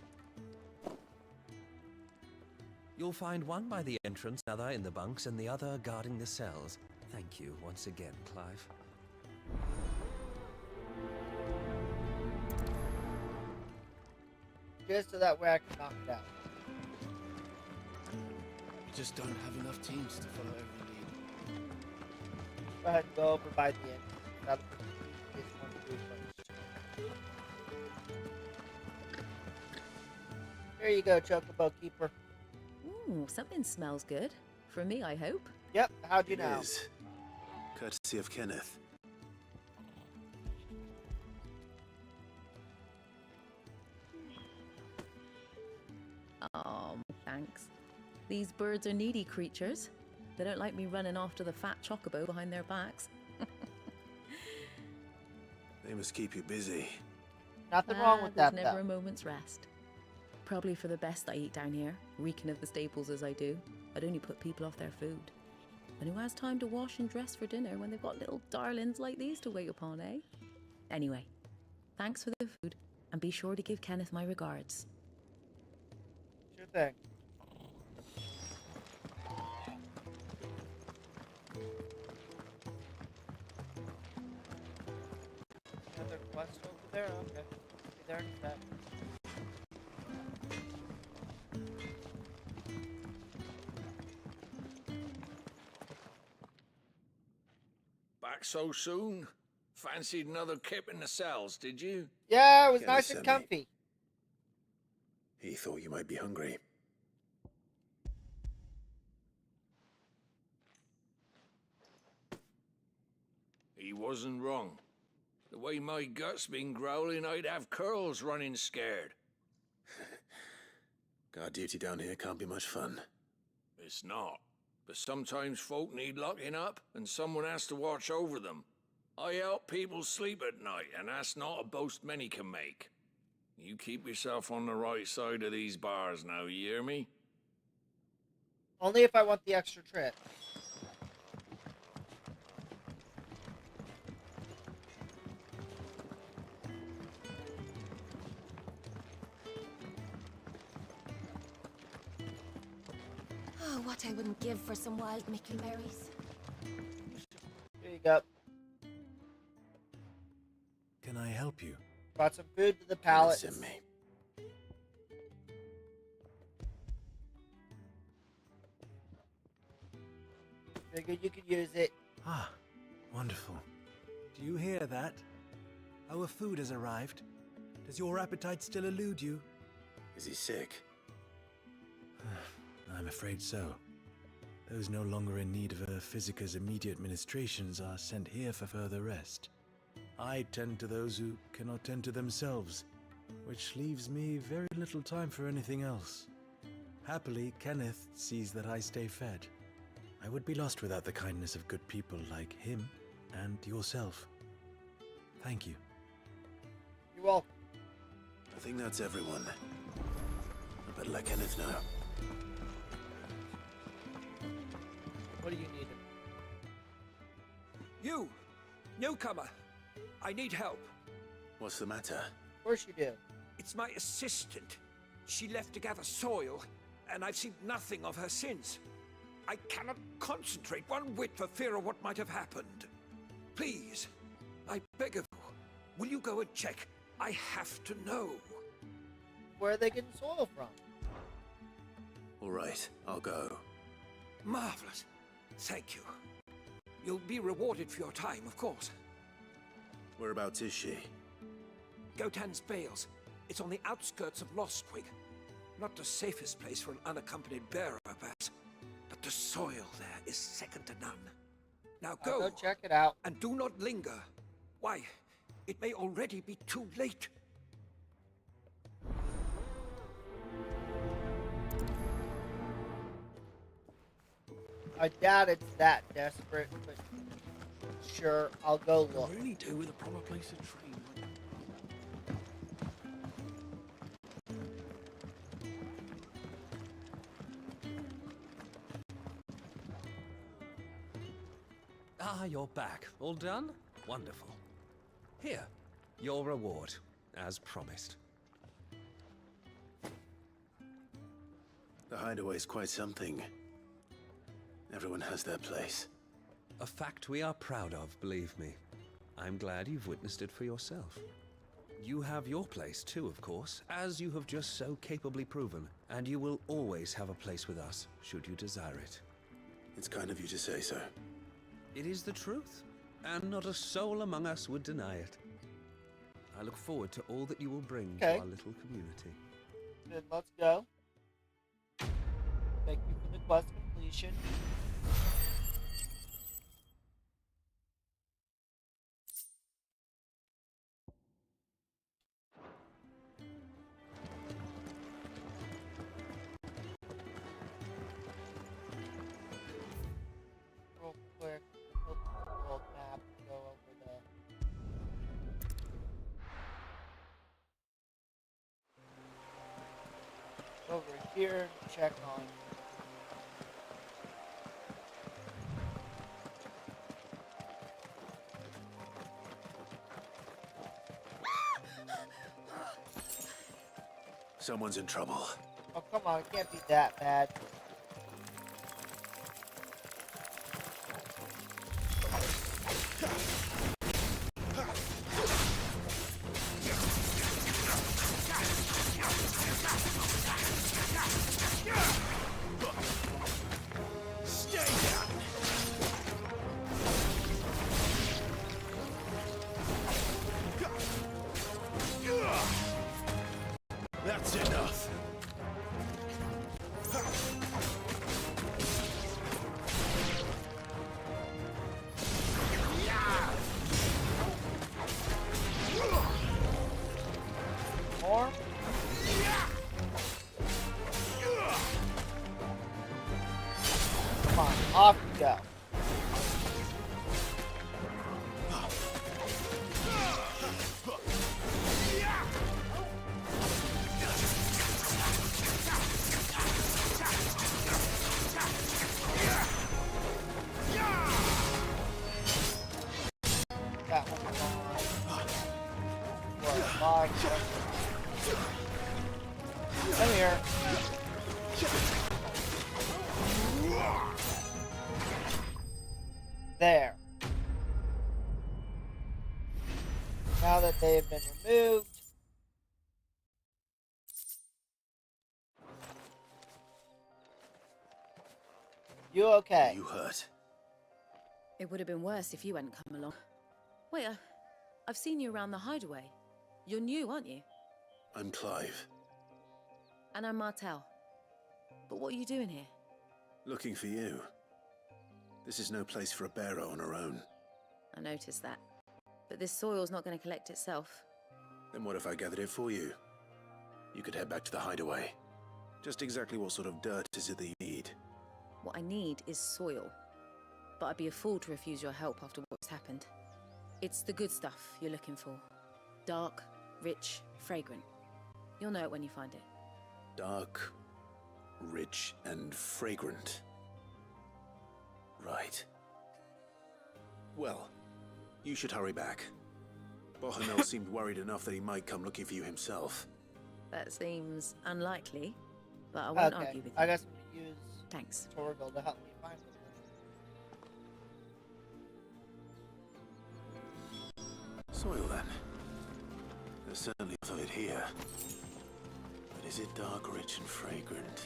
You'll find one by the entrance, another in the bunks, and the other guarding the cells. Thank you once again, Clive. Just so that way I can knock it out. We just don't have enough teams to follow every lead. Go ahead and go over by the end. That'll be the easiest one to do first. Here you go, Chocobo Keeper. Ooh, something smells good. For me, I hope. Yep, how'd you know? It is. Courtesy of Kenneth. Oh, thanks. These birds are needy creatures. They don't like me running after the fat chocobo behind their backs. They must keep you busy. Nothing wrong with that, There's never a moment's rest. Probably for the best I eat down here, reeking of the staples as I do. I'd only put people off their food. And who has time to wash and dress for dinner when they've got little darlings like these to wait upon, eh? Anyway, thanks for the food, and be sure to give Kenneth my regards. Sure thing. Another quest over there? Okay. Be there in a sec. Back so soon? Fancied another kip in the cells, did you? Yeah, it was Kenneth nice and sent me. comfy. He thought you might be hungry. He wasn't wrong. The way my gut's been growling, I'd have curls running scared. Guard duty down here can't be much fun. It's not. But sometimes folk need locking up, and someone has to watch over them. I help people sleep at night, and that's not a boast many can make. You keep yourself on the right side of these bars now, you hear me? Only if I want the extra trip. Oh, what I wouldn't give for some wild mickleberries. Here you go. Can I help you? Brought some food to the palace. Send me. Figured you could use it. Ah, wonderful. Do you hear that? Our food has arrived. Does your appetite still elude you? Is he sick? I'm afraid so. Those no longer in need of a Physica's immediate ministrations are sent here for further rest. I tend to those who cannot tend to themselves, which leaves me very little time for anything else. Happily, Kenneth sees that I stay fed. I would be lost without the kindness of good people like him and yourself. Thank you. You're welcome. I think that's everyone. I better let Kenneth know. What do you need? You! Newcomer! I need help. What's the matter? Of course you do. It's my assistant. She left to gather soil, and I've seen nothing of her since. I cannot concentrate one whit for fear of what might have happened. Please, I beg of you, Will you go and check? I have to know. Where are they getting soil from? All right, I'll go. Marvelous. Thank you. You'll be rewarded for your time, of course. Whereabouts is she? Gotan's Bales. It's on the outskirts of Lostwig. Not the safest place for an unaccompanied bearer, perhaps. But the soil there is second to none. Now go. I'll go check it out. And do not linger. Why, it may already be too late. I doubt it's that desperate, but sure, I'll go look. Really do with a proper place to train. Ah, you're back. All done? Wonderful. Here, your reward, as promised. The hideaway's quite something. Everyone has their place. A fact we are proud of, believe me. I'm glad you've witnessed it for yourself. You have your place too, of course, as you have just so capably proven, and you will always have a place with us, should you desire it. It's kind of you to say so. It is the truth, and not a soul among us would deny it. I look forward to all that you will bring to our little community. Then let's go. Thank you for the quest completion. Real quick, open the world map and go over the over here and check on Someone's in trouble. Oh, come on, it can't be that bad. That's enough. More? Come on, off you go. That one's on. Come here. There. Now that they have been removed, you okay? You hurt? It would have been worse if you hadn't come along. Wait, I've seen you around the hideaway. You're new, aren't you? I'm Clive. And I'm Martel. But what are you doing here? Looking for you. This is no place for a bearer on her own. I noticed that. But this soil's not going to collect itself. Then what if I gathered it for you? You could head back to the hideaway. Just exactly what sort of dirt is it that you need? What I need is soil. But I'd be a fool to refuse your help after what's happened. It's the good stuff you're looking for. Dark, rich, fragrant. You'll know it when you find it. Dark, rich, and fragrant. Right. Well, you should hurry back. Bohanel seemed worried enough that he might come looking for you himself. That seems unlikely, but I won't argue with you. I guess we use Thanks. Torgal to help me find them. Soil, then. There's certainly enough of it here. But is it dark, rich, and fragrant?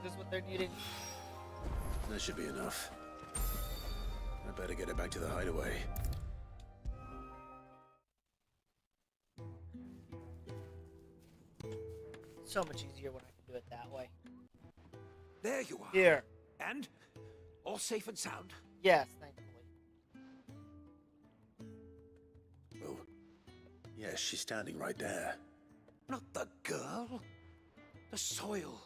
Is this what they're needing? That should be enough. I better get it back to the hideaway. So much easier when I can do it that way. There you are. Here. And? All safe and sound? Yes, thankfully. Oh. Yes, she's standing right there. Not the girl. The soil.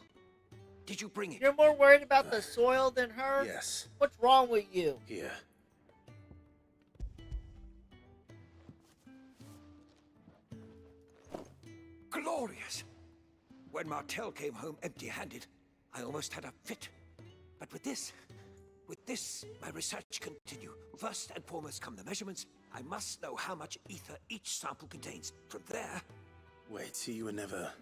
Did you bring it? You're more worried about the soil than her? Yes. What's wrong with you? Here. Glorious. When Martel came home empty-handed, I almost had a fit. But with this, my research continue. First and foremost come the measurements. I must know how much ether each sample contains. From there... Wait, so you were never...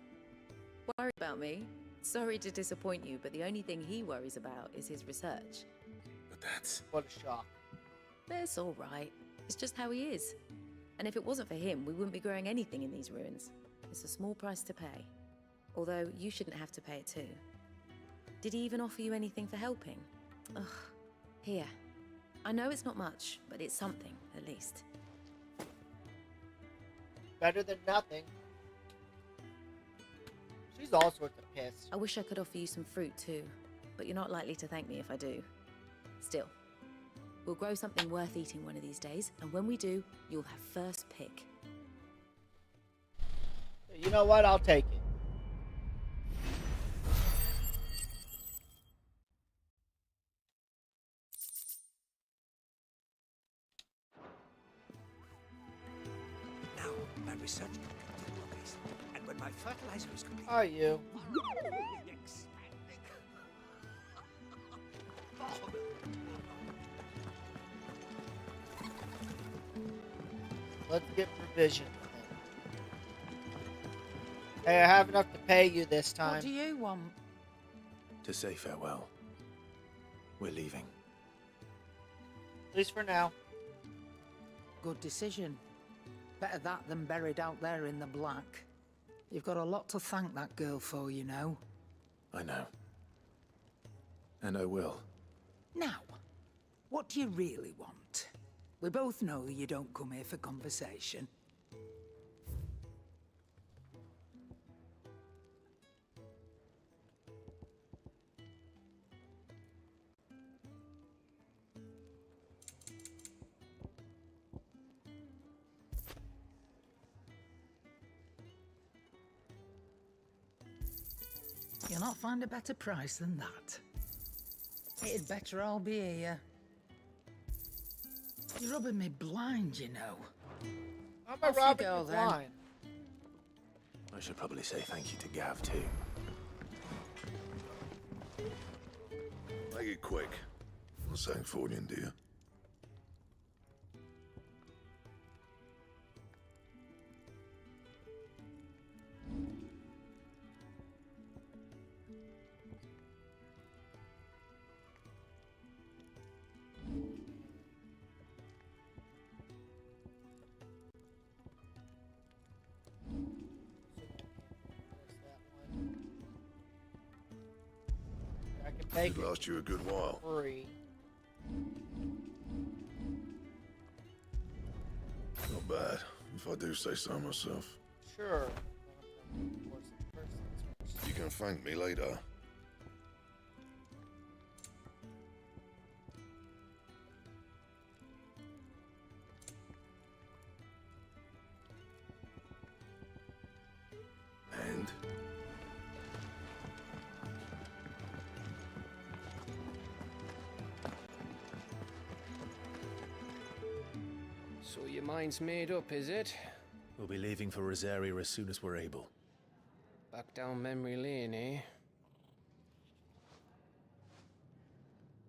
Worried about me? Sorry to disappoint you, but the only thing he worries about is his research. But that's... What a shock. That's all right. It's just how he is. And if it wasn't for him, we wouldn't be growing anything in these ruins. It's a small price to pay. Although, you shouldn't have to pay it too. Did he even offer you anything for helping? Ugh. Here. I know it's not much, but it's something, at least. Better than nothing. She's all sorts of pissed. I wish I could offer you some fruit too, but you're not likely to thank me if I do. Still, we'll grow something worth eating one of these days, and when we do, you'll have first pick. You know what? I'll take it. Now, my research continues, and when my fertilizer is complete... Are you? Let's get provisions. Hey, I have enough to pay you this time. What do you want? To say farewell. We're leaving. At least for now. Good decision. Better that than buried out there in the black. You've got a lot to thank that girl for, you know. I know. And I will. Now, what do you really want? We both know you don't come here for conversation. You'll not find a better price than that. It'd better all be here. You're rubbing me blind, you know. I'm a robbing you then. blind. I should probably say thank you to Gav, too. Make it quick. Not saying Fornian, do you? Make it last you a good while. Free. Not bad, if I do say so myself. Sure. You can thank me later. And? So your mind's made up, is it? We'll be leaving for Rosaria as soon as we're able. Back down memory lane, eh?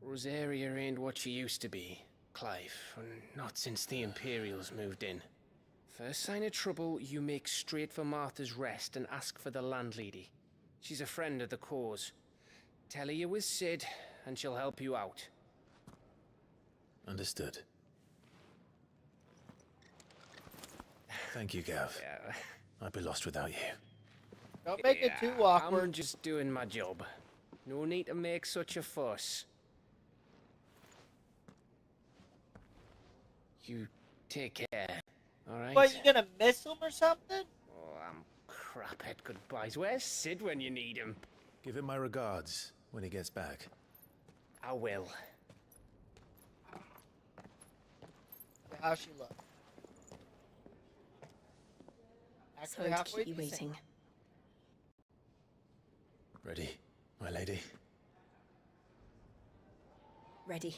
Rosaria ain't what she used to be, Clive. Not since the Imperials moved in. First sign of trouble, you make straight for Martha's Rest and ask for the landlady. She's a friend of the cause. Tell her you're with Sid, and she'll help you out. Understood. Thank you, Gav. Yeah. I'd be lost without you. Don't make it too awkward. I'm just doing my job. No need to make such a fuss. You take care, alright? What, you gonna miss him or something? Oh, I'm crap at goodbyes. Where's Sid when you need him? Give him my regards when he gets back. I will. How she look? Sorry to keep you waiting. Ready, my lady? Ready.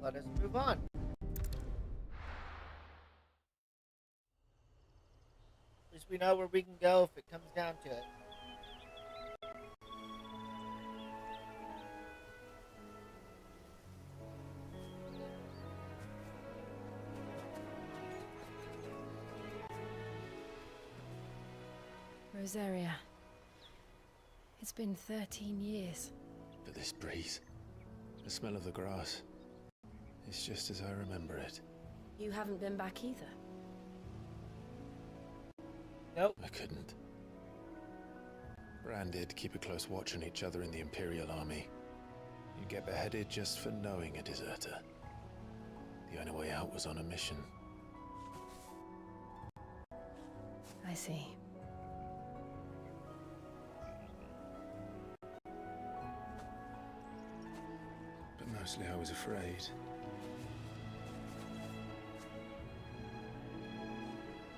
Let us move on. At least we know where we can go if it comes down to it. Rosaria. It's been 13 years. But this breeze, the smell of the grass, it's just as I remember it. You haven't been back either. Nope. I couldn't. Bran did keep a close watch on each other in the Imperial Army. You'd get beheaded just for knowing a deserter. The only way out was on a mission. I see. But mostly I was afraid.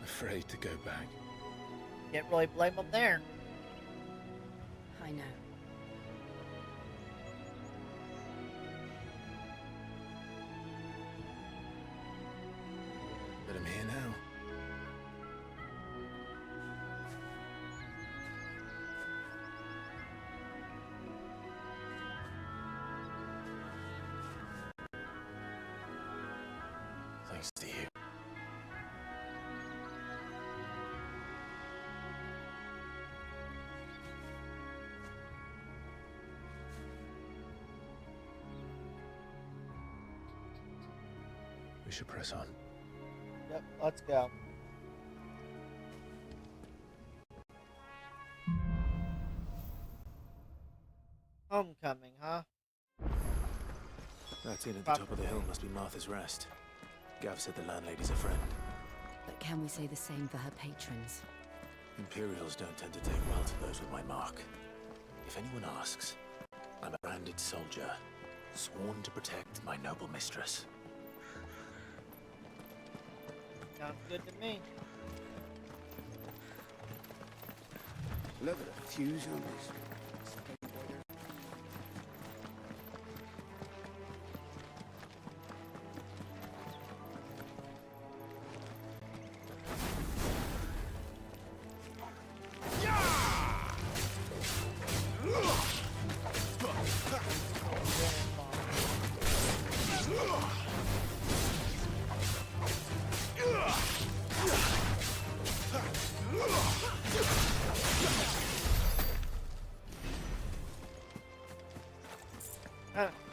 Afraid to go back. Can't really blame them there. I know. But I'm here now. Thanks to you. We should press on. Yep, let's go. Homecoming, huh? That inn at the top of the hill must be Martha's Rest. Gav said the landlady's a friend. But can we say the same for her patrons? Imperials don't tend to take well to those with my mark. If anyone asks, I'm a branded soldier, sworn to protect my noble mistress. Sounds good to me. Look at the fuse on this.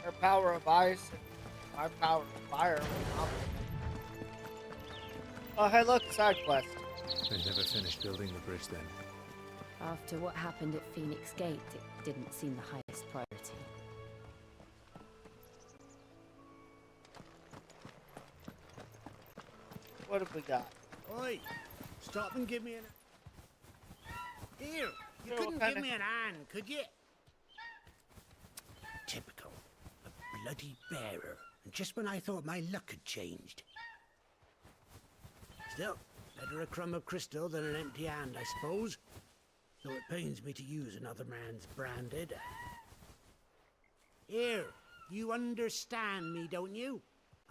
Her power of ice and my power of fire. Oh, hey, look, side quest. They never finished building the bridge then. After what happened at Phoenix Gate, it didn't seem the highest priority. What have we got? Oi! Stop and give me an... Here! You couldn't give me an hand, could you? Typical. A bloody bearer. And just when I thought my luck had changed. Still, better a crumb of crystal than an empty hand, I suppose. Though it pains me to use another man's branded. Here, you understand me, don't you?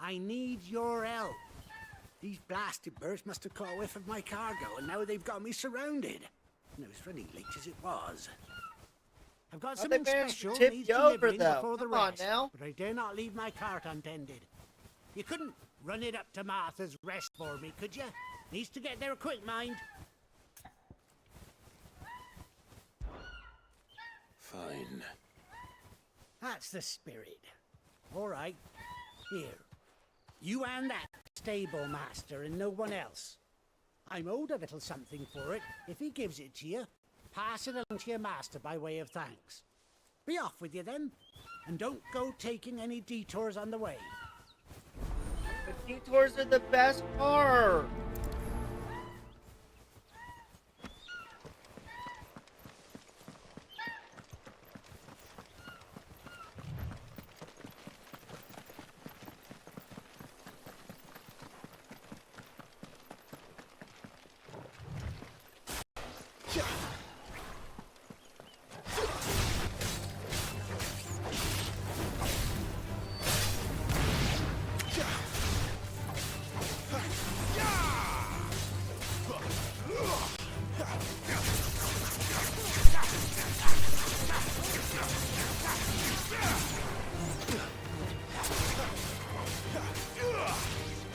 I need your help. These blasted birds must have caught a whiff of my cargo, and now they've got me surrounded. And it was running late as it was. I've got something special needs delivering before the rest, but I dare not leave my cart untended. You couldn't run it up to Martha's Rest for me, could you? Needs to get there quick, mind. Fine. That's the spirit. All right. Here. You and that stable master and no one else. I'm owed a little something for it. If he gives it to you, pass it along to your master by way of thanks. Be off with you then, and don't go taking any detours on the way. The detours are the best part.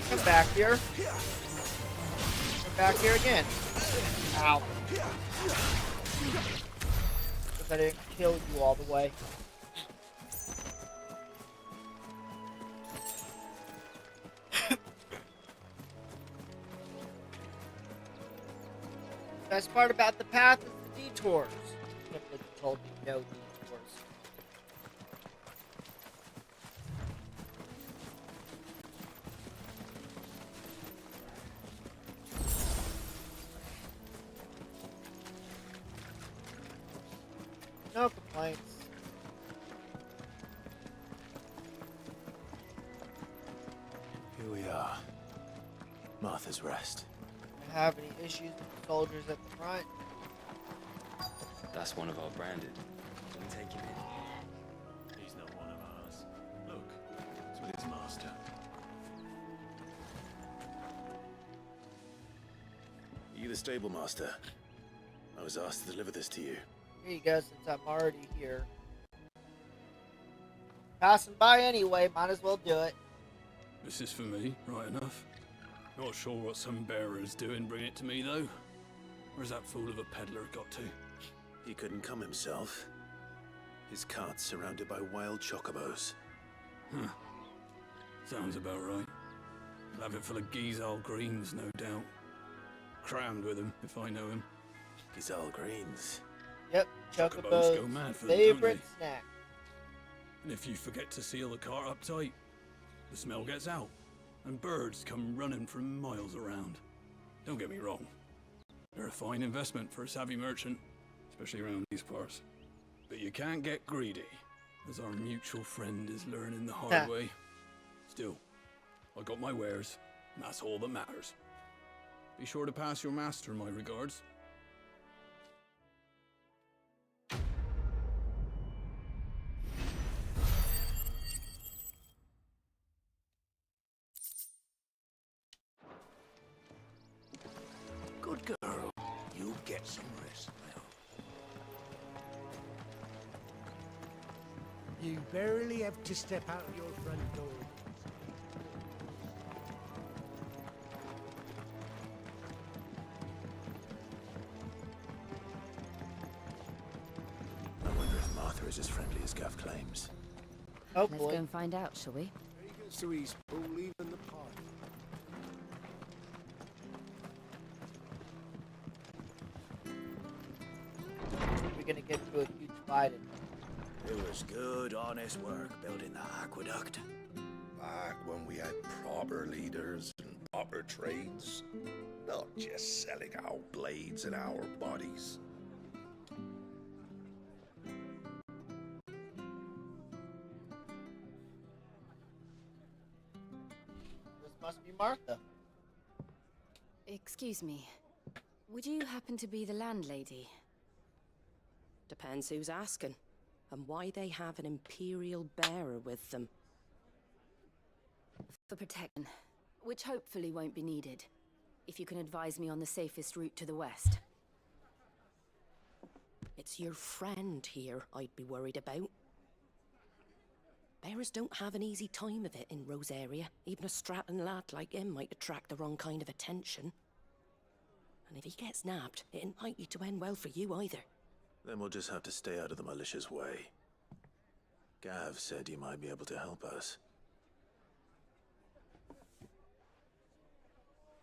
Come back here. Come back here again. Ow. Because I didn't kill you all the way. Best part about the path is the detours. Simply told me no detours. No complaints. Here we are. Martha's Rest. Have any issues with the soldiers at the front? That's one of our branded. Can we take him in? He's not one of ours. Look, it's with his master. You the stable master? I was asked to deliver this to you. Here you go, since I'm already here. Passing by anyway, might as well do it. This is for me, right enough. Not sure what some bearer's doing bringing it to me, though. Where's that fool of a peddler got to? He couldn't come himself. His cart's surrounded by wild chocobos. Huh. Sounds about right. He'll have it full of Gizal greens, no doubt. Crammed with him, if I know him. Gizal greens? Yep, Chocobos go mad for them, favorite don't they? snack. And if you forget to seal the cart up tight, the smell gets out, and birds come running from miles around. Don't get me wrong. They're a fine investment for a savvy merchant, especially around these parts. But you can't get greedy, as our mutual friend is learning the hard way. Still, I got my wares, and that's all that matters. Be sure to pass your master my regards. Good girl. You get some rest now. You barely have to step out your front door. I wonder if Martha is as friendly as Gav claims. Oh, Let's go and find out, shall we? There he goes to his pool, leaving the party. We're gonna get into a huge fight. It was good, honest work building that aqueduct. Back when we had proper leaders and proper trades. Not just selling our blades and our bodies. must be Martha. Excuse me. Would you happen to be the landlady? Depends who's asking, and why they have an Imperial bearer with them. For protection, which hopefully won't be needed. If you can advise me on the safest route to the west. It's your friend here I'd be worried about. Bearers don't have an easy time of it in Rose area. Even a Stratton lad like him might attract the wrong kind of attention. And if he gets nabbed, it ain't likely to end well for you either. Then we'll just have to stay out of the malicious way. Gav said you might be able to help us.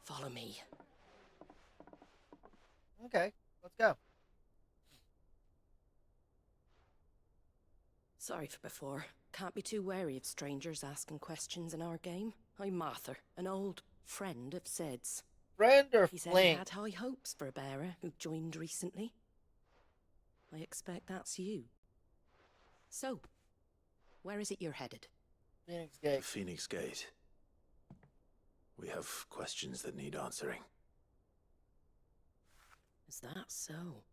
Follow me. Okay, let's go. Sorry for before. Can't be too wary of strangers asking questions in our game. I'm Martha, an old friend of Sid's. Friend or He said he fling? had high hopes for a bearer who joined recently. I expect that's you. So, where is it you're headed? Phoenix Gate. Phoenix Gate. We have questions that need answering. Is that so?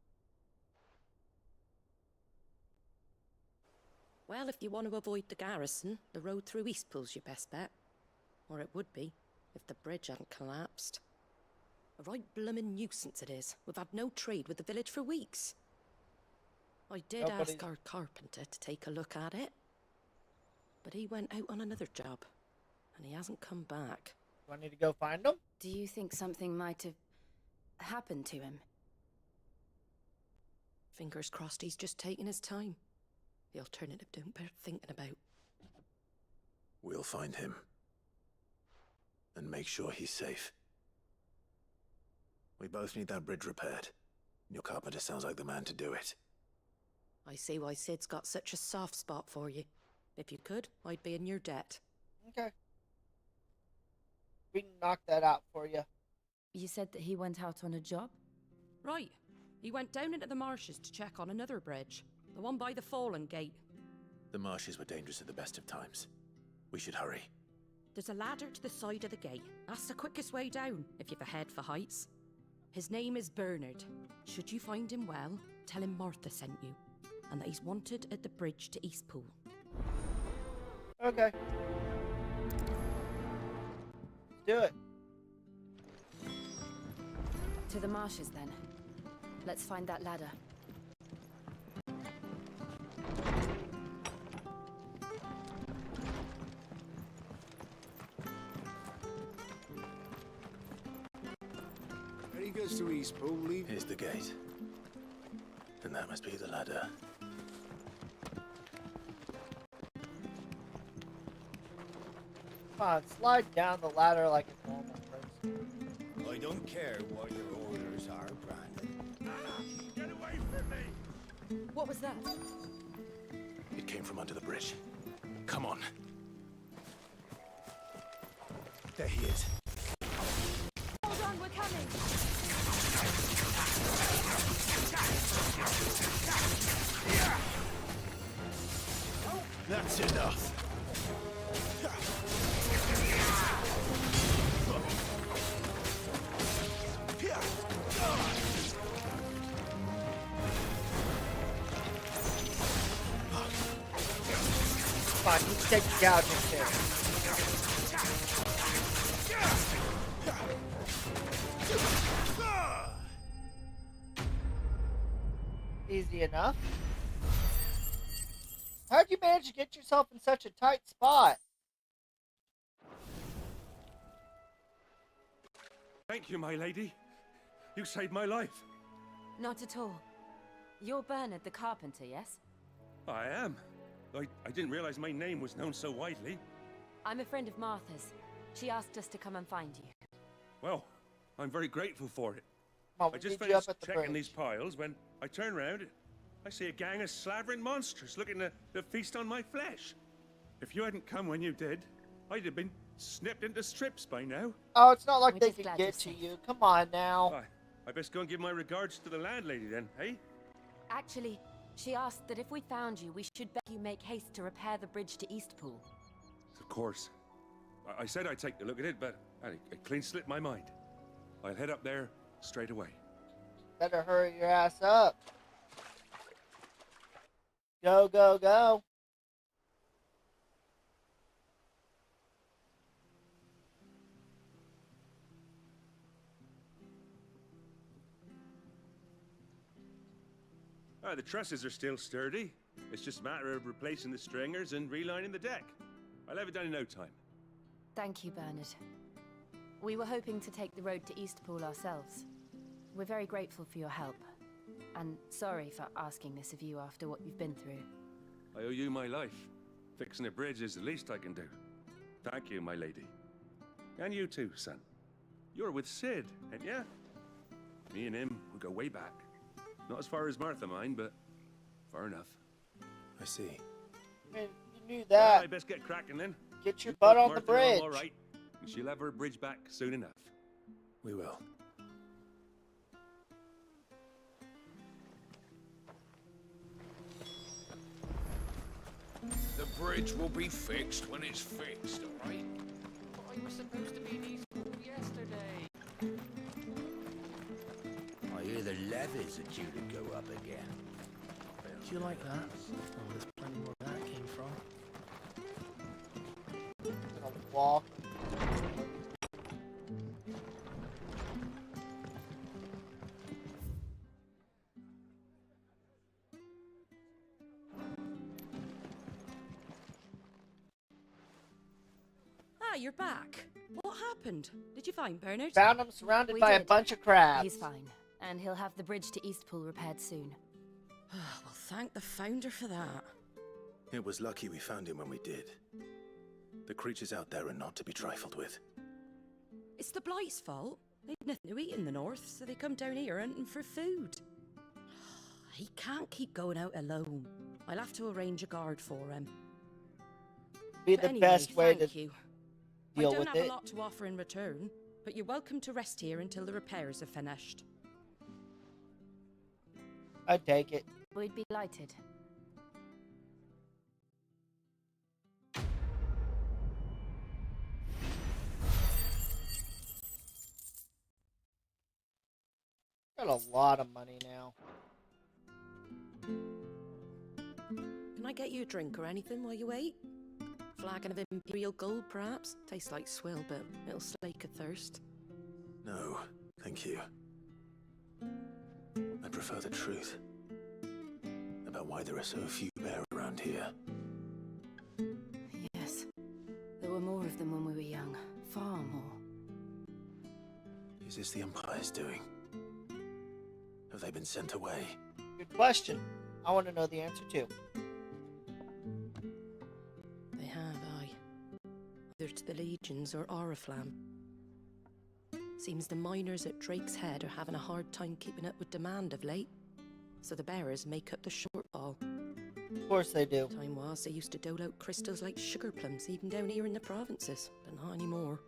Well, if you want to avoid the garrison, the road through Eastpool's your best bet. Or it would be, if the bridge hadn't collapsed. A right bloomin' nuisance it is. We've had no trade with the village for weeks. I did ask our carpenter to take a look at it. But he went out on another job. And he hasn't come back. Do I need to go find him? Do you think something might have happened to him? Fingers crossed he's just taking his time. The alternative don't bear thinking about. We'll find him. And make sure he's safe. We both need that bridge repaired. Your carpenter sounds like the man to do it. I see why Sid's got such a soft spot for you. If you could, I'd be in your debt. Okay. We can knock that out for you. You said that he went out on a job? Right. He went down into the marshes to check on another bridge. The one by the Fallen Gate. The marshes were dangerous at the best of times. We should hurry. There's a ladder to the side of the gate. That's the quickest way down, if you've a head for heights. His name is Bernard. Should you find him well, tell him Martha sent you. And that he's wanted at the bridge to Eastpool. Okay. Let's do it. To the marshes, then. Let's find that ladder. He goes to Eastpool, leave. Here's the gate. And that must be the ladder. Come on, slide down the ladder like a normal person. I don't care what your orders are, Brandon. Get away from me! What was that? It came from under the bridge. Come on. There he is. Hold on, we're coming! That's enough. Come on, you take the gouging there. Easy enough. How'd you manage to get yourself in such a tight spot? Thank you, my lady. You saved my life. Not at all. You're Bernard the carpenter, yes? I am. I didn't realize my name was known so widely. I'm a friend of Martha's. She asked us to come and find you. Well, I'm very grateful for it. Mom, I just finished checking these piles when I turn around. I see a gang of slavering monsters looking to feast on my flesh. If you hadn't come when you did, I'd have been snipped into strips by now. Oh, it's not like they can get to you. Come on now. I best go and give my regards to the landlady then, eh? Actually, she asked that if we found you, we should beg you make haste to repair the bridge to Eastpool. Of course. I said I'd take a look at it, but it clean slipped my mind. I'll head up there straight away. Better hurry your ass up. Go, go, go. The trusses are still sturdy. It's just a matter of replacing the stringers and relining the deck. I'll have it done in no time. Thank you, Bernard. We were hoping to take the road to Eastpool ourselves. We're very grateful for your help. And sorry for asking this of you after what you've been through. I owe you my life. Fixing a bridge is the least I can do. Thank you, my lady. And you too, son. You're with Sid, ain't ya? Me and him, we go way back. Not as far as Martha, mind, but far enough. I see. Man, you knew that. Well, I best get cracking then. Get your butt on the Martha bridge. All right. She'll have her bridge back soon enough. We will. The bridge will be fixed when it's fixed, alright? But I was supposed to be in Eastpool yesterday. I hear the levies are due to go up again. Do you like that? Oh, there's plenty more where that came from. Gonna walk. Ah, you're back. What happened? Did you find Bernard? Found him surrounded We by a did. bunch of crabs. He's fine, and he'll have the bridge to Eastpool repaired soon. Well, thank the founder for that. It was lucky we found him when we did. The creatures out there are not to be trifled with. It's the Blight's fault. They'd nothing to eat in the north, so they come down here hunting for food. He can't keep going out alone. I'll have to arrange a guard for him. Be But the anyway, best way to thank you. deal I don't with have it. a lot to offer in return, but you're welcome to rest here until the repairs are finished. I take it. We'd be delighted. Got a lot of money now. Can I get you a drink or anything while you wait? Flagon of Imperial Gold, perhaps? Tastes like swill, but it'll slake a thirst. No, thank you. I prefer the truth. About why there are so few bear around here. Yes. There were more of them when we were young. Far more. Is this the Empire's doing? Have they been sent away? Good question. I want to know the answer too. They have, aye. Either to the Legions or Oriflamme. Seems the miners at Drake's Head are having a hard time keeping up with demand of late. So the bearers make up the shortfall. Of course they do. Time was they used to dole out crystals like sugar plums even down here in the provinces, but not anymore.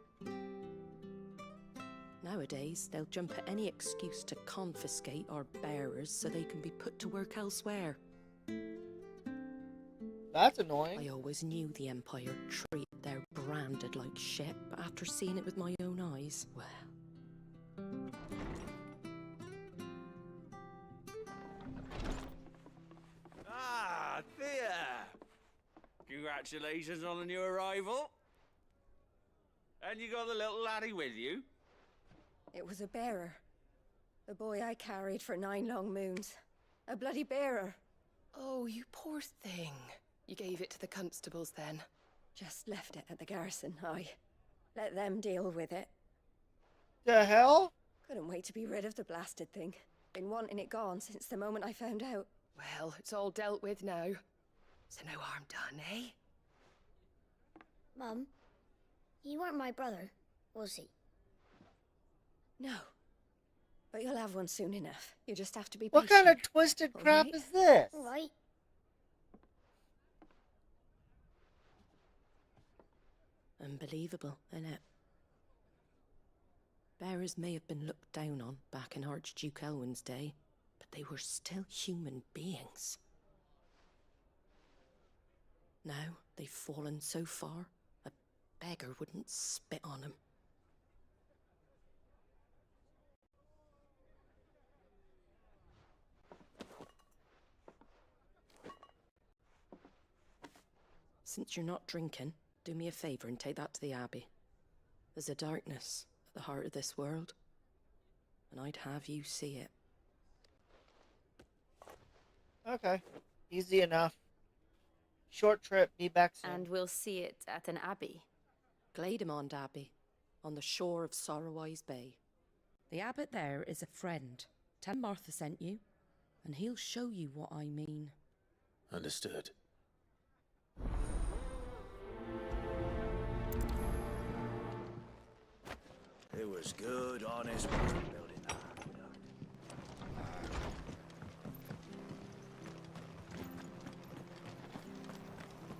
Nowadays, they'll jump at any excuse to confiscate our bearers so they can be put to work elsewhere. That's annoying. I always knew the Empire treated their branded like shit, but after seeing it with my own eyes, well... Ah, Thea! Congratulations on the new arrival. And you got the little laddie with you? It was a bearer. The boy I carried for 9 long moons. A bloody bearer. Oh, you poor thing. You gave it to the constables then? Just left it at the garrison, I. Let them deal with it. The hell? Couldn't wait to be rid of the blasted thing. Been wanting it gone since the moment I found out. Well, it's all dealt with now. So no harm done, eh? Mum, he weren't my brother, was he? No. But you'll have one soon enough. You just have to be What patient. kind of twisted crap is this? All right. Unbelievable, innit? Bearers may have been looked down on back in Archduke Elwin's day, but they were still human beings. Now they've fallen so far, a beggar wouldn't spit on him. Since you're not drinking, do me a favor and take that to the Abbey. There's a darkness at the heart of this world, and I'd have you see it. Okay. Easy enough. Short trip, be back soon. And we'll see it at an abbey. Glademond Abbey, on the shore of Sorrowise Bay. The abbot there is a friend. Tell him Martha sent you, and he'll show you what I mean. Understood. It was good, honest work building that.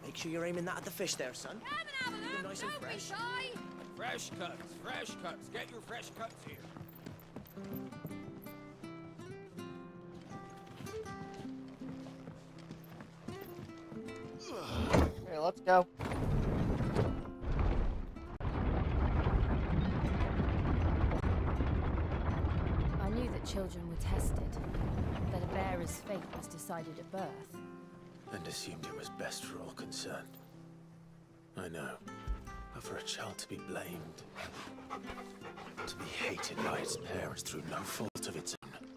Make sure you're aiming that at the fish there, son. Keep them nice and fresh. Fresh cuts, fresh cuts. Get your fresh cuts here. Okay, let's go. I knew that children were tested, that a bearer's fate was decided at birth. And assumed it was best for all concerned. I know. But for a child to be blamed, to be hated by its parents through no fault of its own.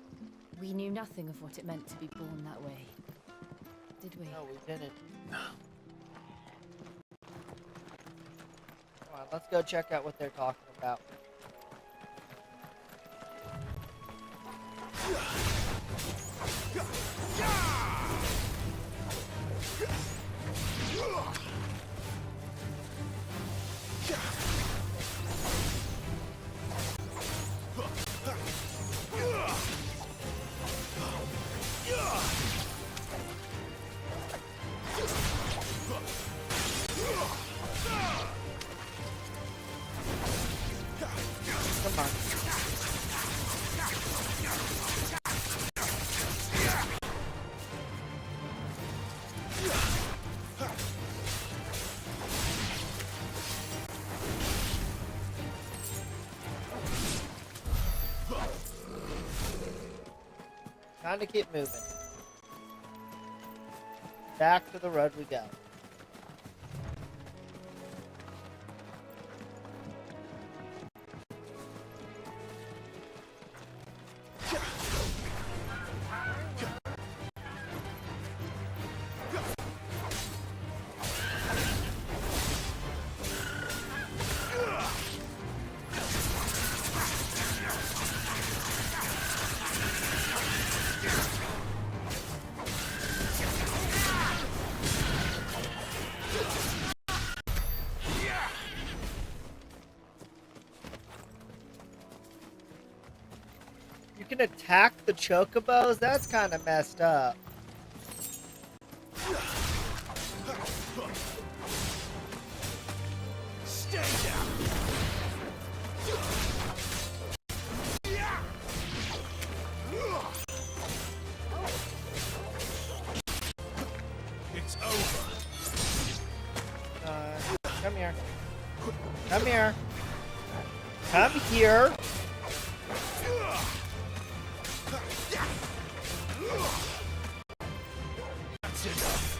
We knew nothing of what it meant to be born that way, did we? No, we didn't. No. Come on, let's go check out what they're talking about. Come on. Time to keep moving. Back to the road we go. You can attack the chocobos? That's kind of messed up. Stay down. It's over. Come here. Come here. Come here. That's enough.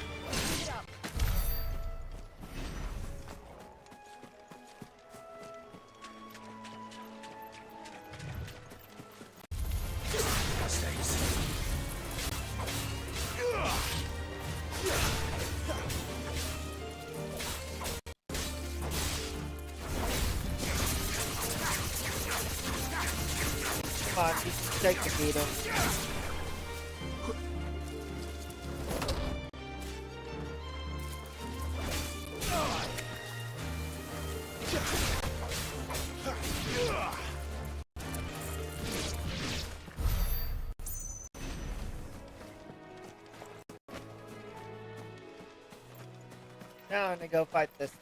Come on, you can take the beating. Now I'm gonna go fight this.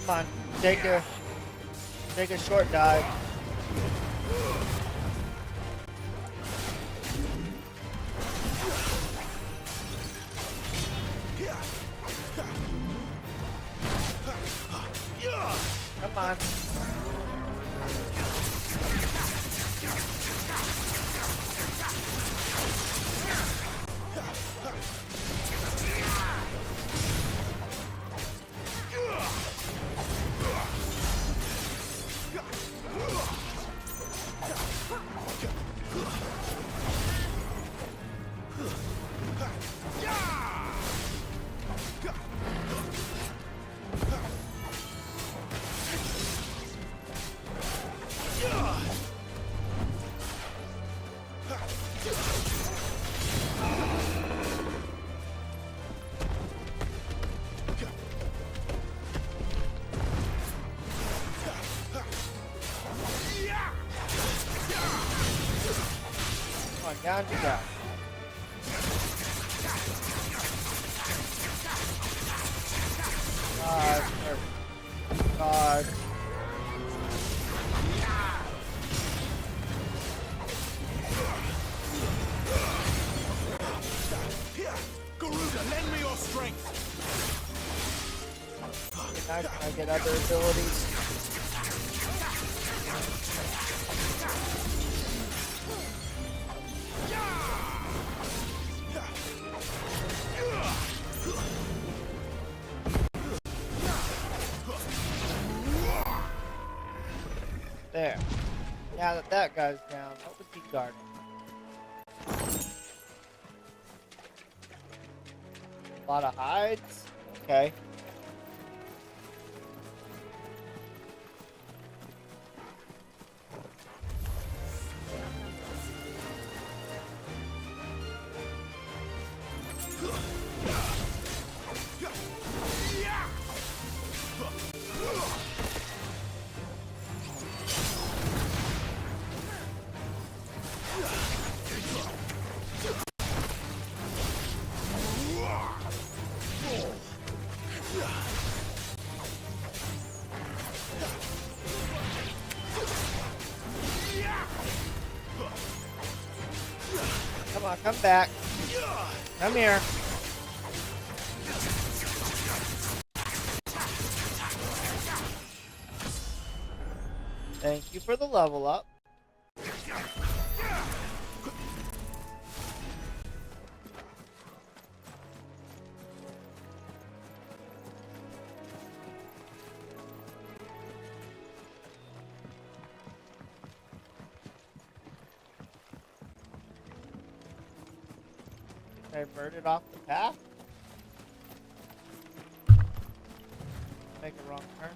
Come on, take a short dive. Come on. Down you go. God. Garuda, lend me your strength. Nice when I get other abilities. There. Now that that guy's down, what was he guarding? A lot of hides? Okay. Come on, come back. Come here. Thank you for the level up. Diverted off the path. Make a wrong turn.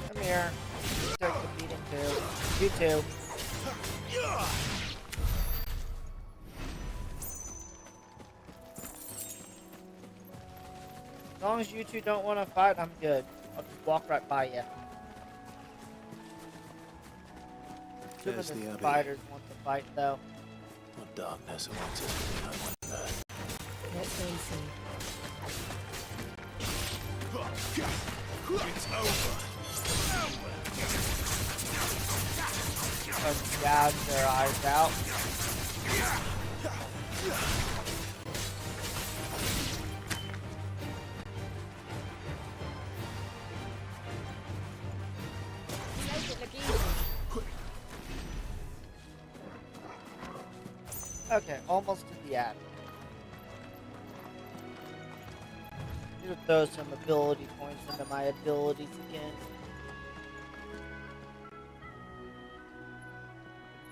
Come here. You take the beating too. You too. As long as you two don't want to fight, I'm good. I'll just walk right by you. Two of the spiders want to fight, though. What darkness awaits us within, I wonder. Let's go and see. It's over. Let's gouge their eyes out. Okay, almost to the attic. I'm gonna throw some ability points into my abilities again.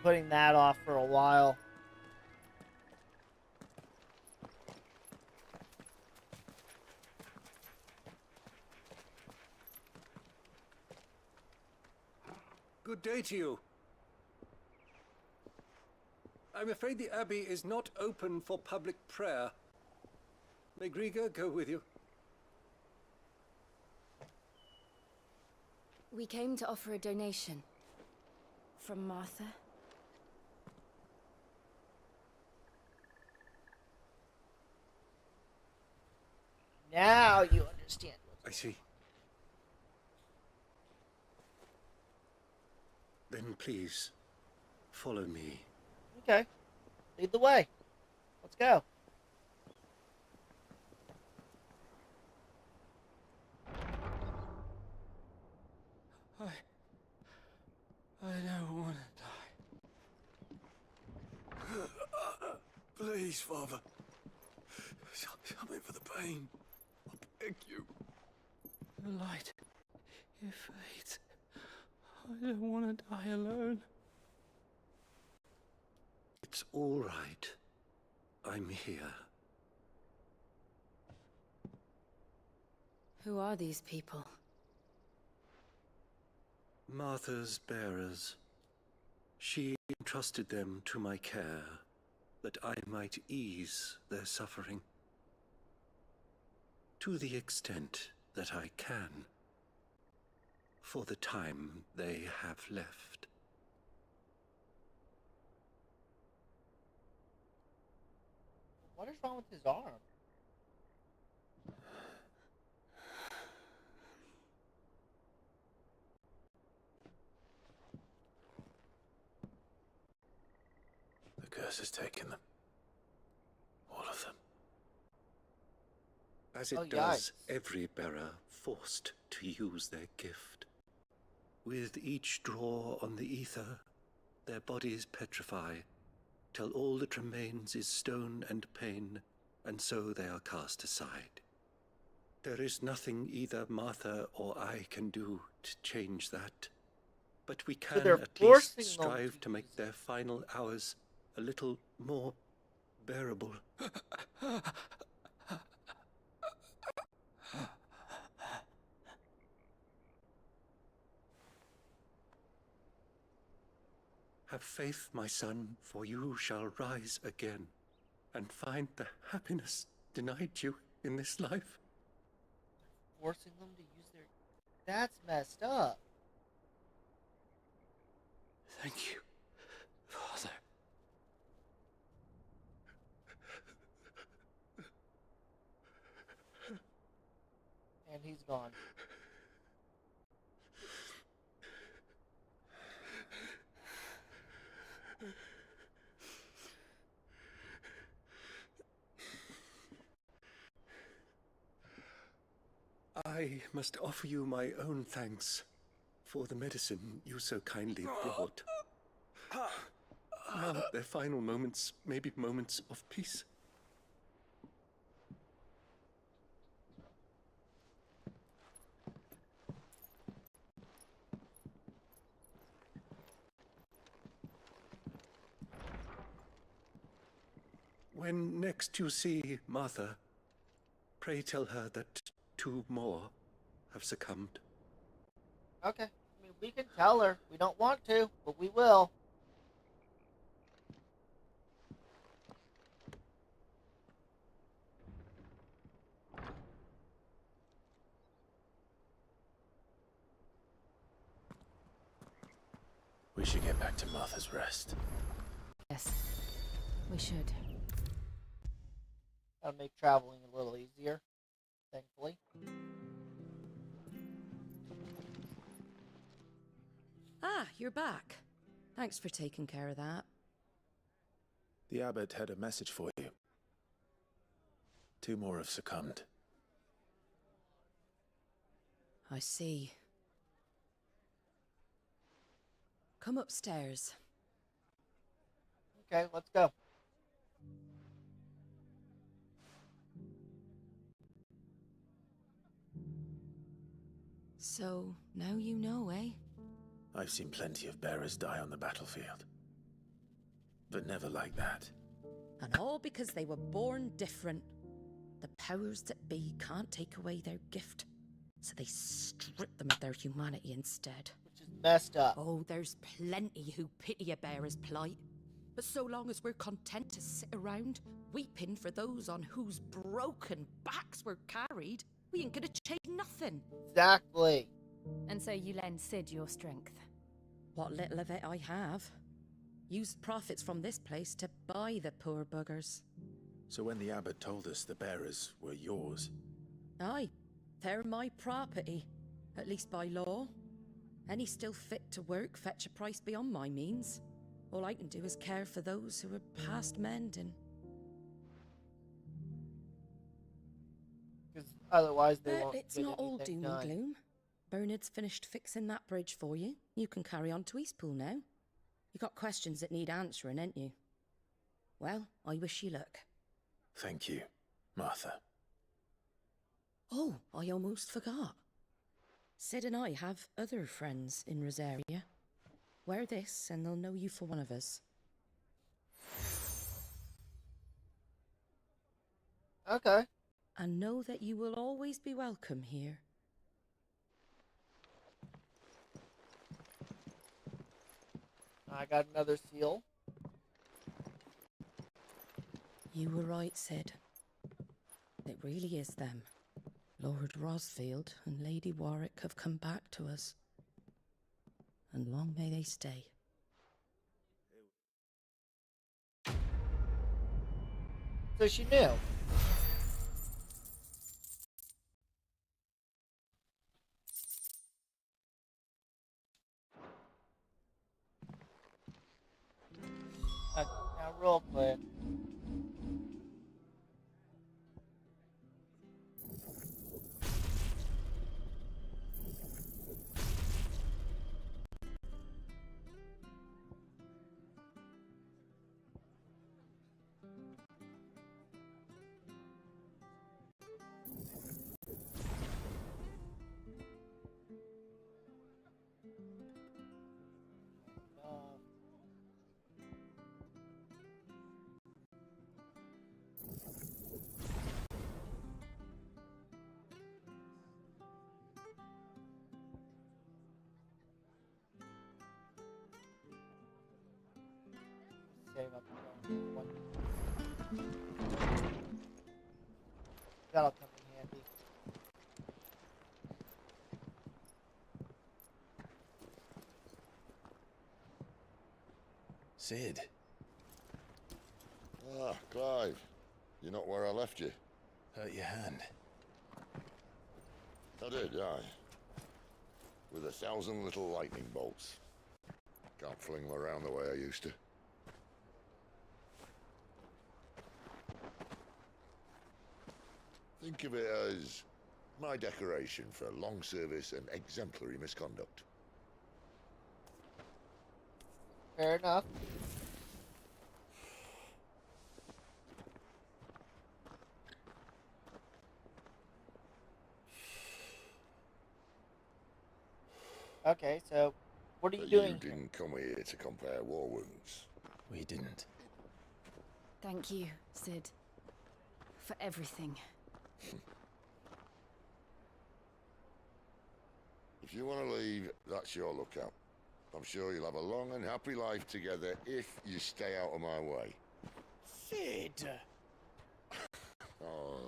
Putting that off for a while. Good day to you. I'm afraid the Abbey is not open for public prayer. May Griga go with you? We came to offer a donation. From Martha. Now you understand. I see. Then please, follow me. Okay. Lead the way. Let's go. I don't want to die. Please, Father. Something for the pain. I beg you. The light. It fades. I don't want to die alone. It's all right. I'm here. Who are these people? Martha's bearers. She entrusted them to my care, that I might ease their suffering. To the extent that I can, for the time they have left. What is wrong with his arm? The curse has taken them. All of them. As it does every bearer forced to use their gift. With each draw on the ether, their bodies petrify, till all that remains is stone and pain, and so they are cast aside. There is nothing either Martha or I can do to change that, but we can at least strive to make their final hours a little more bearable. Have faith, my son, for you shall rise again, and find the happiness denied you in this life. Forcing them to use their... That's messed up. Thank you, Father. And he's gone. I must offer you my own thanks for the medicine you so kindly brought. Now their final moments may be moments of peace. When next you see Martha, pray tell her that 2 more have succumbed. Okay. I mean, we can tell her. We don't want to, but we will. We should get back to Martha's Rest. Yes, we should. That'll make traveling a little easier, thankfully. Ah, you're back. Thanks for taking care of that. The abbot had a message for you. 2 more have succumbed. I see. Come upstairs. Okay, let's go. So, now you know, eh? I've seen plenty of bearers die on the battlefield. But never like that. And all because they were born different. The powers that be can't take away their gift, so they strip them of their humanity instead. Which is messed up. Oh, there's plenty who pity a bearer's plight. But so long as we're content to sit around, weeping for those on whose broken backs we're carried, we ain't gonna change nothing. Exactly. And so you lend Sid your strength. What little of it I have. Used profits from this place to buy the poor buggers. So when the abbot told us the bearers were yours... Aye, they're my property, at least by law. Any still fit to work fetch a price beyond my means. All I can do is care for those who are past mending. Because otherwise they But won't it's get not all anything doom done. and gloom. Bernard's finished fixing that bridge for you. You can carry on to Eastpool now. You got questions that need answering, ain't you? Well, I wish you luck. Thank you, Martha. Oh, I almost forgot. Sid and I have other friends in Rosaria. Wear this and they'll know you for one of us. Okay. And know that you will always be welcome here. I got another seal. You were right, Sid. It really is them. Lord Rosfield and Lady Warwick have come back to us. And long may they stay. So she knew. Now real quick. Save up the one. That'll come in handy. Sid. Ah, Clive. You're not where I left you. Hurt your hand. I did, aye. With 1,000 little lightning bolts. Can't fling them around the way I used to. Think of it as my decoration for long service and exemplary misconduct. Fair enough. Okay, so what are you doing? You didn't come here to compare war wounds. We didn't. Thank you, Sid. For everything. If you want to leave, that's your lookout. I'm sure you'll have a long and happy life together if you stay out of my way. Sid! Oh.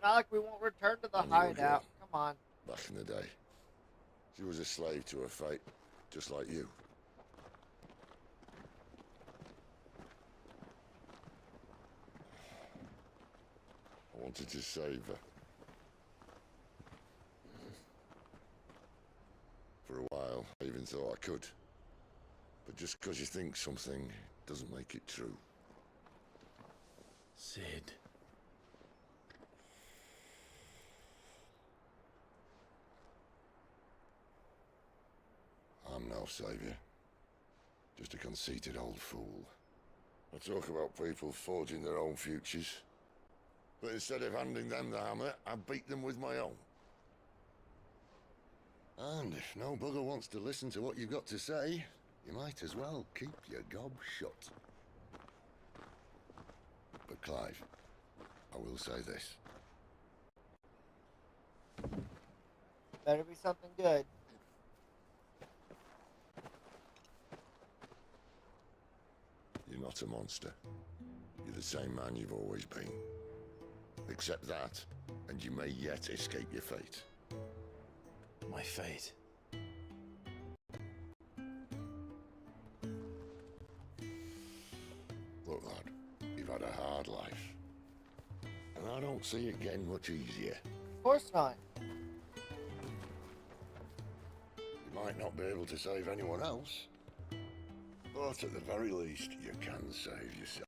Not like we won't return to the hideout. Come on. Back in the day. She was a slave to her fate, just like you. I wanted to save her. For a while, I even thought I could. But just because you think something doesn't make it true. Sid. I'm no savior. Just a conceited old fool. I talk about people forging their own futures. But instead of handing them the hammer, I beat them with my own. And if no bugger wants to listen to what you've got to say, you might as well keep your gob shut. But Clive, I will say this. Better be something good. You're not a monster. You're the same man you've always been. Accept that, and you may yet escape your fate. My fate? Look, lad, you've had a hard life. And I don't see it getting much easier. Of course not. You might not be able to save anyone else, but at the very least, you can save yourself.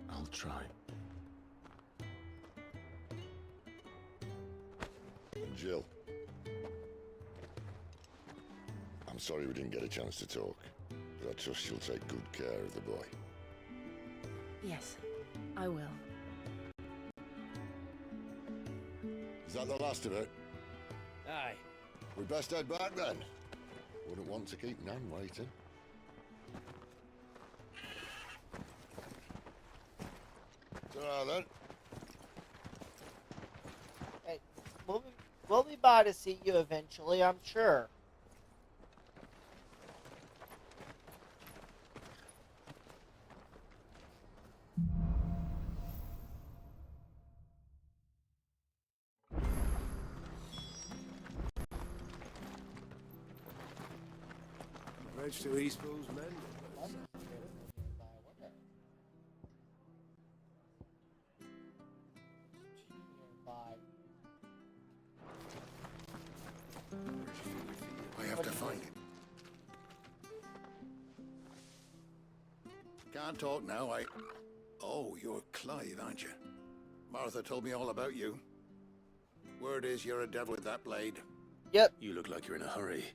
I'll try. And Jill, I'm sorry we didn't get a chance to talk, but I trust you'll take good care of the boy. Yes, I will. Is that the last of it? Aye. We best head back then. Wouldn't want to keep Nan waiting. Ta-ra then. Hey, we'll be by to see you eventually, I'm sure. Bridge to Eastpool's men. I have to find him. Can't talk now, Oh, you're Clive, aren't you? Martha told me all about you. Word is you're a devil with that blade. Yep. You look like you're in a hurry.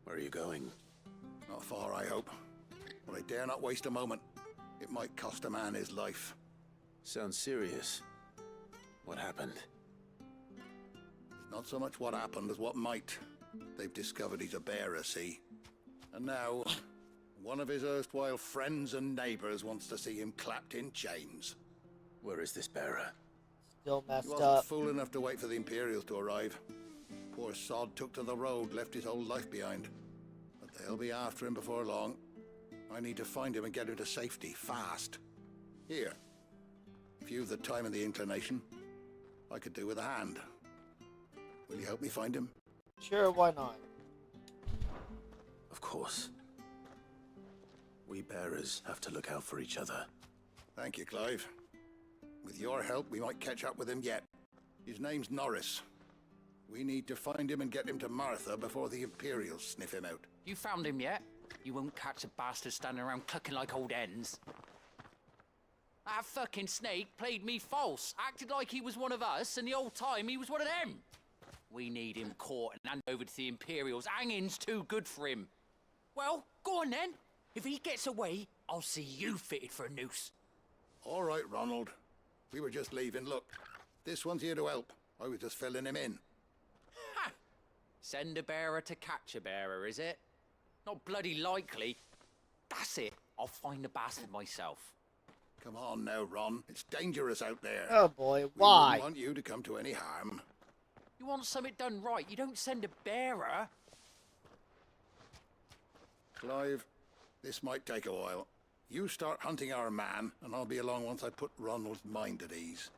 Where are you going? Not far, I hope. But I dare not waste a moment. It might cost a man his life. Sounds serious. What happened? Not so much what happened as what might. They've discovered he's a bearer, see? And now, one of his erstwhile friends and neighbors wants to see him clapped in chains. Where is this bearer? Still messed He wasn't up. fool enough to wait for the Imperials to arrive. Poor sod took to the road, left his whole life behind. But they'll be after him before long. I need to find him and get him to safety, fast. Here. If you've the time and the inclination, I could do with a hand. Will you help me find him? Sure, why not? Of course. We bearers have to look out for each other. Thank you, Clive. With your help, we might catch up with him yet. His name's Norris. We need to find him and get him to Martha before the Imperials sniff him out. You found him yet? You won't catch a bastard standing around clucking like old hens. That fucking snake played me false, acted like he was one of us, and the whole time he was one of them. We need him caught and handed over to the Imperials. Hanging's too good for him. Well, go on then. If he gets away, I'll see you fitted for a noose. All right, Ronald. We were just leaving. Look, this one's here to help. I was just filling him in. Ha! Send a bearer to catch a bearer, is it? Not bloody likely. That's it. I'll find the bastard myself. Come on now, Ron. It's dangerous out there. Oh boy, We why? wouldn't want you to come to any harm. You want something done right, you don't send a bearer. Clive, this might take a while. You start hunting our man, and I'll be along once I put Ronald's mind at ease.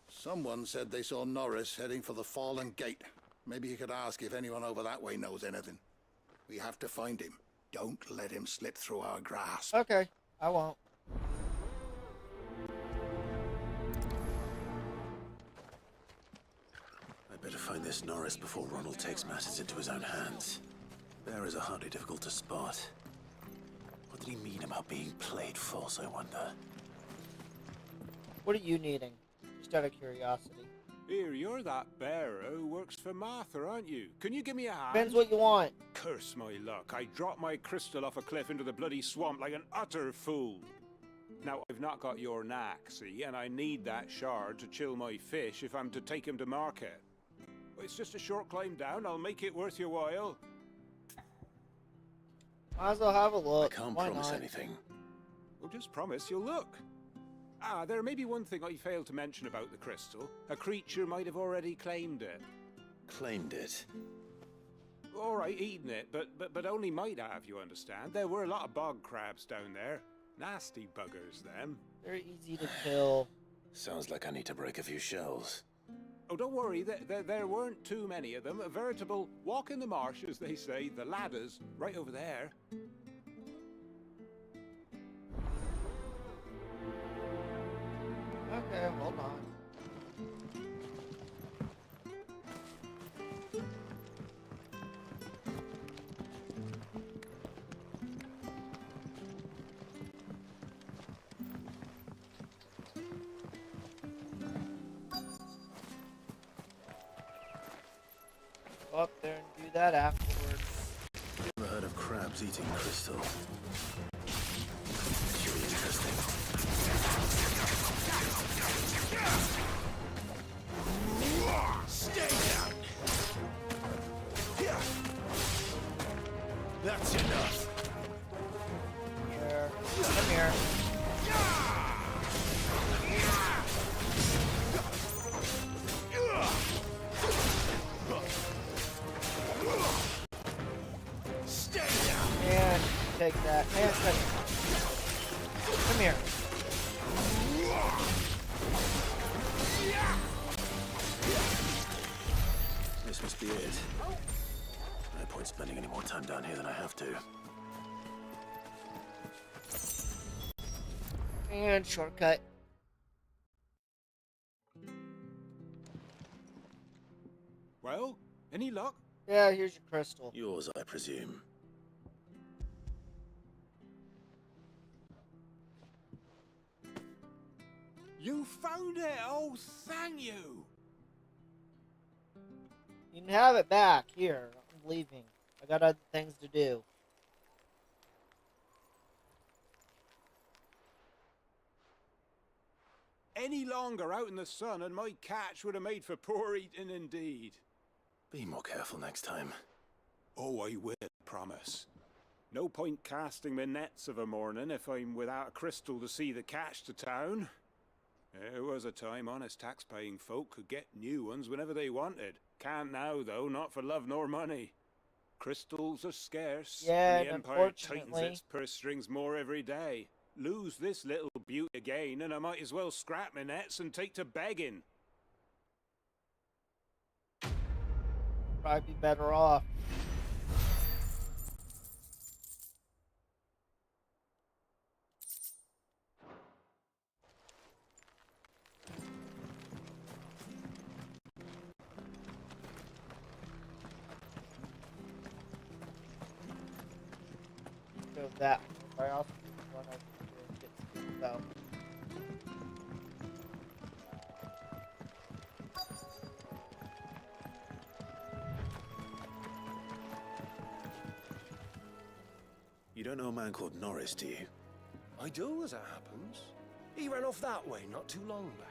Someone said they saw Norris heading for the Fallen Gate. Maybe you could ask if anyone over that way knows anything. We have to find him. Don't let him slip through our grasp. Okay, I won't. I better find this Norris before Ronald takes matters into his own hands. Bearers are hardly difficult to spot. What did he mean about being played false, I wonder? What are you needing? Just out of curiosity. Here, you're that bearer who works for Martha, aren't you? Can you give me a hand? Depends what you want. Curse my luck. I dropped my crystal off a cliff into the bloody swamp like an utter fool. Now, I've not got your knack, see, and I need that shard to chill my fish if I'm to take him to market. It's just a short climb down. I'll make it worth your while. Might as well have a look. I can't Why promise not? anything. Well, just promise you'll look. There may be one thing I failed to mention about the crystal. A creature might have already claimed it. Claimed it? All right, eaten it, but only might have, you understand. There were a lot of bog crabs down there. Nasty buggers, them. They're easy to kill. Sounds like I need to break a few shells. Oh, don't worry, there weren't too many of them. A veritable walk in the marsh, as they say. The ladders, right over there. Okay, hold on. Go up there and do that afterwards. Never heard of crabs eating crystal. Sure interesting. Stay down! That's enough! Here. Come here. Stay down! And take that. And take it. Come here. This must be it. No point spending any more time down here than I have to. And shortcut. Well, any luck? Yeah, here's your crystal. Yours, I presume. You found it! Oh, thank you! You can have it back. Here, I'm leaving. I got other things to do. Any longer out in the sun and my catch would have made for poor eating indeed. Be more careful next time. Oh, I will, promise. No point casting my nets of a morning if I'm without a crystal to see the catch to town. There was a time honest tax-paying folk could get new ones whenever they wanted. Can't now, though, not for love nor money. Crystals are scarce. Yeah, and the and Empire tightens unfortunately... its purse strings more every day. Lose this little beauty again, and I might as well scrap my nets and take to begging. Probably be better off. Go that way. I also want to get some stuff. You don't know a man called Norris, do you? I do, as it happens. He ran off that way not too long back.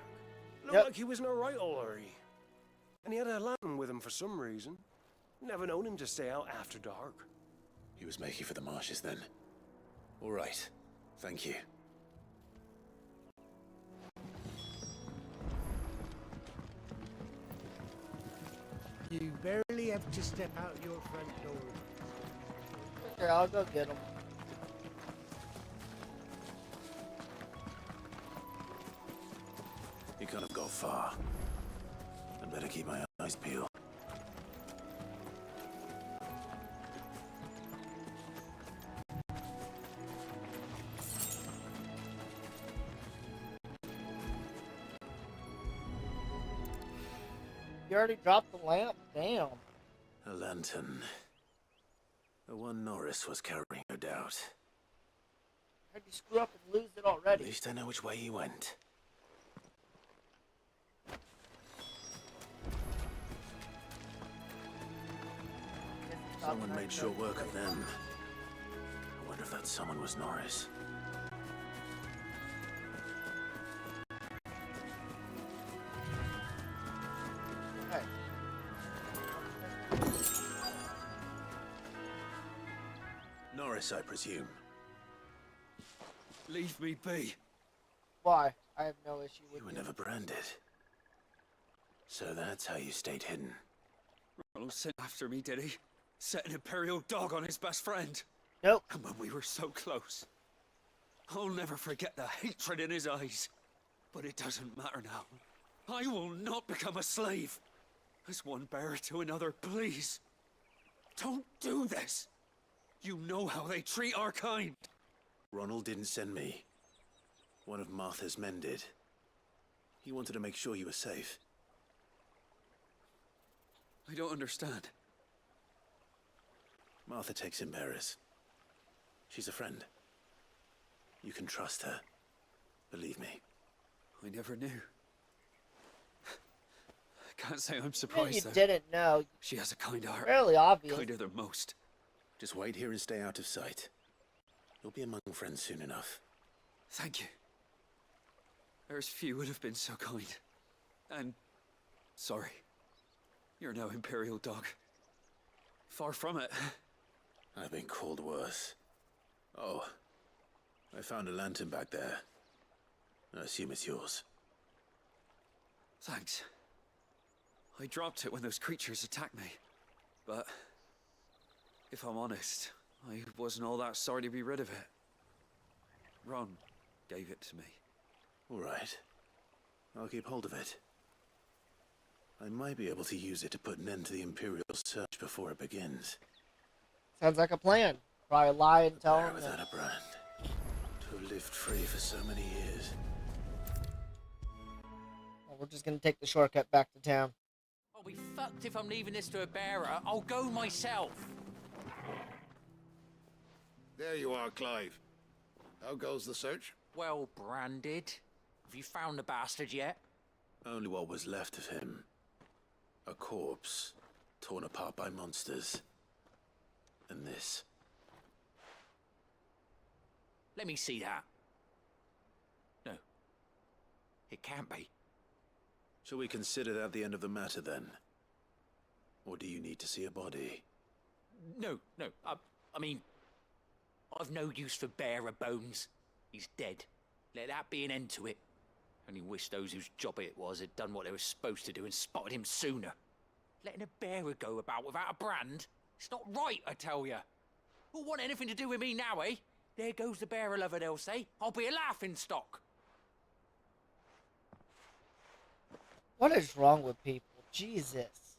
Looked Yep. like he was in a right old hurry. And he had a lantern with him for some reason. Never known him to stay out after dark. He was making for the marshes then. All right. Thank you. You barely have to step out your front door. Okay, I'll go get them. He can't have got far. I'd better keep my eyes peeled. You already dropped the lamp? Damn. A lantern. The one Norris was carrying, no doubt. How'd you screw up and lose it At already? least I know which way he went. Someone made short work of them. I wonder if that someone was Norris. Hey. Norris, I presume. Leave me be. Why? I have no issue with You were never branded. So that's how you stayed hidden. Ronald sent after me, did he? Set an Imperial dog on his best friend. Nope. And when we were so close. I'll never forget the hatred in his eyes. But it doesn't matter now. I will not become a slave. As one bearer to another, please. Don't do this. You know how they treat our kind. Ronald didn't send me. One of Martha's men did. He wanted to make sure you were safe. I don't understand. Martha takes in bearers. She's a friend. You can trust her. Believe me. I never knew. I can't say I'm Yeah, surprised, you though. didn't know. She has a kind heart. Fairly obvious. Kinder than most. Just wait here and stay out of sight. You'll be among friends soon enough. Thank you. There's few would have been so kind. And sorry. You're no Imperial dog. Far from it. I've been called worse. Oh, I found a lantern back there. I assume it's yours. Thanks. I dropped it when those creatures attacked me. But if I'm honest, I wasn't all that sorry to be rid of it. Ron gave it to me. All right. I'll keep hold of it. I might be able to use it to put an end to the Imperial search before it begins. Sounds like a plan. Probably lie and tell him Without a brand. To have lived free for so many years. Well, we're just gonna take the shortcut back to town. I'll be fucked if I'm leaving this to a bearer. I'll go myself. There you are, Clive. How goes the search? Well branded. Have you found the bastard yet? Only what was left of him. A corpse, torn apart by monsters. And this. Let me see that. No. It can't be. Shall we consider that the end of the matter, then? Or do you need to see a body? No. I mean, I've no use for bearer bones. He's dead. Let that be an end to it. Only wish those whose job it was had done what they were supposed to do and spotted him sooner. Letting a bearer go about without a brand? It's not right, I tell you. Who'll want anything to do with me now, eh? There goes the bearer lover, they'll say. I'll be a laughing stock. What is wrong with people? Jesus.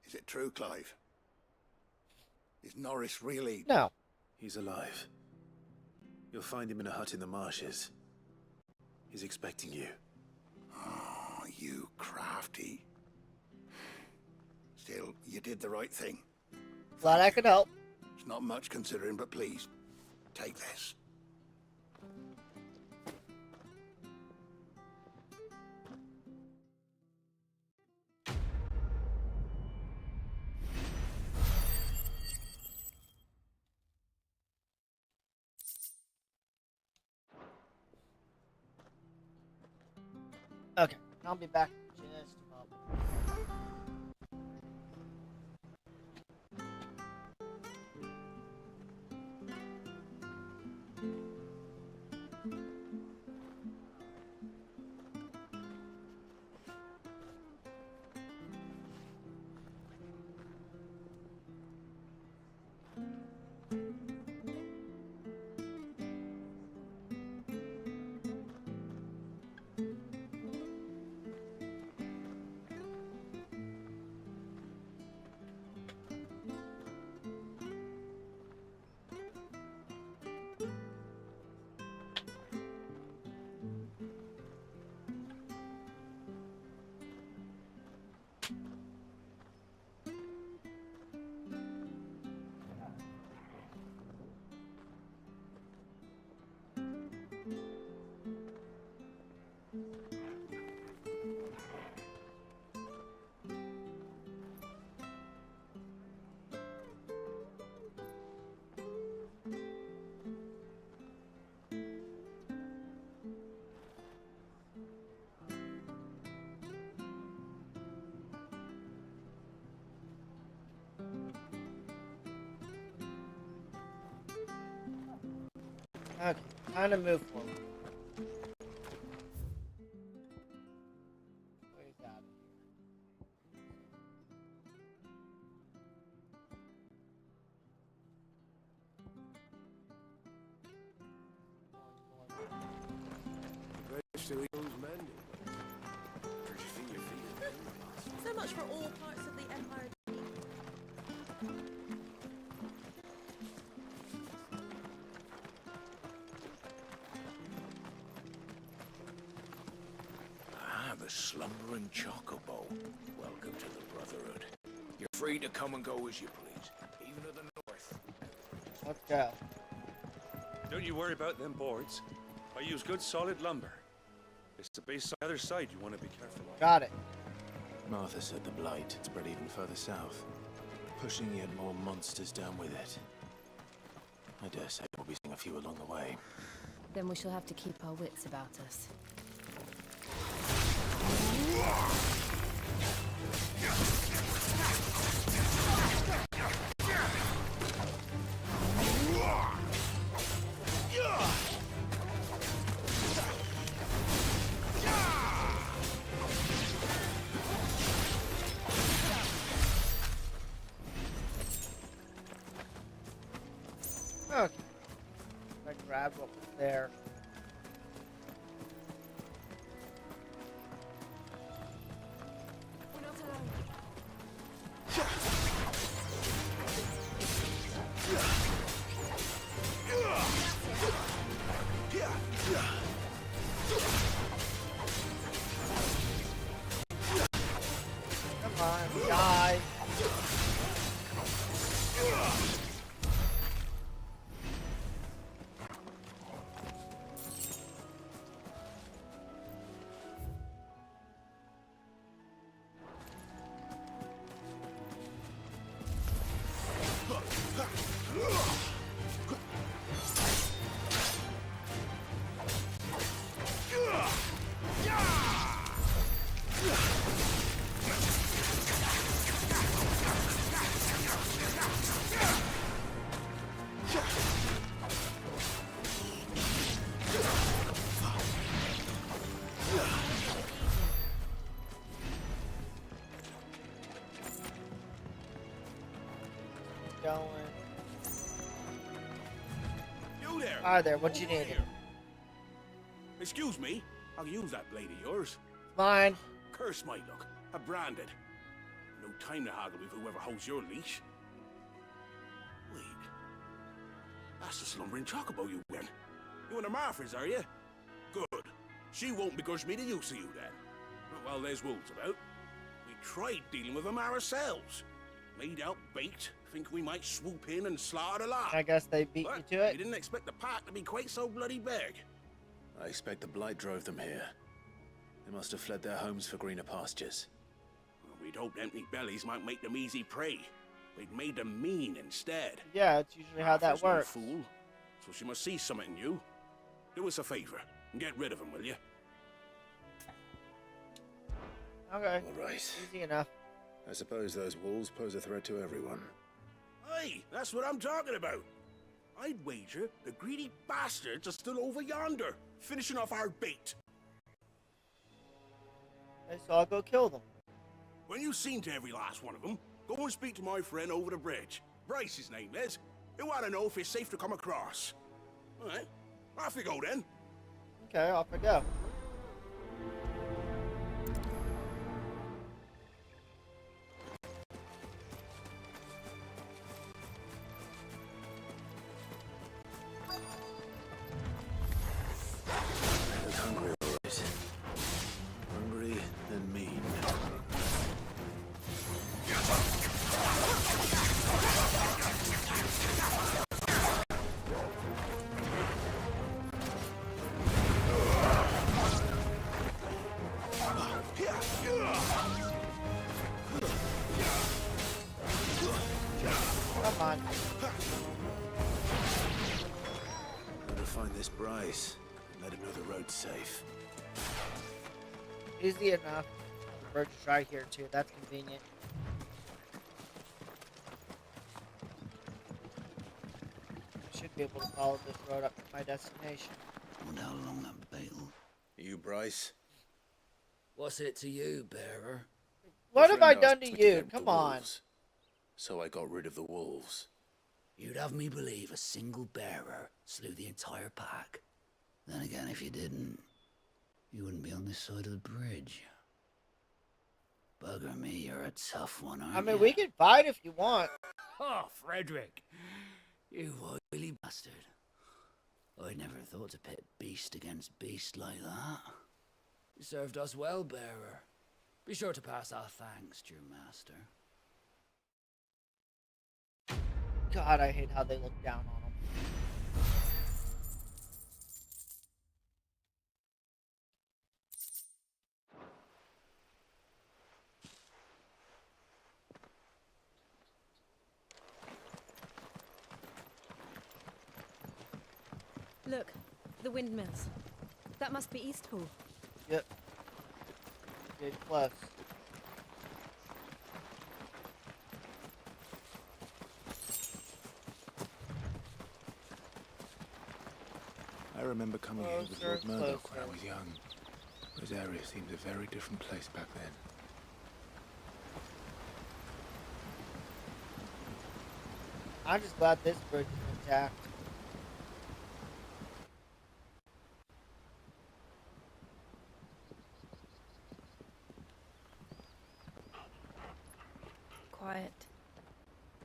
Is it true, Clive? Is Norris really... No. He's alive. You'll find him in a hut in the marshes. He's expecting you. Oh, you crafty. Still, you did the right thing. Glad I could help. It's not much considering, but please, take this. Okay, I'll be back in just a moment. Okay, time to move forward. much for all parts of the Empire. Ah, the slumbering chocobo. Welcome to the Brotherhood. You're free to come and go as you please, even to the north. Let's go. Don't you worry about them boards. I use good solid lumber. It's the base on the other side you want to be careful of. Got it. Martha said the blight had spread even further south, pushing yet more monsters down with it. I dare say we'll be seeing a few along the way. Then we shall have to keep our wits about us. Okay. I grabbed what was there. We're not alone. Come on, die. Going. You there? Hi there, what you Over need? here. Excuse me. I'll use that blade of yours. Mine. Curse my luck. I'm branded. No time to haggle with whoever holds your leash. Wait. That's the slumbering chocobo you win. You and the Marthas, are you? Good. She won't begrudge me the use of you then. Not while there's wolves about. We tried dealing with them ourselves. Made out baked, think we might swoop in and slaughter the lot. I guess they beat But you to it. we didn't expect the pack to be quite so bloody big. I expect the blight drove them here. They must have fled their homes for greener pastures. Well, we'd hoped empty bellies might make them easy prey. We'd made them mean instead. Yeah, it's usually how that Martha's no works. fool, so she must see something in you. Do us a favor and get rid of them, will you? Okay. All right. Easy enough. I suppose those wolves pose a threat to everyone. Hey, that's what I'm talking about. I'd wager the greedy bastards are still over yonder, finishing off our bait. Okay, so I'll go kill them. When you've seen to every last one of them, go and speak to my friend over the bridge. Bryce, his name is. He'll want to know if it's safe to come across. All right, off you go then. Okay, off I go. Look hungry, all right. Hungry and mean. Come on. Gotta find this Bryce and let him know the road's safe. Easy enough. The bridge is right here too. That's convenient. Should be able to follow this road up to my destination. Wonder how long that bait'll... You, Bryce? What's it to you, bearer? What have I Friend done asked to me you? get Come the on. wolves, so I got rid of the wolves. You'd have me believe a single bearer slew the entire pack. Then again, if you didn't, you wouldn't be on this side of the bridge. Bugger me, you're a tough one, aren't I mean, you? we can fight if you want. Oh, Frederick! You wily bastard. I never thought to pit beast against beast like that. You served us well, bearer. Be sure to pass our thanks to your master. God, I hate how they look down on him. Look, the windmills. That must be Eastpool. Yep. Get close. I remember coming here with Closer, Lord Murdoch when I closer. was young. Rosaria seemed a very different place back then. I'm just glad this bridge is intact. Quiet,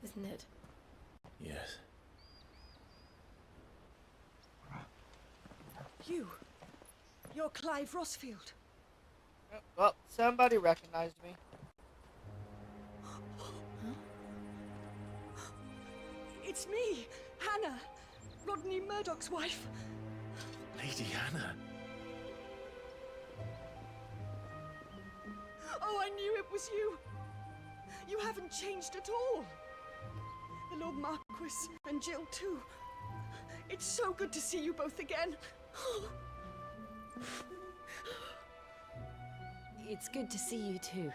isn't it? Yes. You're Clive Rossfield. Well, somebody recognized me. It's me, Hannah, Rodney Murdoch's wife. Lady Hannah. Oh, I knew it was you. You haven't changed at all. The Lord Marquis and Jill too. It's so good to see you both again. It's good to see you too,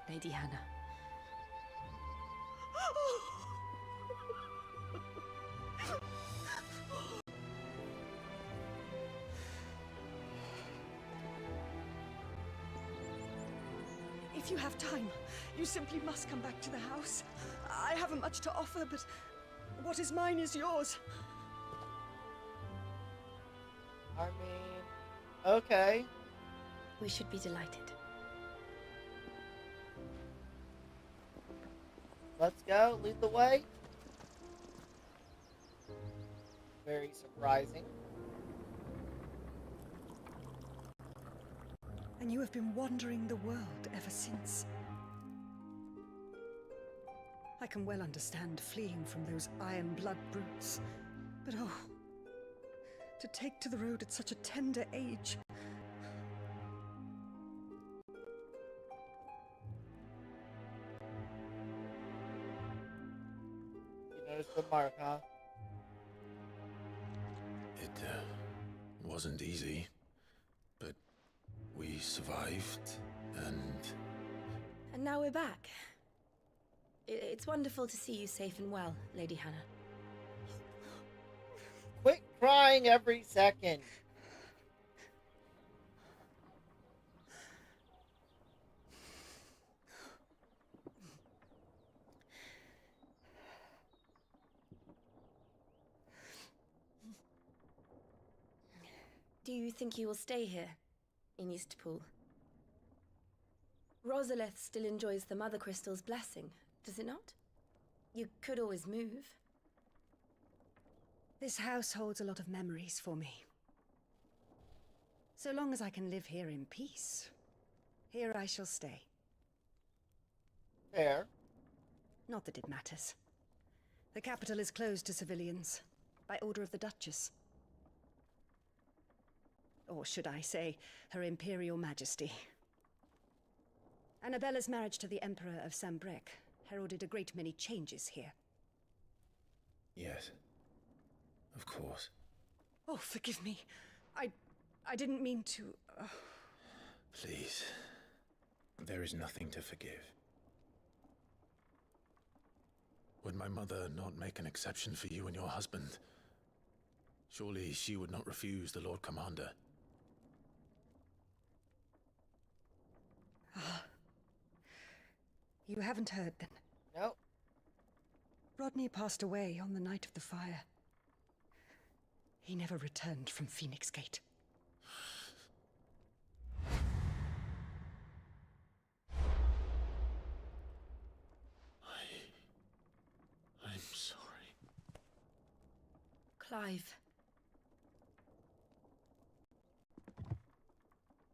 Lady Hannah. If you have time, you simply must come back to the house. I haven't much to offer, but what is mine is yours. I mean, okay. We should be delighted. Let's go. Lead the way. Very surprising. And you have been wandering the world ever since. I can well understand fleeing from those iron blood brutes, but oh, to take to the road at such a tender age. You noticed the mark, huh? It wasn't easy, but we survived, and And now we're back. It's wonderful to see you safe and well, Lady Hannah. Quit crying every second. Do you think you will stay here, in Eastpool? Rosalith still enjoys the Mother Crystal's blessing, does it not? You could always move. This house holds a lot of memories for me. So long as I can live here in peace, here I shall stay. Fair. Not that it matters. The capital is closed to civilians, by order of the Duchess. Or should I say, Her Imperial Majesty. Annabella's marriage to the Emperor of Sambrec heralded a great many changes here. yes, of course. Oh, forgive me. I didn't mean to... Please, there is nothing to forgive. Would my mother not make an exception for you and your husband? Surely she would not refuse the Lord Commander. You haven't heard then? Nope. Rodney passed away on the night of the fire. He never returned from Phoenix Gate.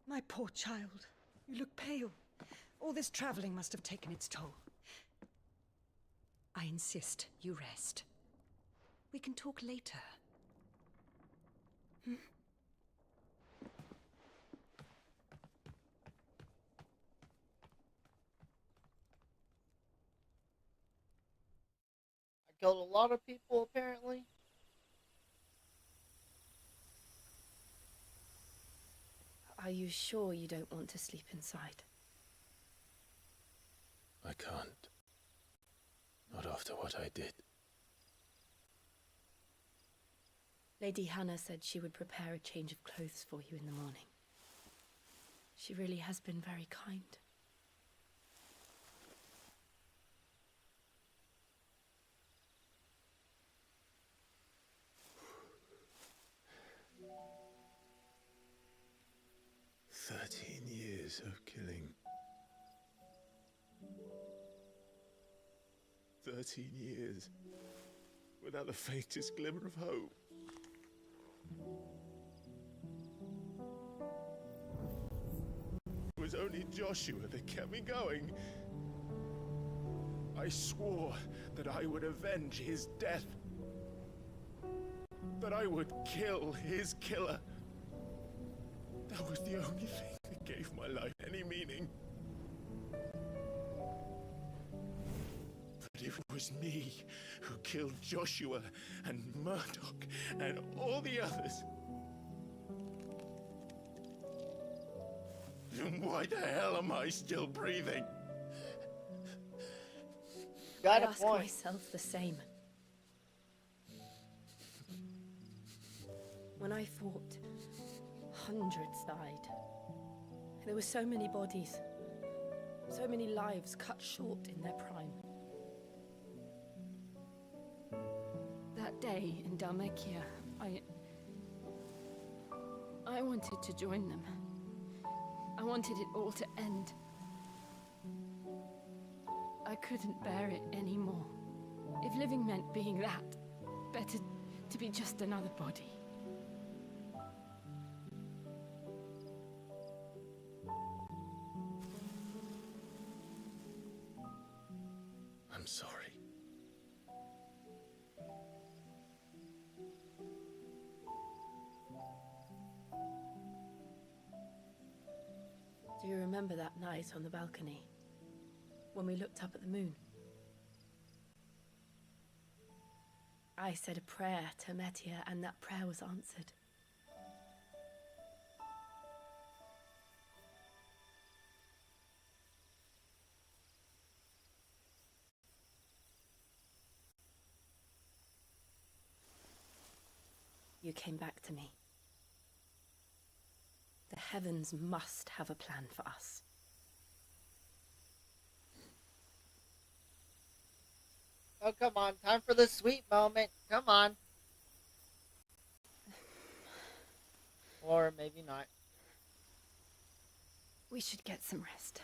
My poor child. You look pale. All this traveling must have taken its toll. I insist you rest. We can talk later. Hmm? I killed a lot of people, apparently. Are you sure you don't want to sleep inside? I can't. Not after what I did. Lady Hannah said she would prepare a change of clothes for you in the morning. She really has been very kind. Years of killing. 13 years without the faintest glimmer of hope. It was only Joshua that kept me going. I swore that I would avenge his death. That I would kill his killer. That was the only thing that gave my life any meaning. But it was me who killed Joshua and Murdoch and all the others. Then why the hell am I still breathing? I ask myself the same. When I fought, hundreds died. There were so many bodies, so many lives cut short in their prime. That day in Dalmekia, I wanted to join them. I wanted it all to end. I couldn't bear it anymore. If living meant being that, better to be just another body. I'm sorry. Do you remember that night on the balcony, when we looked up at the moon? I said a prayer to Metia, and that prayer was answered. You came back to me. The heavens must have a plan for us. Oh, come on. Time for the sweet moment. Come on. Or maybe not. We should get some rest.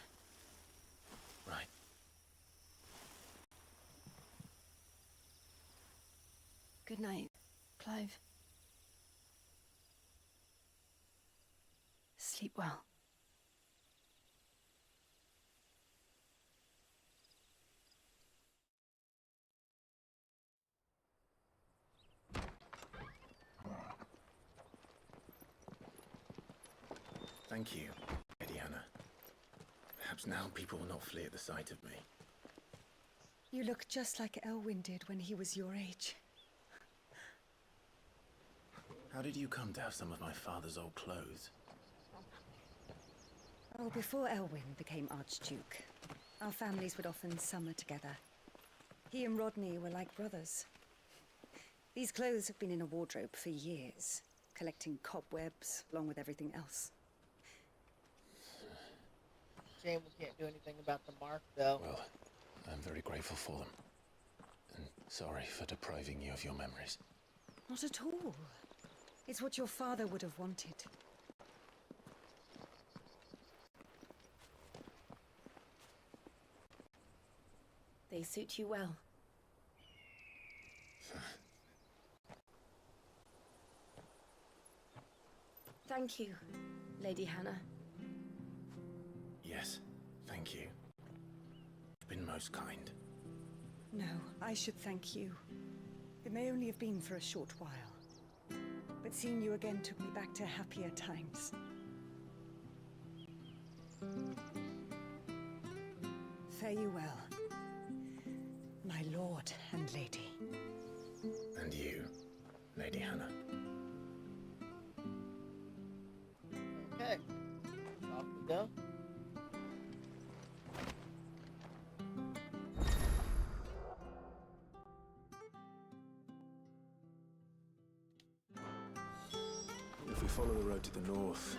Right. Good night, Clive. Sleep well. Thank you, Lady Hannah. Perhaps now people will not flee at the sight of me. You look just like Elwyn did when he was your age. How did you come to have some of my father's old clothes? Oh, before Elwyn became Archduke, our families would often summer together. He and Rodney were like brothers. These clothes have been in a wardrobe for years, collecting cobwebs along with everything else. Shame we can't do anything about the mark, though. Well, I'm very grateful for them. And sorry for depriving you of your memories. Not at all. It's what your father would have wanted. They suit you well. Thank you, Lady Hannah. Yes, thank you. You've been most kind. No, I should thank you. It may only have been for a short while, but seeing you again took me back to happier times. Fare you well, my lord and lady. And you, Lady Hannah. Okay. Off we go. If we follow the road to the north,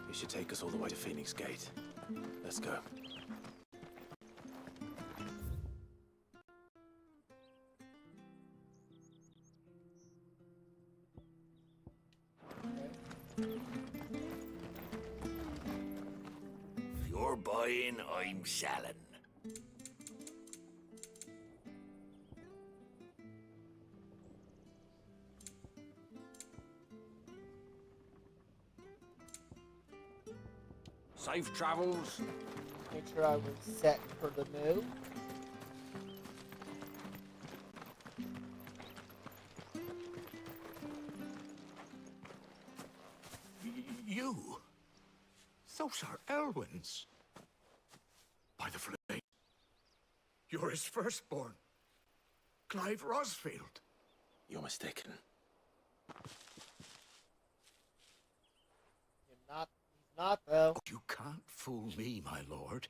it should take us all the way to Phoenix Gate. Let's go. If you're buying, I'm selling. Safe travels. Make sure I was set for the move. You? Those are Elwyn's. By the flame. You're his firstborn. Clive Rosfield. You're mistaken. He's not, though. You can't fool me, my lord.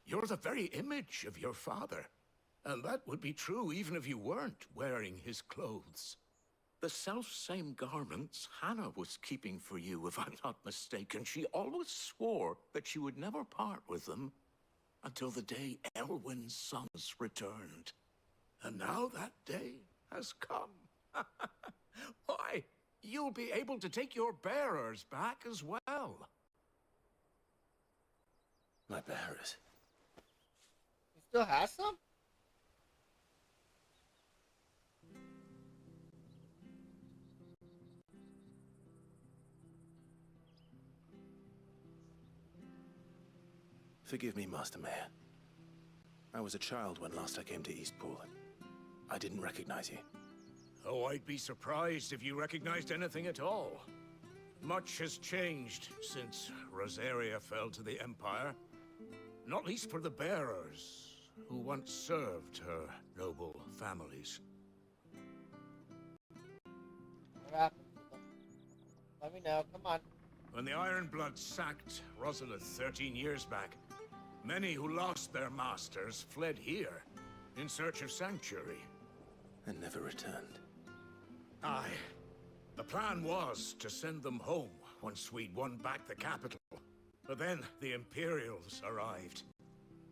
You're the very image of your father. And that would be true even if you weren't wearing his clothes. The self-same garments Hannah was keeping for you, if I'm not mistaken. She always swore that she would never part with them until the day Elwyn's sons returned. And now that day has come. Why, you'll be able to take your bearers back as well. My bearers. He still has some? Forgive me, Master Mayor. I was a child when last I came to Eastpool. I didn't recognize you. Oh, I'd be surprised if you recognized anything at all. Much has changed since Rosaria fell to the Empire. Not least for the bearers, who once served her noble families. What happened to them? Let me know, come on. When the Ironbloods sacked Rosalith 13 years back, many who lost their masters fled here in search of sanctuary. And never returned. Aye. The plan was to send them home once we'd won back the capital. But then the Imperials arrived.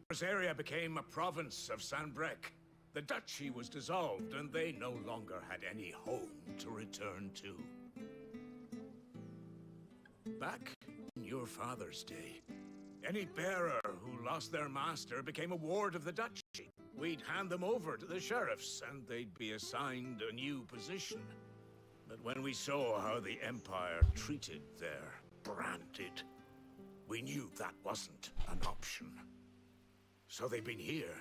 Rosaria became a province of Sanbreque. The duchy was dissolved, and they no longer had any home to return to. Back in your father's day, any bearer who lost their master became a ward of the duchy. We'd hand them over to the sheriffs, and they'd be assigned a new position. But when we saw how the Empire treated their branded, we knew that wasn't an option. So they've been here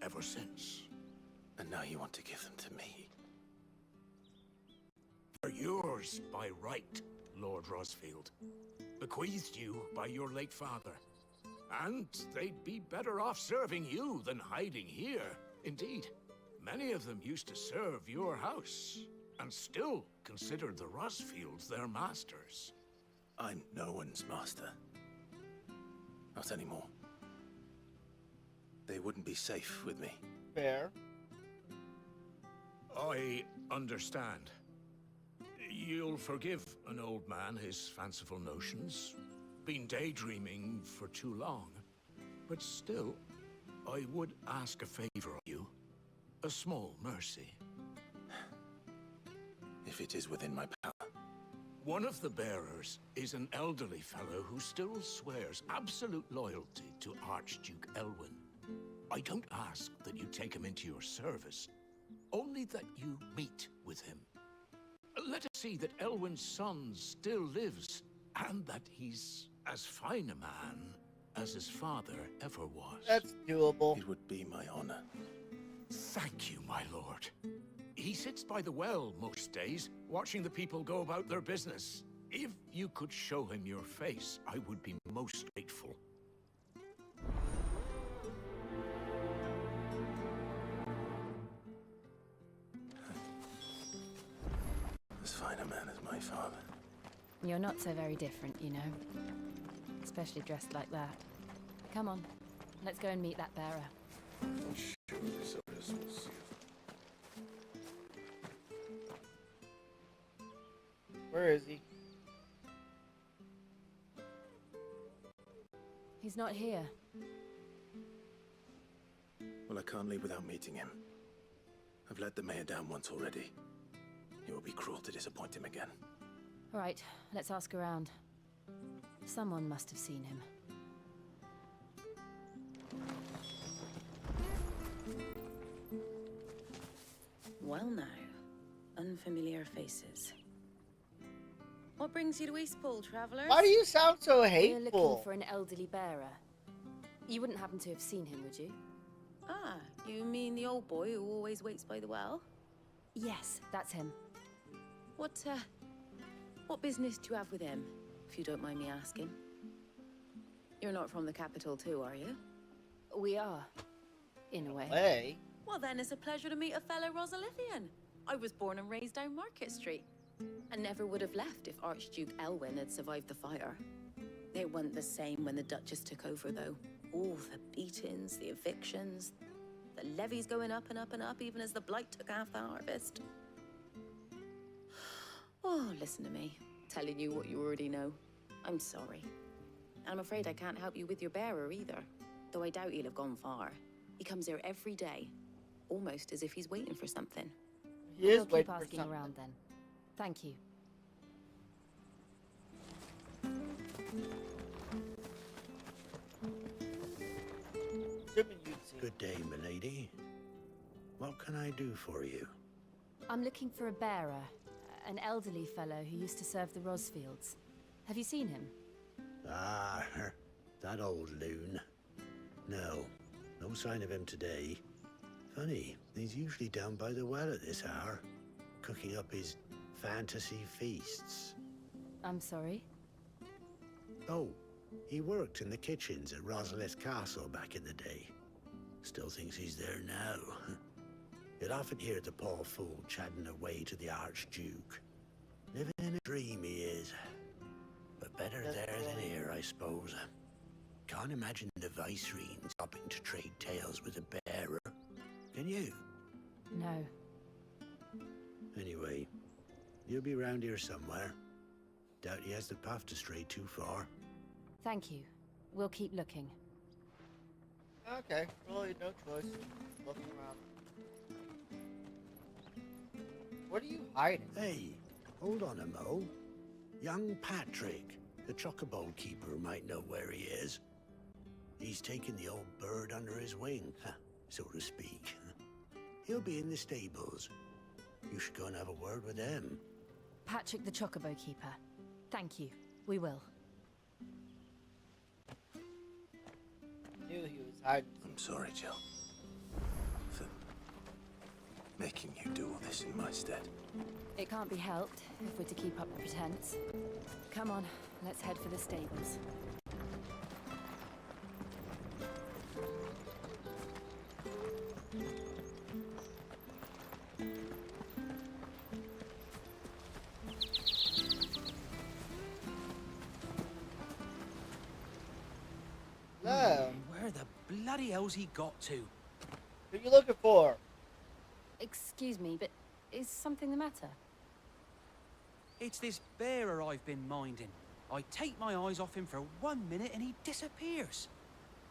ever since. And now you want to give them to me? They're yours by right, Lord Rosfield. Bequeathed you by your late father. And they'd be better off serving you than hiding here. Indeed, many of them used to serve your house, and still considered the Rosfields their masters. I'm no one's master. Not anymore. They wouldn't be safe with me. Fair. I understand. You'll forgive an old man his fanciful notions. Been daydreaming for too long. But still, I would ask a favor of you. A small mercy. If it is within my power. One of the bearers is an elderly fellow who still swears absolute loyalty to Archduke Elwyn. I don't ask that you take him into your service, only that you meet with him. Let us see that Elwyn's son still lives, and that he's as fine a man as his father ever was. That's doable. It would be my honor. Thank you, my lord. He sits by the well most days, watching the people go about their business. If you could show him your face, I would be most grateful. As fine a man as my father. You're not so very different, you know. Especially dressed like that. Come on, let's go and meet that bearer. I'm sure this office will see Where is he? He's not here. Well, I can't leave without meeting him. I've let the mayor down once already. It would be cruel to disappoint him again. All right, let's ask around. Someone must have seen him. Well now, unfamiliar faces. What brings you to Eastpool, travellers? Why do you sound so We're hateful? looking for an elderly bearer. You wouldn't happen to have seen him, would you? Ah, you mean the old boy who always waits by the well? Yes, that's him. What business do you have with him, if you don't mind me asking? You're not from the capital too, are you? We are, in a way. Way? Well then, it's a pleasure to meet a fellow Rosalithian. I was born and raised down Market Street, and never would have left if Archduke Elwyn had survived the fire. It wasn't the same when the Duchess took over, though. All the beatings, the evictions, the levies going up and up and up, even as the blight took half the harvest. Oh, listen to me, telling you what you already know. I'm sorry. And I'm afraid I can't help you with your bearer either, though I doubt he'll have gone far. He comes here every day, almost as if he's waiting for something. He is We'll keep waiting for asking something. around then. Thank you. Assuming you'd seen. Good day, milady. What can I do for you? I'm looking for a bearer, an elderly fellow who used to serve the Rosfields. Have you seen him? Ah, that old loon. No, no sign of him today. Funny, he's usually down by the well at this hour, cooking up his fantasy feasts. I'm sorry? Oh, he worked in the kitchens at Rosalith Castle back in the day. Still thinks he's there now. You'd often hear the poor fool chatting away to the Archduke. Living in a dream he is. But better there than here, I suppose. Can't imagine the Viceroy stopping to trade tales with a bearer. Can you? No. Anyway, you'll be round here somewhere. Doubt he has the path to stray too far. Thank you. We'll keep looking. Okay, really no choice. Looking around. What are you hiding? Hey, hold on a mo. Young Patrick, the chocobo keeper, might know where he is. He's taken the old bird under his wing, so to speak. He'll be in the stables. You should go and have a word with them. Patrick the Chocobo Keeper. Thank you. We will. Knew he was hiding. I'm sorry, Jill. For making you do all this in my stead. It can't be helped if we're to keep up the pretense. Come on, let's head for the stables. Hello. Where the bloody hell's he got to? Who you looking for? Excuse me, but is something the matter? It's this bearer I've been minding. I take my eyes off him for 1 minute and he disappears.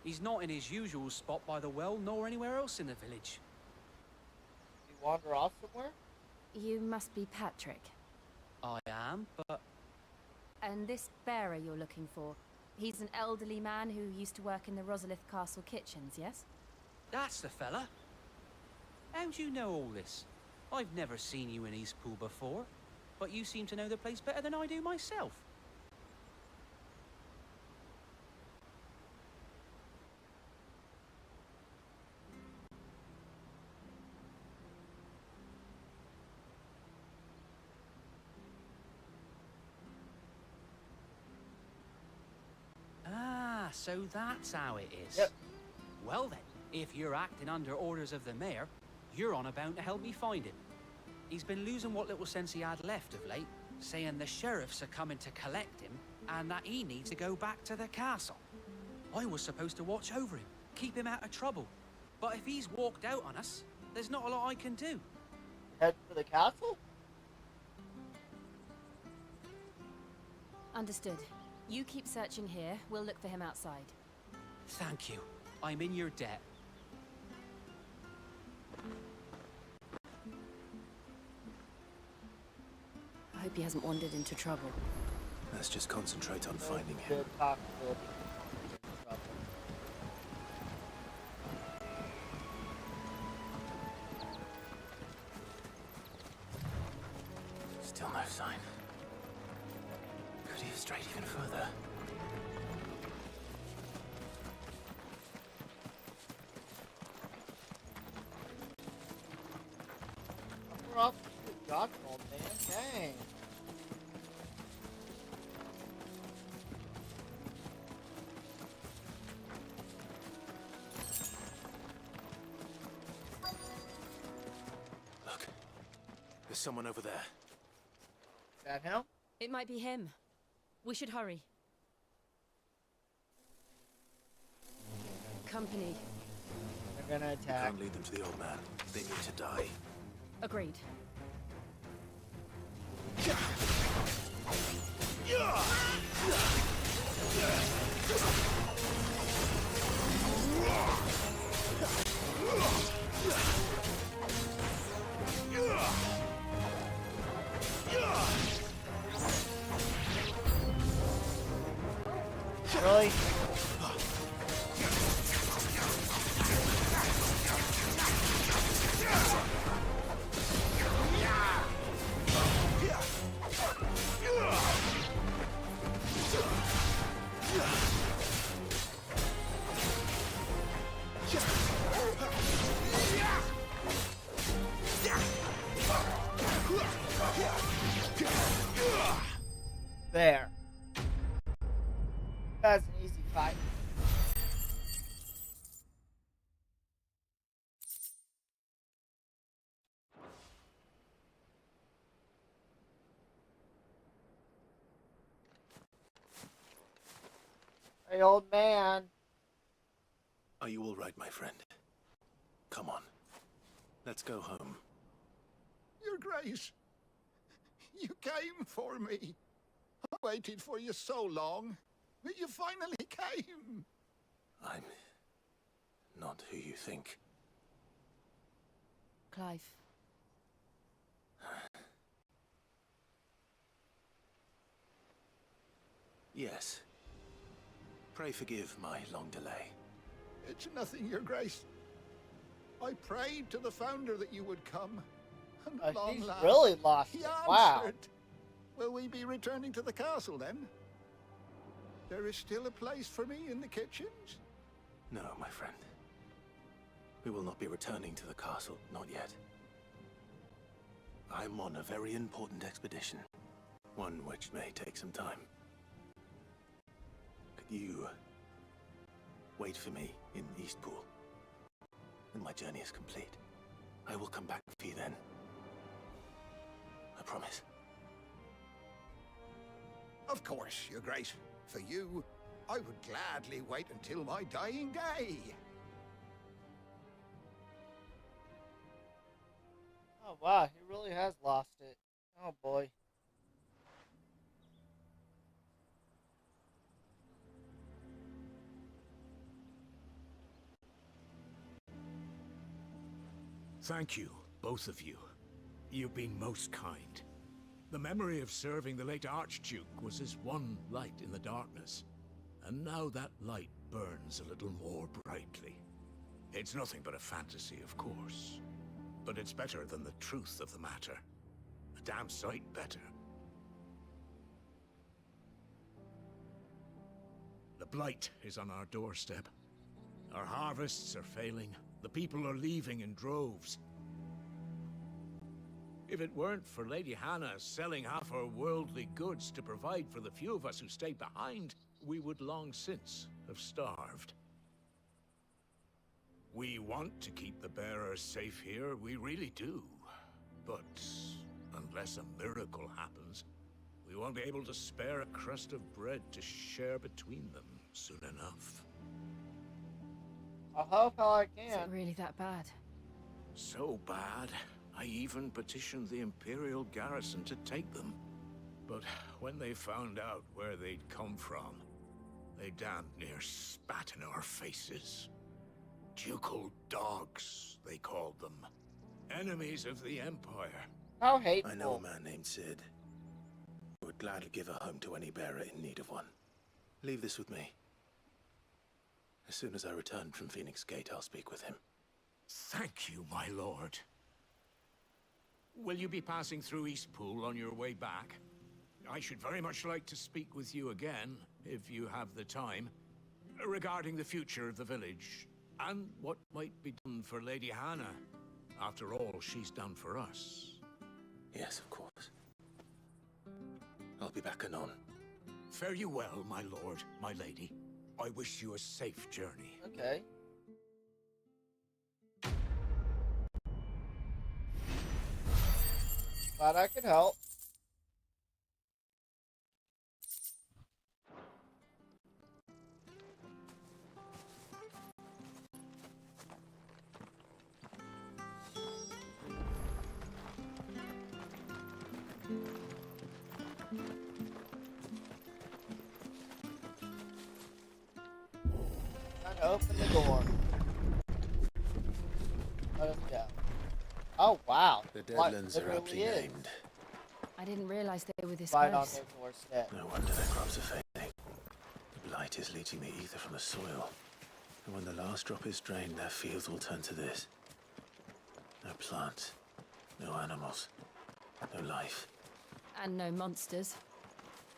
He's not in his usual spot by the well, nor anywhere else in the village. You wander off somewhere? You must be Patrick. I am, but... And this bearer you're looking for, he's an elderly man who used to work in the Rosalith Castle kitchens, yes? That's the fella. How do you know all this? I've never seen you in Eastpool before, but you seem to know the place better than I do myself. So that's how it is. Yep. Well then, if you're acting under orders of the mayor, you're on about to help me find him. He's been losing what little sense he had left of late, saying the sheriffs are coming to collect him and that he needs to go back to the castle. I was supposed to watch over him, keep him out of trouble. But if he's walked out on us, there's not a lot I can do. Head for the castle? Understood. You keep searching here. We'll look for him outside. Thank you. I'm in your debt. I hope he hasn't wandered into trouble. Let's just concentrate on finding him. Good possibility. Still no sign. Could he have strayed even further? We're off to the dock, old man. Dang. Look. There's someone over there. That him? It might be him. We should hurry. Company. They're gonna attack. Can't lead them to the old man. They need to die. Agreed. Really? There. That's an easy fight. Hey, old man. Are you all right, my friend? Come on. Let's go home. Your Grace, you came for me. I waited for you so long, but you finally came. I'm not who you think. Clive. Yes. Pray forgive my long delay. It's nothing, Your Grace. I prayed to the Founder that you would come. And at long He's last, really lost he it. answered. Wow. Will we be returning to the castle then? There is still a place for me in the kitchens? No, my friend. We will not be returning to the castle, not yet. I'm on a very important expedition. One which may take some time. Could you wait for me in Eastpool? When my journey is complete, I will come back for you then. I promise. Of course, Your Grace. For you, I would gladly wait until my dying day. Oh wow, he really has lost it. Oh boy. Thank you, both of you. You've been most kind. The memory of serving the late Archduke was as one light in the darkness, and now that light burns a little more brightly. It's nothing but a fantasy, of course, but it's better than the truth of the matter. A damn sight better. The blight is on our doorstep. Our harvests are failing. The people are leaving in droves. If it weren't for Lady Hannah selling half her worldly goods to provide for the few of us who stay behind, we would long since have starved. We want to keep the bearers safe here, we really do. But unless a miracle happens, we won't be able to spare a crust of bread to share between them soon enough. I'll help how I Is can. it really that bad? So bad, I even petitioned the Imperial garrison to take them. But when they found out where they'd come from, they damn near spat in our faces. Ducal dogs, they called them. Enemies of the Empire. How hateful. I know a man named Sid who would gladly give a home to any bearer in need of one. Leave this with me. As soon as I return from Phoenix Gate, I'll speak with him. Thank you, my lord. Will you be passing through Eastpool on your way back? I should very much like to speak with you again, if you have the time, regarding the future of the village, and what might be done for Lady Hannah. After all she's done for us. Yes, of course. I'll be back anon. Fare you well, my lord, my lady. I wish you a safe journey. Okay. Glad I could help. Time to open the door. Let us go. Oh wow. The Like, Deadlands are literally aptly is. named. I didn't realize they were this Right on close. their doorstep. No wonder their crops are failing. The blight is leaching the ether from the soil. And when the last drop is drained, their fields will turn to this. No plants, no animals, no life. And no monsters.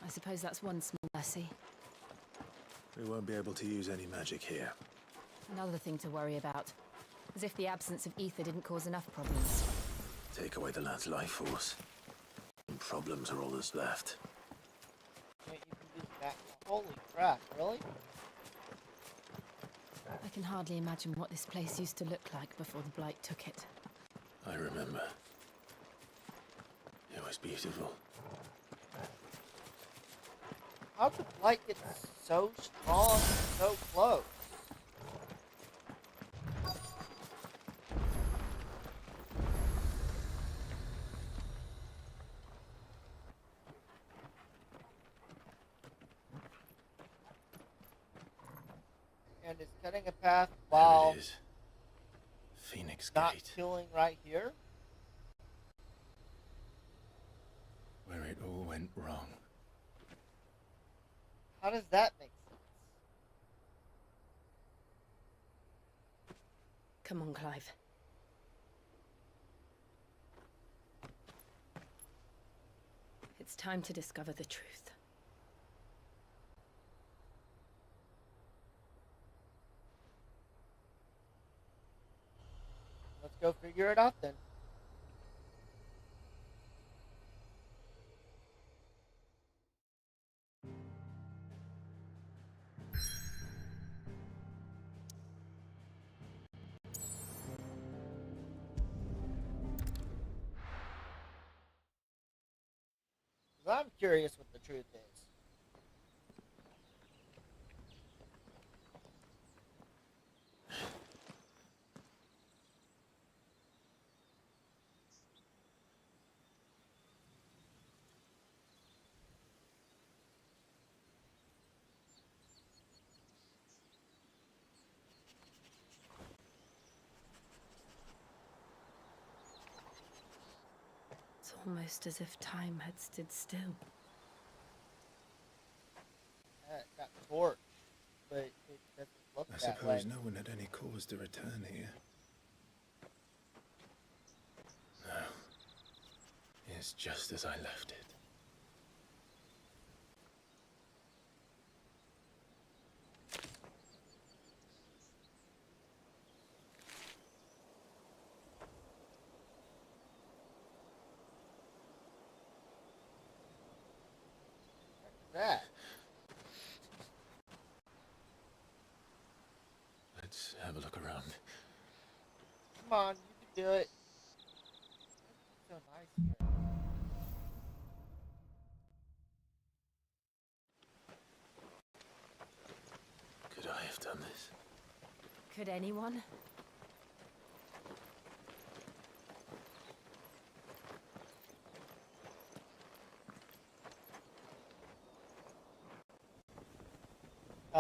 I suppose that's one small mercy. We won't be able to use any magic here. Another thing to worry about. As if the absence of ether didn't cause enough problems. Take away the lad's life force, and problems are all that's left. Can't you can use that? Holy crap, really? I can hardly imagine what this place used to look like before the Blight took it. I remember. It was beautiful. How could Blight get so strong and so close? And is cutting a path while There it is. Phoenix not Gate, killing right here? where it all went wrong. How does that make sense? Come on, Clive. It's time to discover the truth. Let's go figure it out then. I'm curious what the truth is. It's almost as if time had stood still. It got torched, but it doesn't look I that way. suppose no one had any cause to return here. No. It's just as I left it. That. around. Come on, you can do it. So nice here. Could I have done this? Could anyone?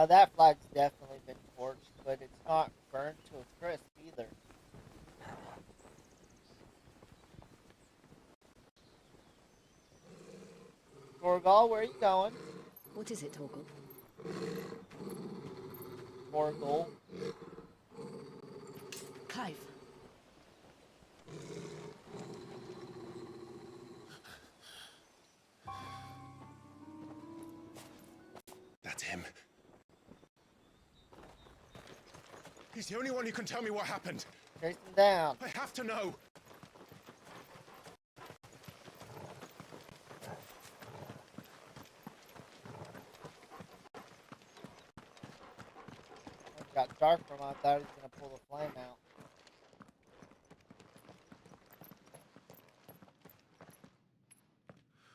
That flag's definitely been torched, but it's not burned to a crisp either. Torgal, where are you going? What is it, Torgal? Torgal. Clive. That's him. He's the only one who can tell me what happened. Chase him down. I have to know. It got dark from I thought he was going to pull the flame out.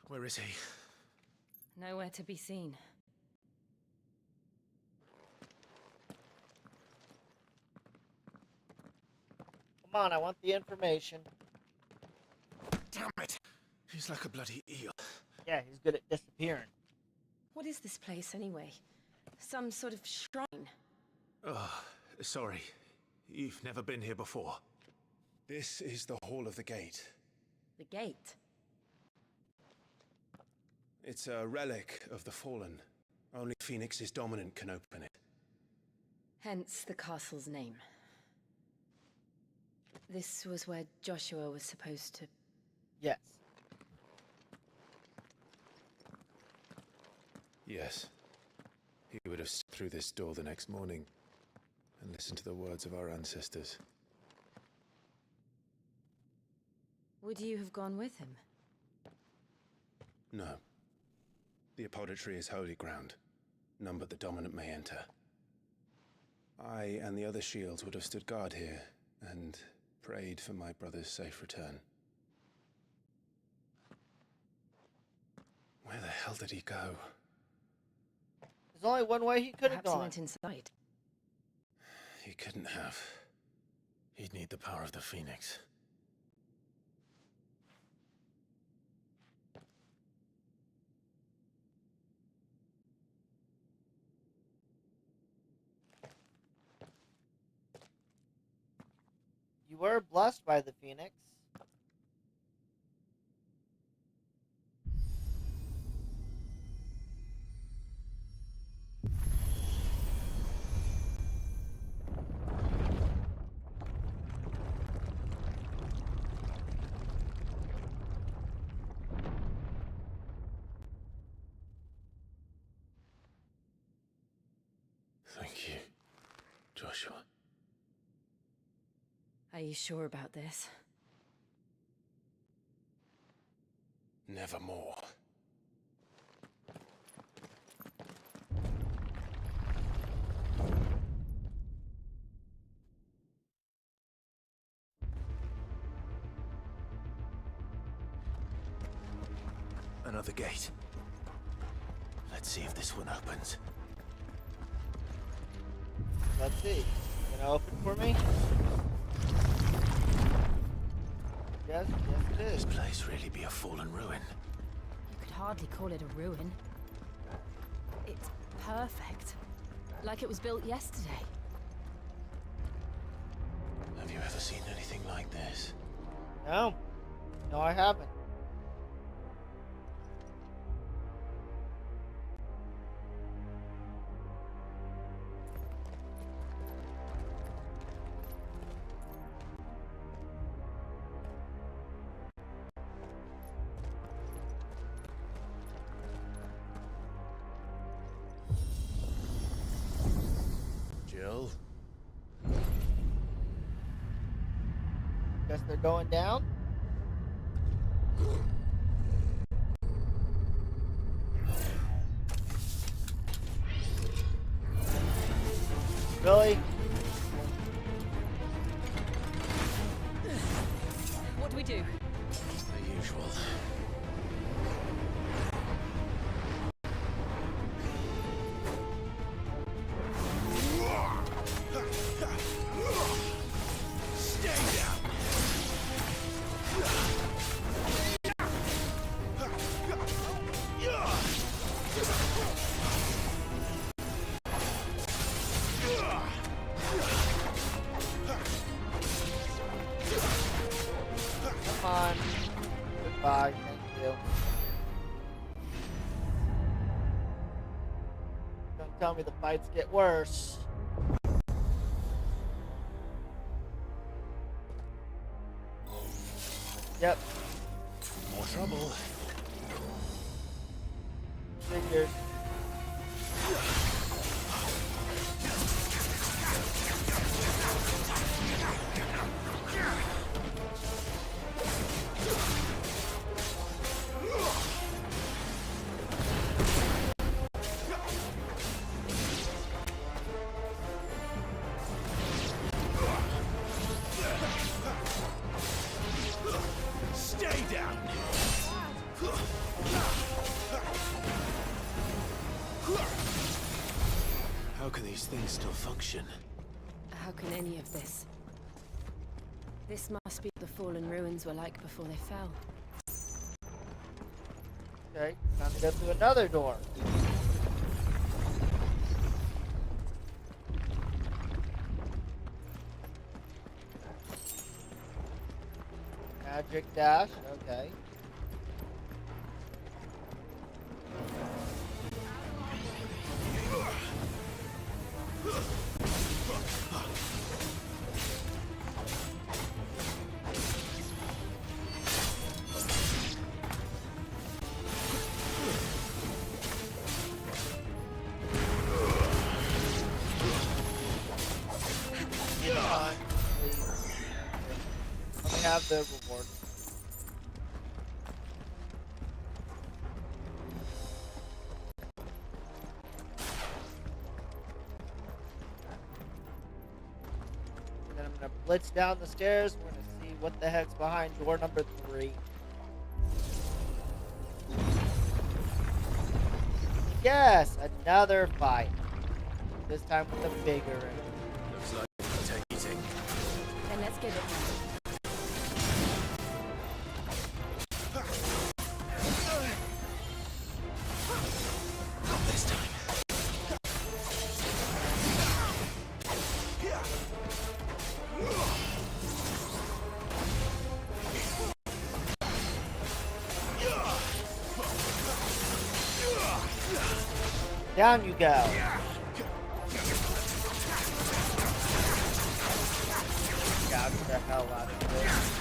Where is he? Nowhere to be seen. Come on, I want the information. Damn it! He's like a bloody eel. Yeah, he's good at disappearing. What is this place, anyway? Some sort of shrine? Oh, sorry. You've never been here before. This is the Hall of the Gate. The gate? It's a relic of the Fallen. Only Phoenix's dominant can open it. Hence the castle's name. This was where Joshua was supposed to... Yes. Yes. He would have stepped through this door the next morning and listened to the words of our ancestors. Would you have gone with him? No. The apodatory is holy ground. None but the dominant may enter. I and the other shields would have stood guard here and prayed for my brother's safe return. Where the hell did he go? There's only one way he could have Perhaps he gone. went inside. He couldn't have. He'd need the power of the Phoenix. You were blessed by the Phoenix. Thank you, Joshua. Are you sure about this? Nevermore. Another gate. Let's see if this one opens. Let's see. You gonna open for me? Yes, it is. This place really be a fallen ruin. You could hardly call it a ruin. It's perfect. Like it was built yesterday. Have you ever seen anything like this? No. No, I haven't. Jill? Guess they're going down. Really? we do? The usual. Stay down. Come on. Goodbye. Thank you. Don't tell me the fights get worse. Yep. More trouble. Figured. Stay down. How can these things still function? How can any of this? This must be what the fallen ruins were like before they fell. Okay, time to go through another door. Magic dash, okay. Let me have the reward. And then I'm gonna blitz down the stairs. We're gonna see what the heck's behind door number 3. Yes, another fight. This time with a bigger enemy. Looks like it's eating. Then let's give it. Not this time. Down you go. Gouge the hell out of this.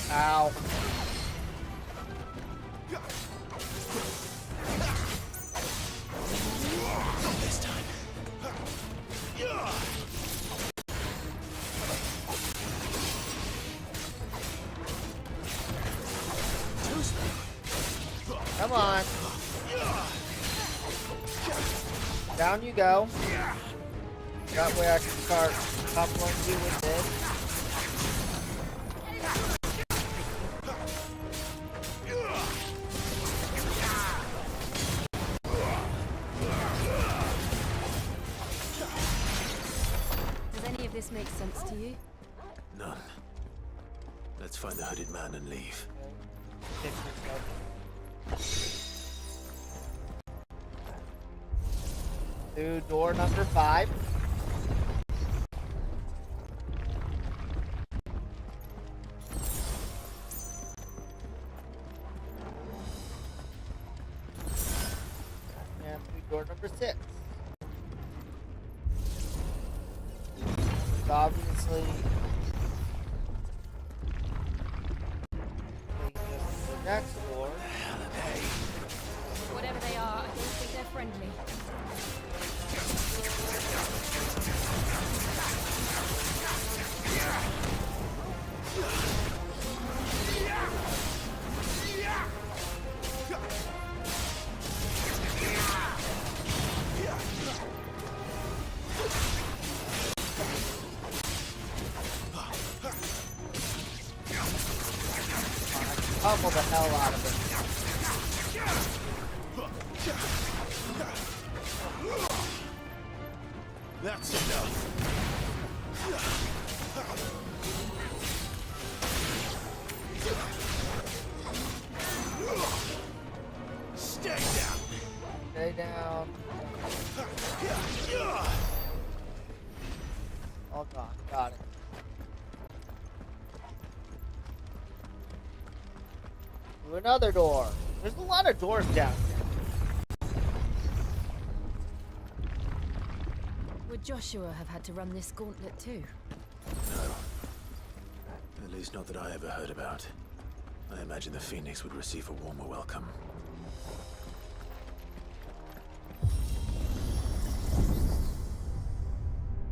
Ow. Not this time. Come on. Down you go. That way I can start coupling you with this. Does any of this make sense to you? None. Let's find the hooded man and leave. Through door number 5. And through door number 6. So obviously taking us to the next door. Whatever they are, I don't think they're pummel the hell out of it. That's enough. Stay down. Stay down. All gone. Got it. To another door. There's a lot of doors down here. Would Joshua have had to run this gauntlet too? No. At least not that I ever heard about. I imagine the Phoenix would receive a warmer welcome.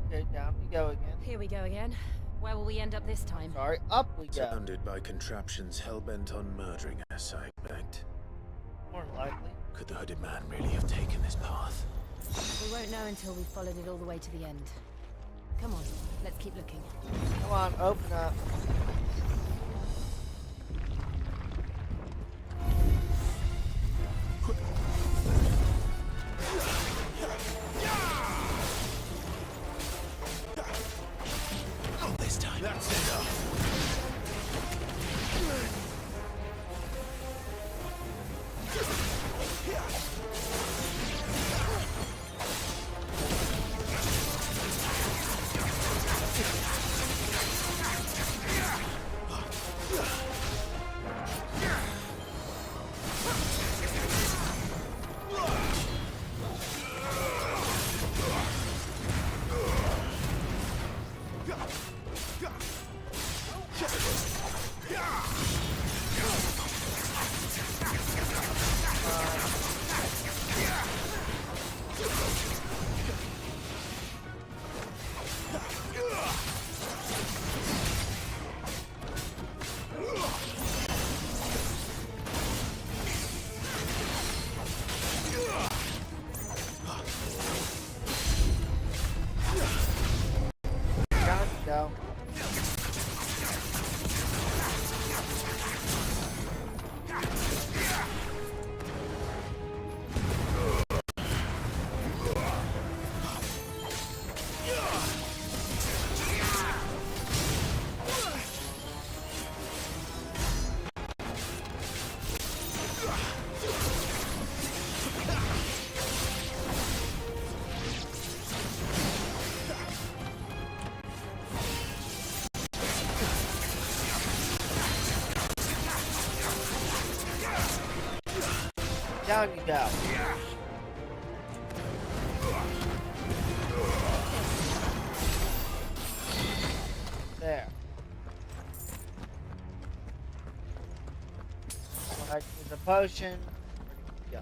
Okay, down we go again. Here we go again. Where will we end up this time? Sorry, up we go. Surrounded by contraptions hell-bent on murdering us, I expect. More likely. Could the hooded man really have taken this path? We won't know until we've followed it all the way to the end. Come on, let's keep looking. Come on, open up. Not this time. That's enough. Go. Down you go. There. Alright, use a potion. Go.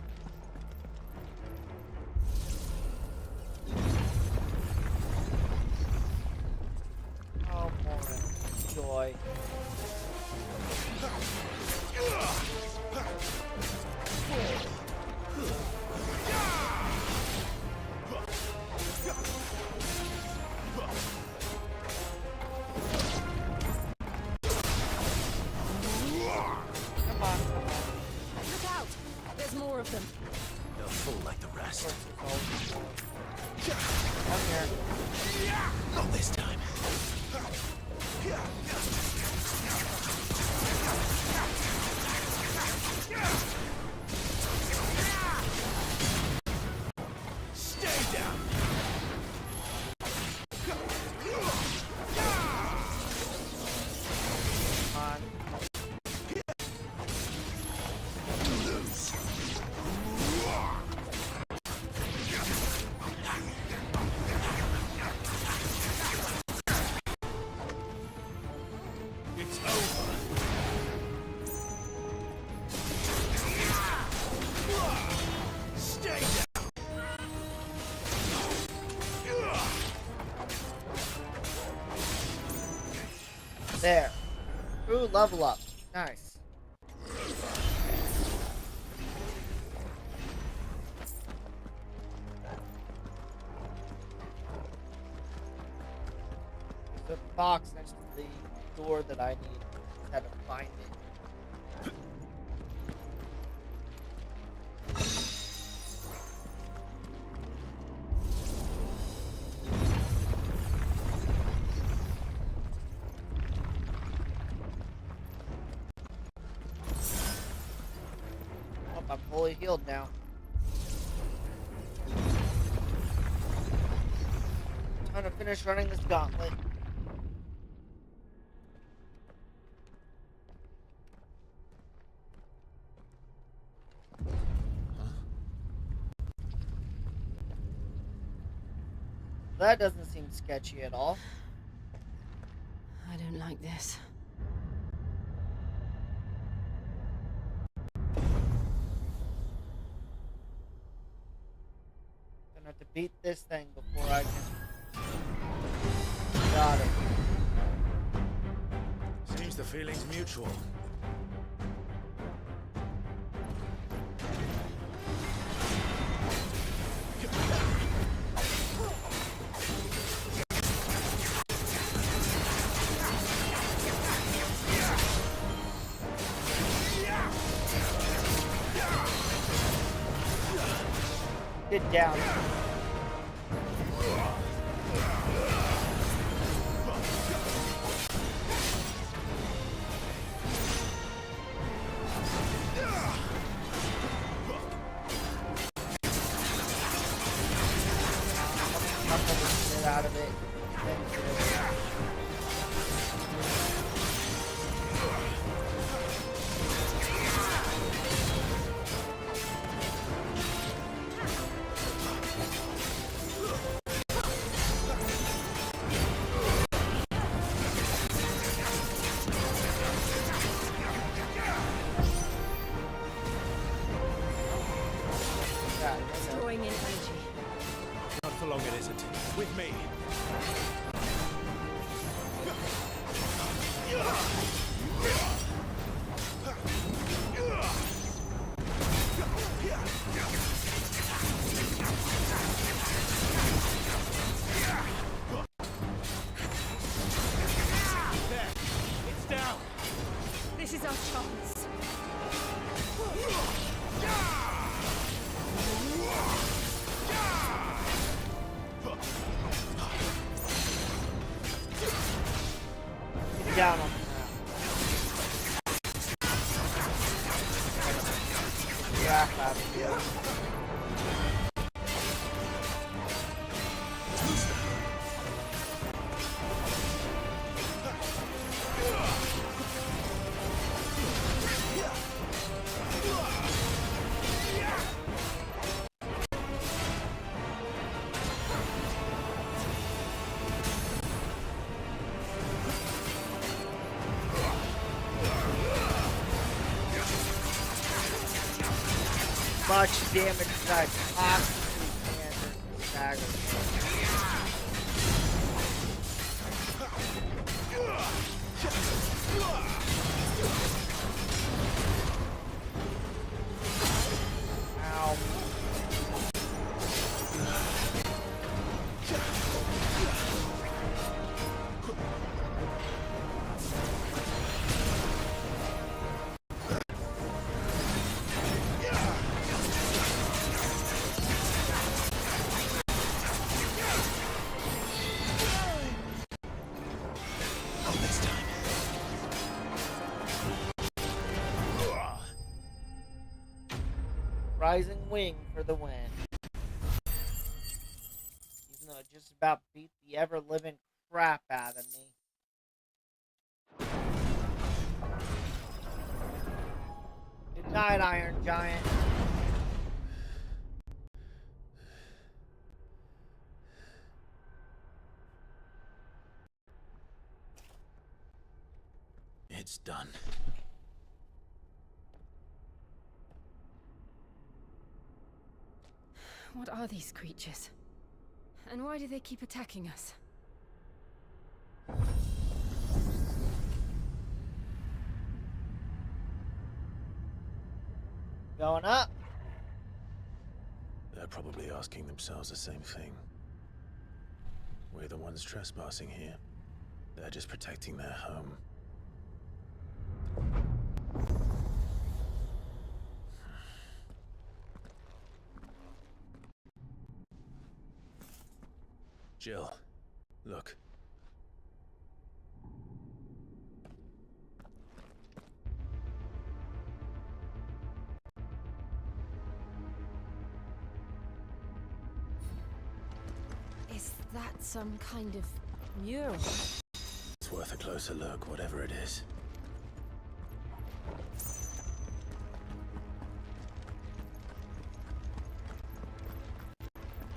Oh boy. Joy. Look out! There's more of them. They'll fall like the rest. Come here. Not this time. Stay down. It's over. Stay down. There. Ooh, level up. Nice. There's a box next to the door that I need instead of finding. Oh, I'm fully healed now. Time to finish running this gauntlet. That doesn't seem sketchy at all. I don't like this. Gonna have to beat this thing before I can. Got it. Seems the feeling's mutual. Get down. Get out of it. Drawing in energy. Not for long it isn't. With me. There. It's down. This is our chance. Get down on the ground. Yeah, out of here. Much damage as I possibly can during this stagger. Ow. Rising wing for the win. Even though it just about beat the ever-living crap out of me. Good night, Iron Giant. It's done. What are these creatures? And why do they keep attacking us? Going up. They're probably asking themselves the same thing. We're the ones trespassing here. They're just protecting their home. Jill, look. Is that some kind of mural? It's worth a closer look, whatever it is.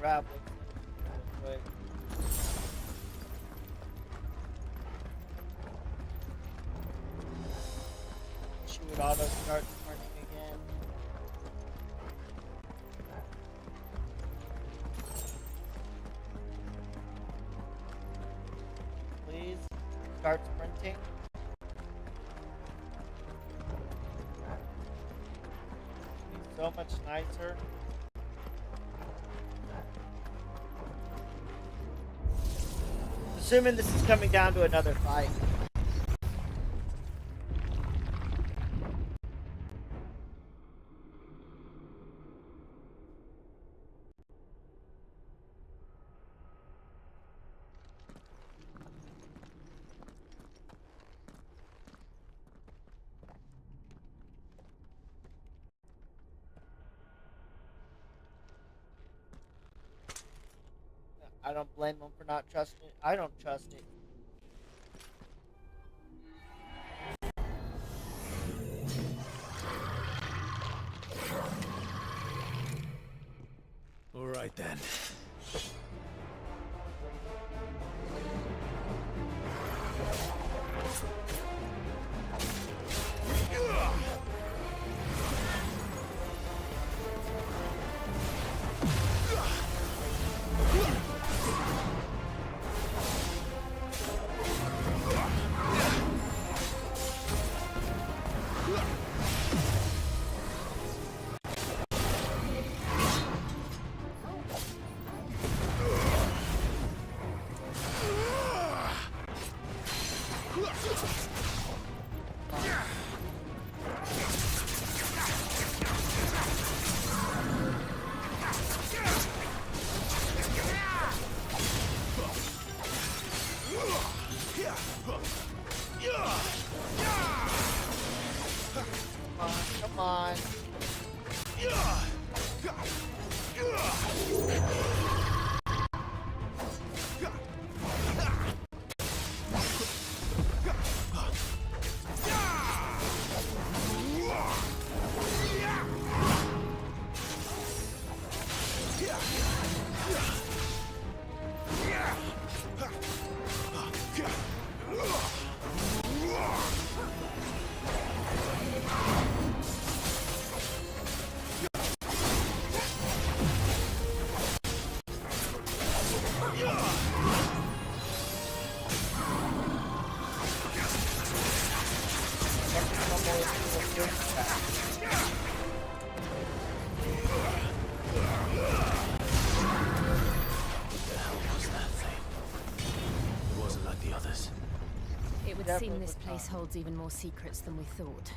Grab it. Quick. Shoot, auto start turning again. Please start sprinting. Be so much nicer. Assuming this is coming down to another fight. I don't blame them for not trusting it. I don't trust it. All right then. Come on. It would seem this place holds even more secrets than we thought.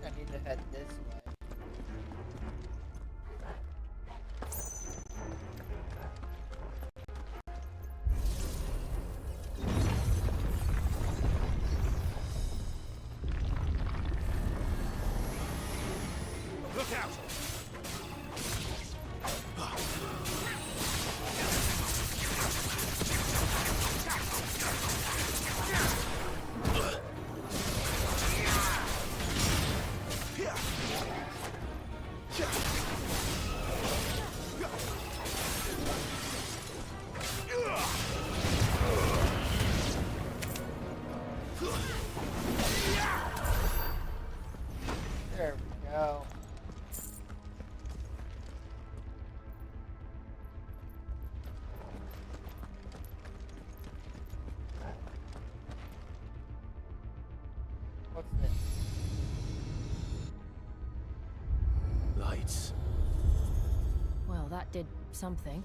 I need to head this way. Look out! There we go. What's this? Lights. Well, that did something.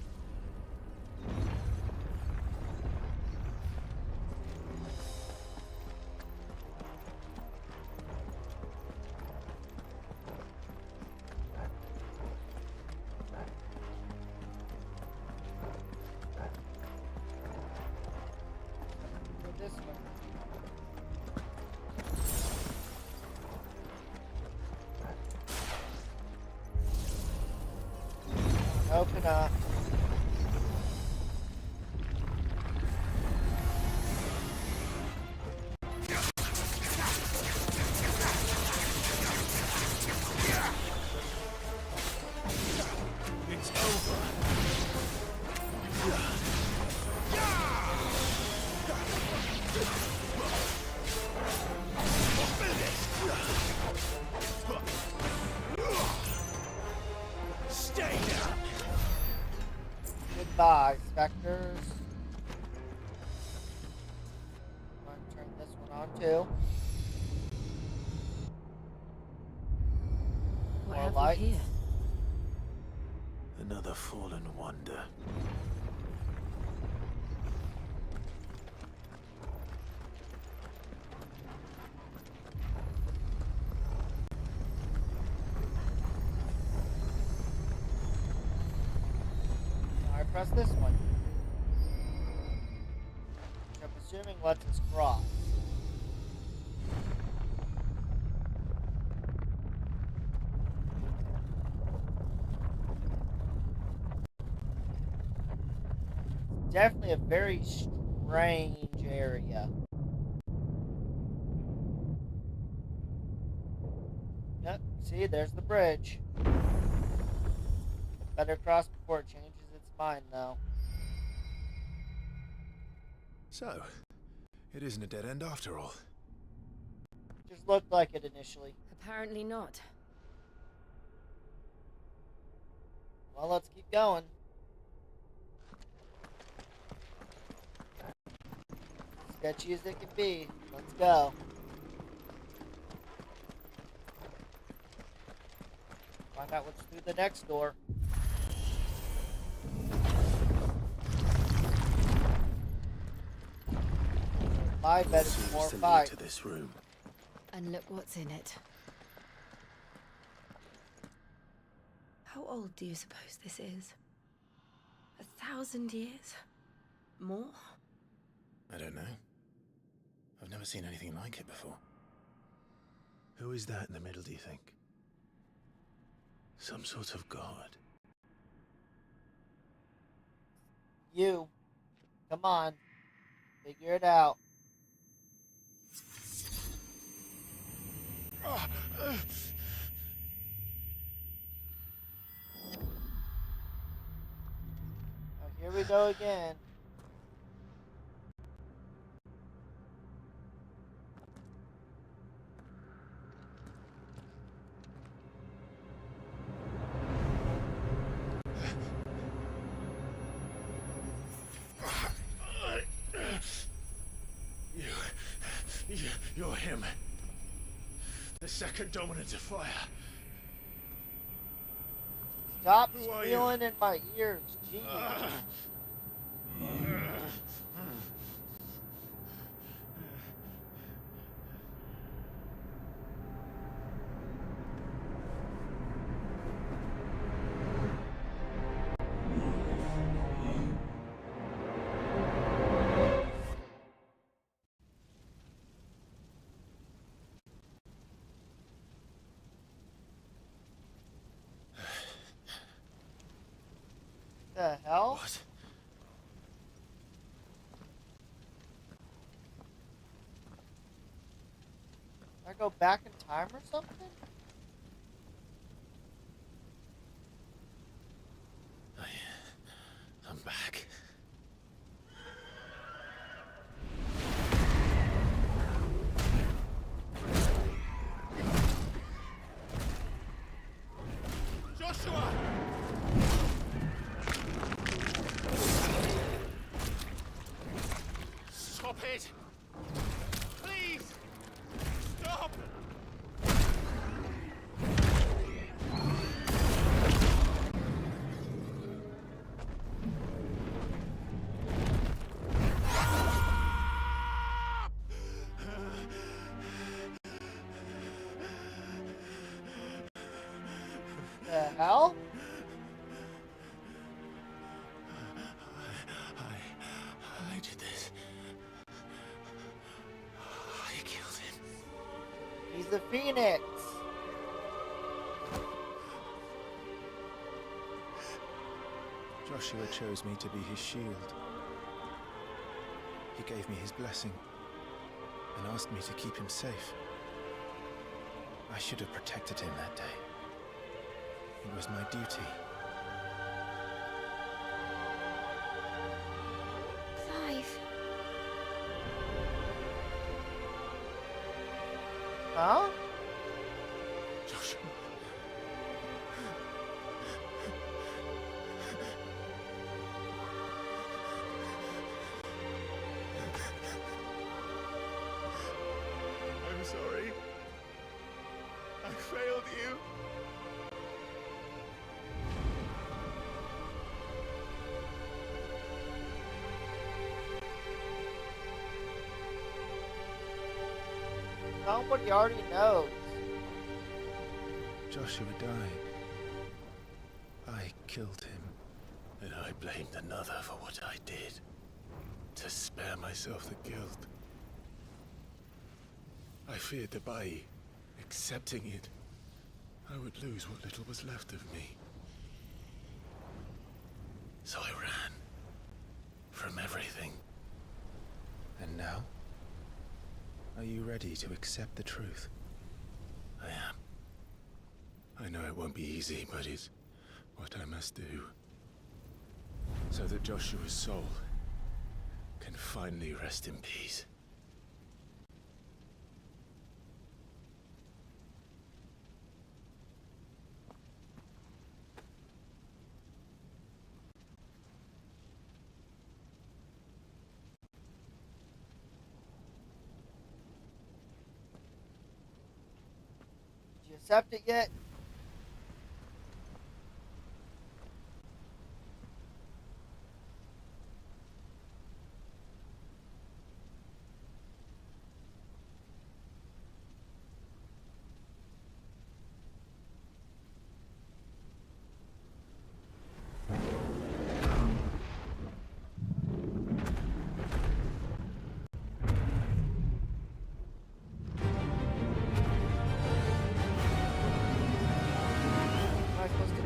Open up. It's over. Stay down. Goodbye, specters. I'm going to turn this one on too. What More have lights. we here? Another fallen wonder. Now I press this one. Which I'm assuming lets us cross. Definitely a very strange area. Yep, see, there's the bridge. Better cross before it changes its mind, though. So, it isn't a dead end after all. Just looked like it initially. Apparently not. Well, let's keep going. Sketchy as it can be. Let's go. Find out what's through the next door. My bet is Seems more to lead fight. to this room. And look what's in it. How old do you suppose this is? 1,000 years? More? I don't know. I've never seen anything like it before. Who is that in the middle, do you think? Some sort of god? You. Come on. Figure it out. Now here we go again. You're him. The second dominant of fire. Stop Who are squealing in my ears. Jeez. The hell? What? Did I go back in time or something? I'm back. Joshua! Stop it! Please! Stop! The hell? I did this. I killed him. He's a phoenix. Joshua chose me to be his shield. He gave me his blessing and asked me to keep him safe. I should have protected him that day. It was my duty. Clive. Huh? Joshua. I'm sorry. I failed you. Somebody already knows. Joshua died. I killed him. And I blamed another for what I did. To spare myself the guilt. I feared that by accepting it, I would lose what little was left of me. So I ran. From everything. And now? Are you ready to accept the truth? I am. I know it won't be easy, but it's what I must do. So that Joshua's soul can finally rest in peace. Did you accept it yet?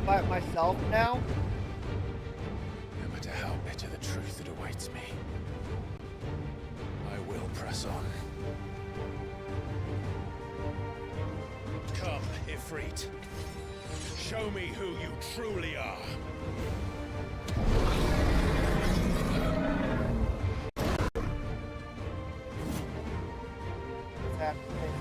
Fight myself now? No matter how bitter the truth that awaits me, I will press on. Come, Ifrit. Show me who you truly are. What's happening?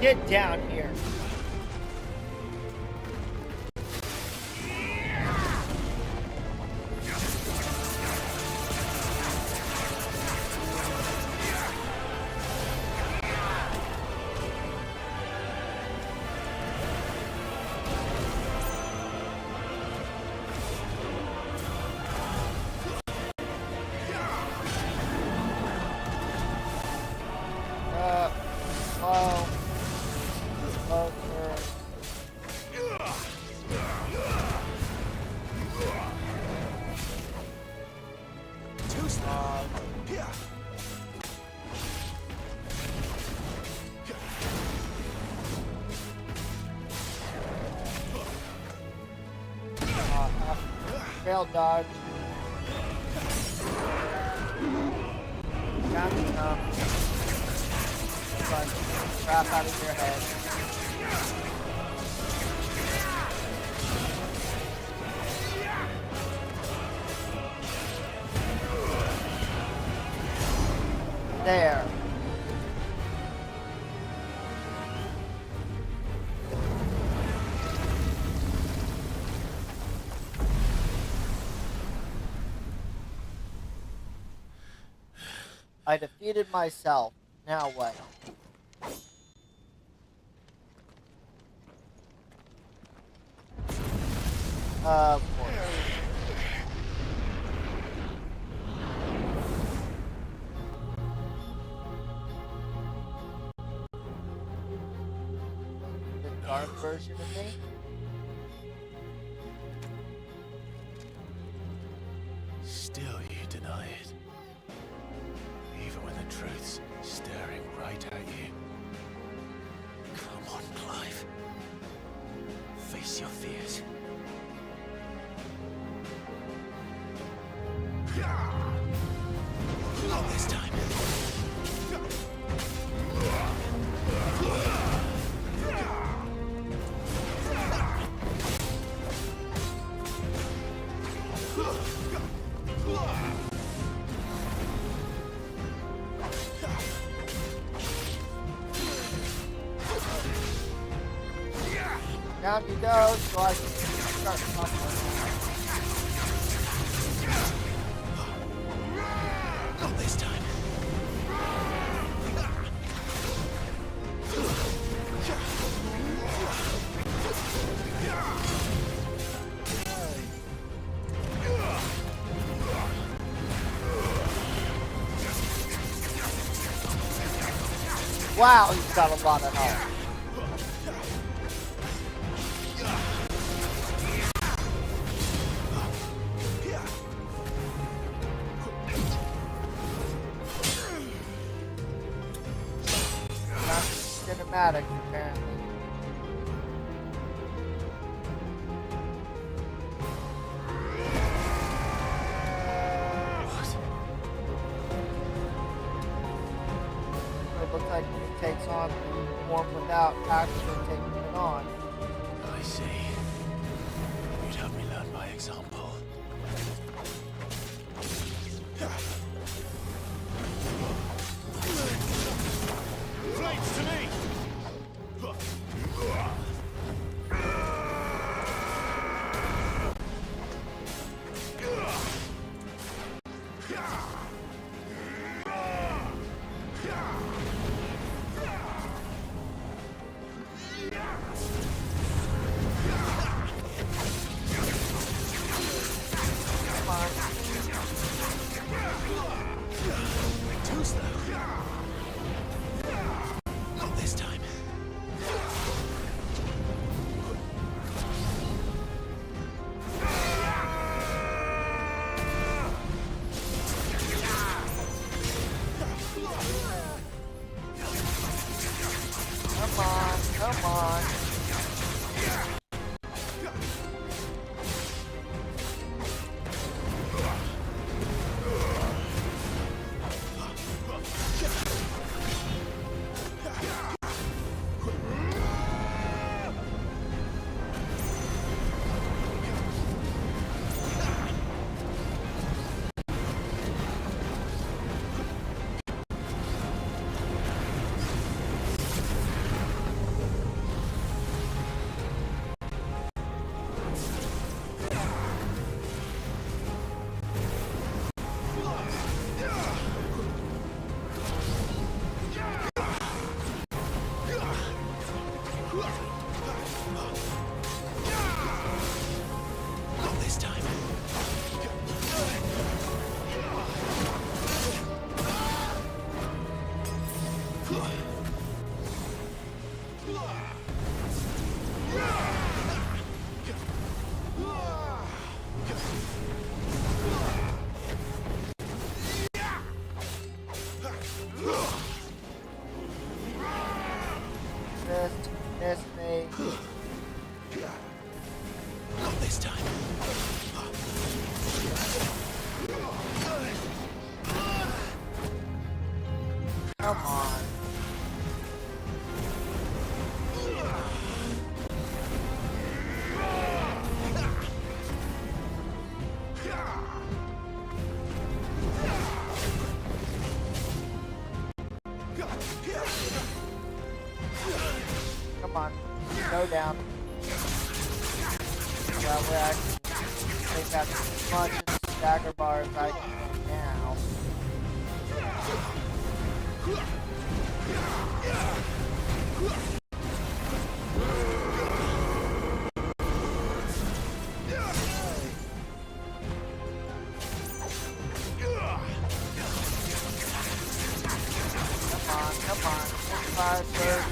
Get down here. Failed dodge. Round you come. Punch the crap out of your head. There. I defeated myself. Now what? Of course. The dark version of me? Still you deny it. Even when the truth's staring right at you. Come on, Clive. Face your fears. Not this time. Down you go, so I can start somewhere. Not this time. Wow, he's got a lot of health. Cinematic, apparently. It looks like it takes on the form without actually taking it on. I see. You'd have me learn by example. Flames to me! Too slow. Not this time. Come on, come on. Not this time. Miss me. Not this time. Come on. Come on. Go down. That way I can take out as much of the stagger bar as I can now. Come on. 25, 30.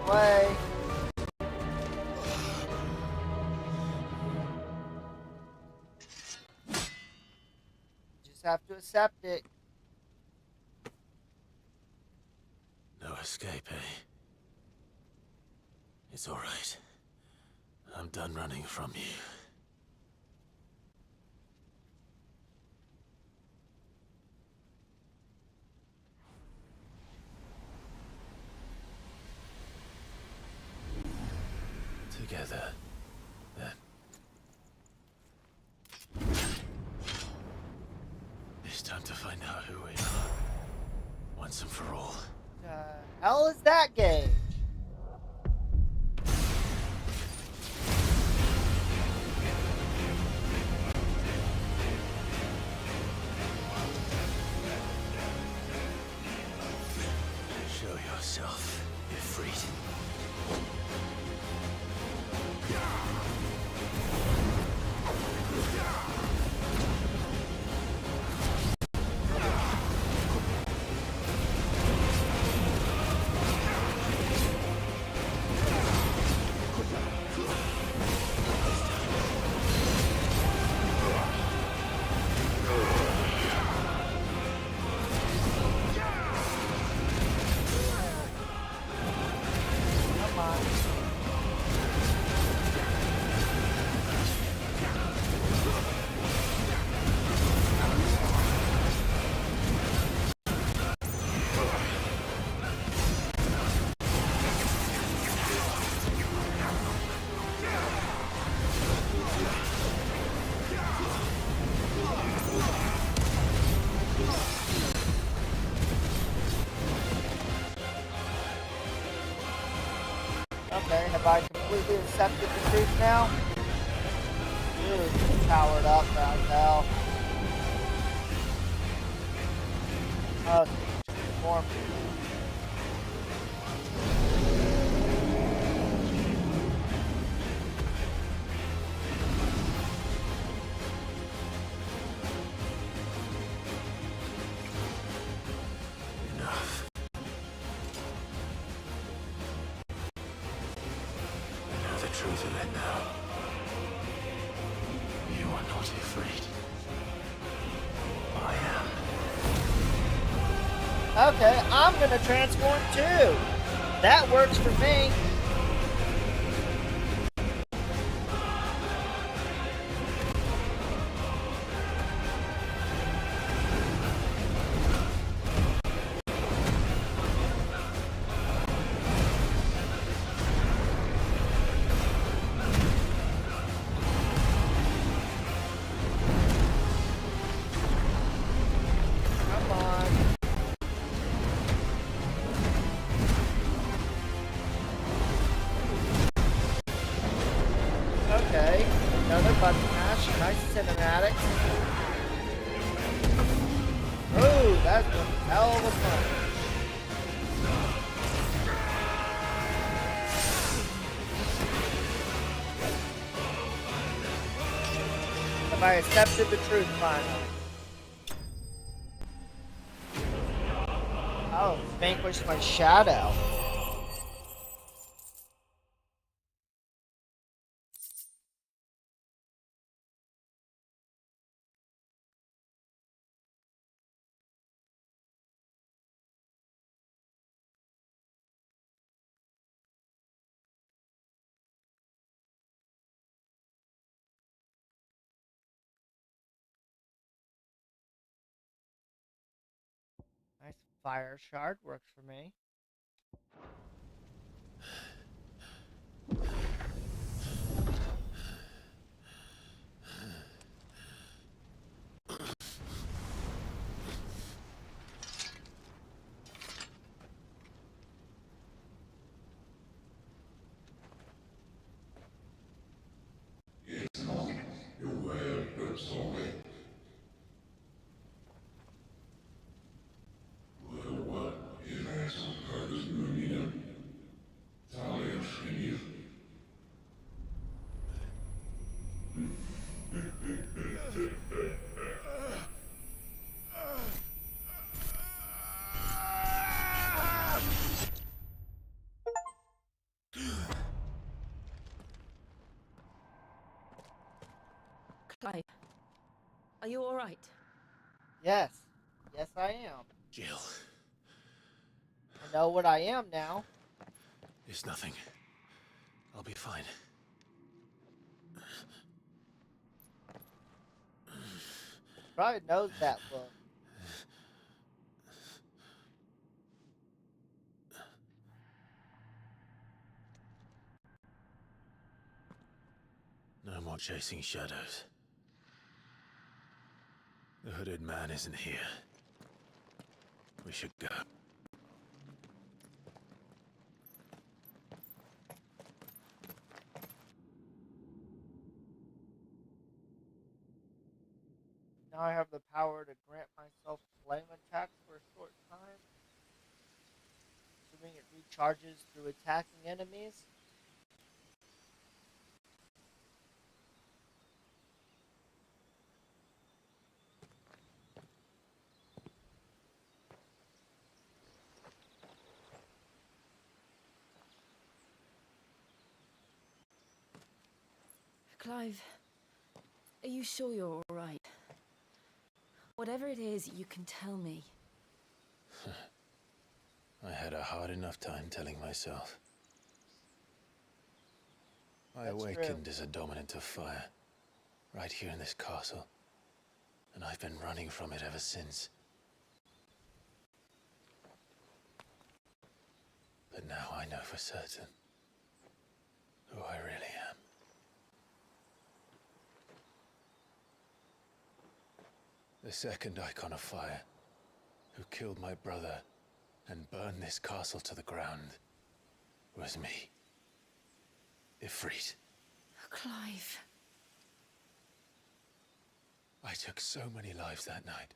Away. Just have to accept it. No escape, eh? It's all right. I'm done running from you. Together, then. It's time to find out who we are. Once and for all. Hell is that gauge? Show yourself, Ifrit. Okay, have I completely accepted the truth now? Dude, powered up as hell. Oh, it's more. Enough. I know the truth of it now. You are not afraid. I am. Okay, I'm gonna transform too. That works for me. Okay, another button mash, nice cinematic. Oh, that's a hell of a fun. Have I accepted the truth finally? Oh, vanquished my shadow. fire shard works for me. Clive, are you all right? Yes. Yes, I am. Jill. I know what I am now. It's nothing. I'll be fine. Probably knows that look. No more chasing shadows. The hooded man isn't here. We should go. Now I have the power to grant myself flame attacks for a short time. Assuming it recharges through attacking enemies. Clive, are you sure you're all right? Whatever it is, you can tell me. I had a hard enough time telling myself. I awakened as a dominant of fire, right here in this castle, and I've been running from it ever since. But now I know for certain who I really am. The second icon of fire, who killed my brother and burned this castle to the ground, was me. Ifrit. Clive. I took so many lives that night,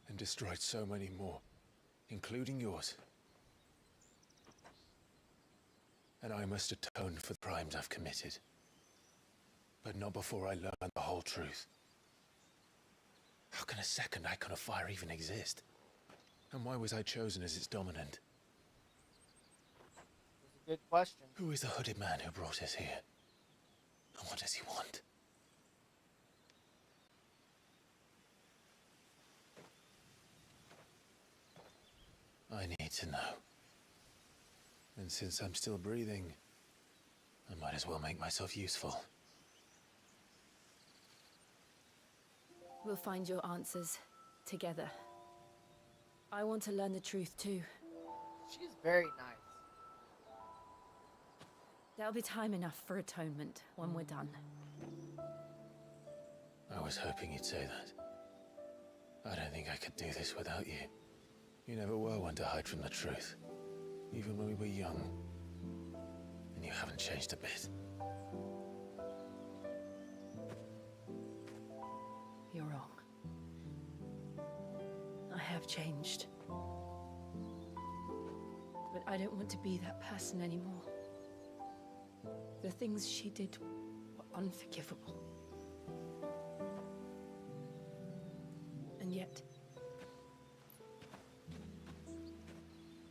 and destroyed so many more, including yours. And I must atone for the crimes I've committed. But not before I learn the whole truth. How can a second icon of fire even exist? And why was I chosen as its dominant? That's a good question. Who is the hooded man who brought us here? And what does he want? I need to know. And since I'm still breathing, I might as well make myself useful. We'll find your answers together. I want to learn the truth too. She's very nice. There'll be time enough for atonement when we're done. I was hoping you'd say that. I don't think I could do this without you. You never were one to hide from the truth, even when we were young. And you haven't changed a bit. You're wrong. I have changed. But I don't want to be that person anymore. The things she did were unforgivable. And yet,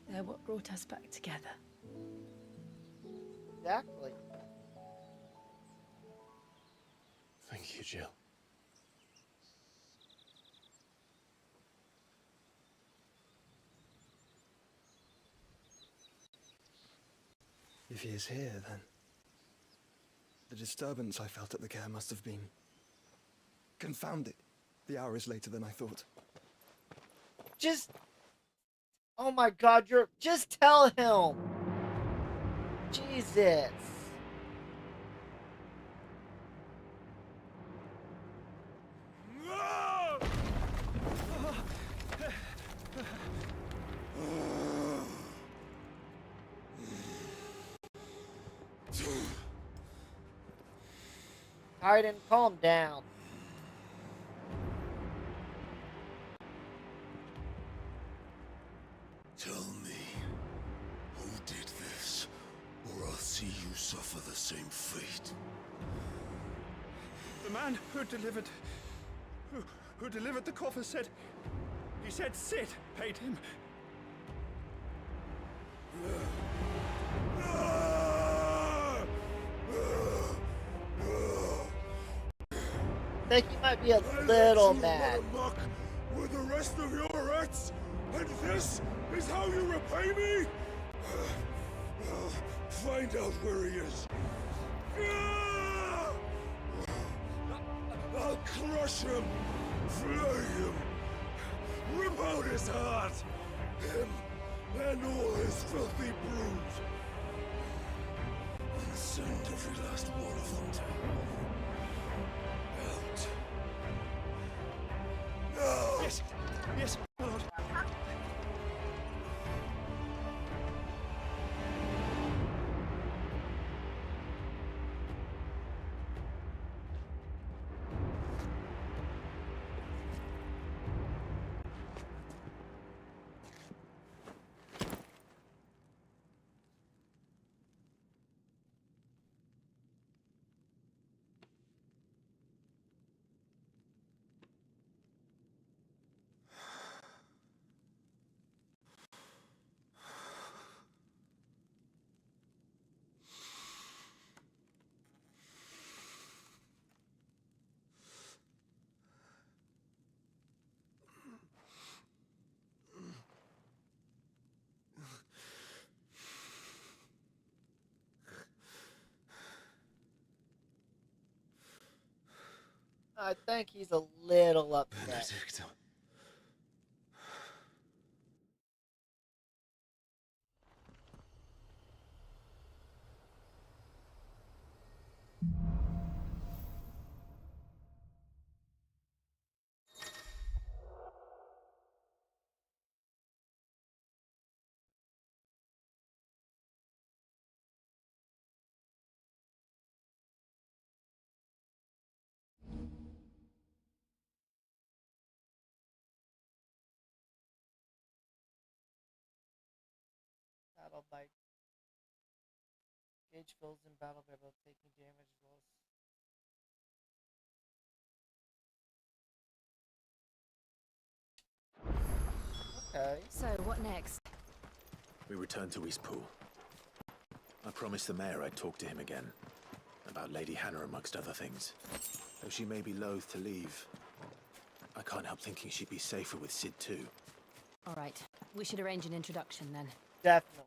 they're what brought us back together. Exactly. Thank you, Jill. If he is here, then the disturbance I felt at the care must have been confounded. The hour is later than I thought. Just Oh my god, you're... Just tell him! Jesus. Titan, calm down. Tell me, who did this, or I'll see you suffer the same fate. The man who delivered the coffer said... He said Sid paid him. I think he might be a little mad. Muck with the rest of your rats, and this is how you repay me? Find out where he is. I'll crush him, flay him, rip out his heart, him and all his filthy brood, and send every last one of them to out. No! Yes, yes, my lord. I think he's a little upset. Benedict. Battle by Gage fills in battle by both taking damage as well as... Okay. So, what next? We return to Eastpool. I promised the mayor I'd talk to him again. About Lady Hannah, amongst other things. Though she may be loath to leave, I can't help thinking she'd be safer with Sid too. All right. We should arrange an introduction then. Definitely.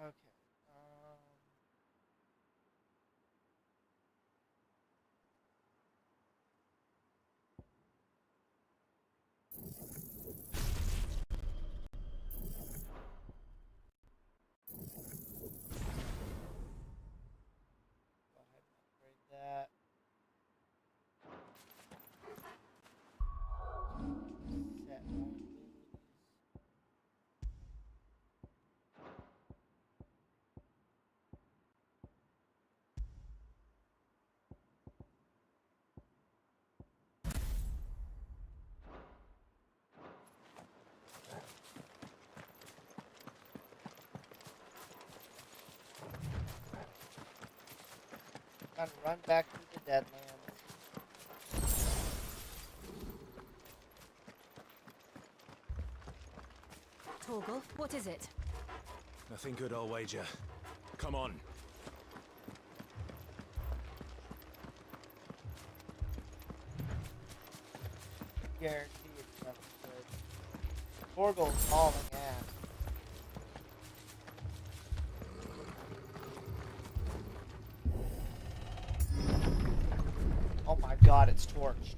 Okay. Go ahead and upgrade that. Set all abilities. And run back through the Deadlands. Torgal, what is it? Nothing good, I'll wager. Come on. Guarantee it's nothing good. Torgal's hauling ass. Oh my god, it's torched.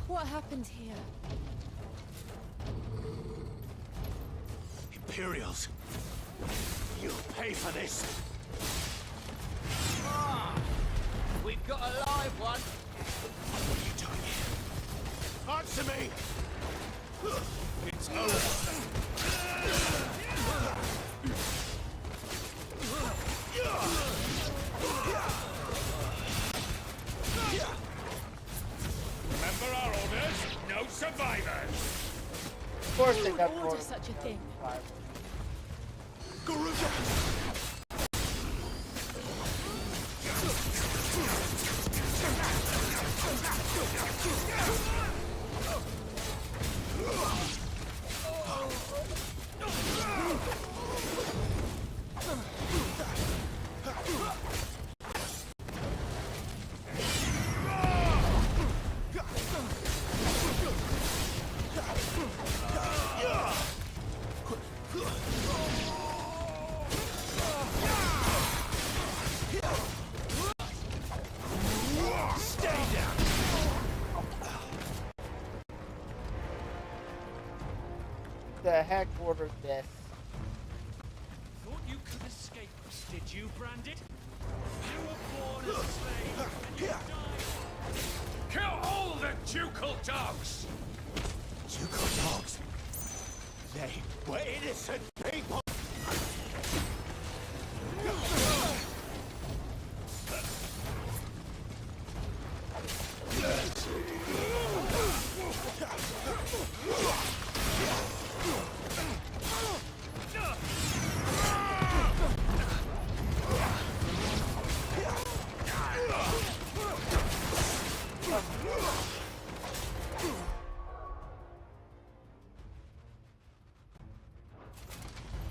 What happened here? Imperials! You'll pay for this! We've got a live one. What are you doing here? Answer me! It's over. Remember our orders? No survivors! Of course they got order such a thing. The heck ordered this? Thought you could escape us, did you, Branded? You were born a slave, and you died. Kill all the ducal dogs! Ducal dogs? They were innocent people!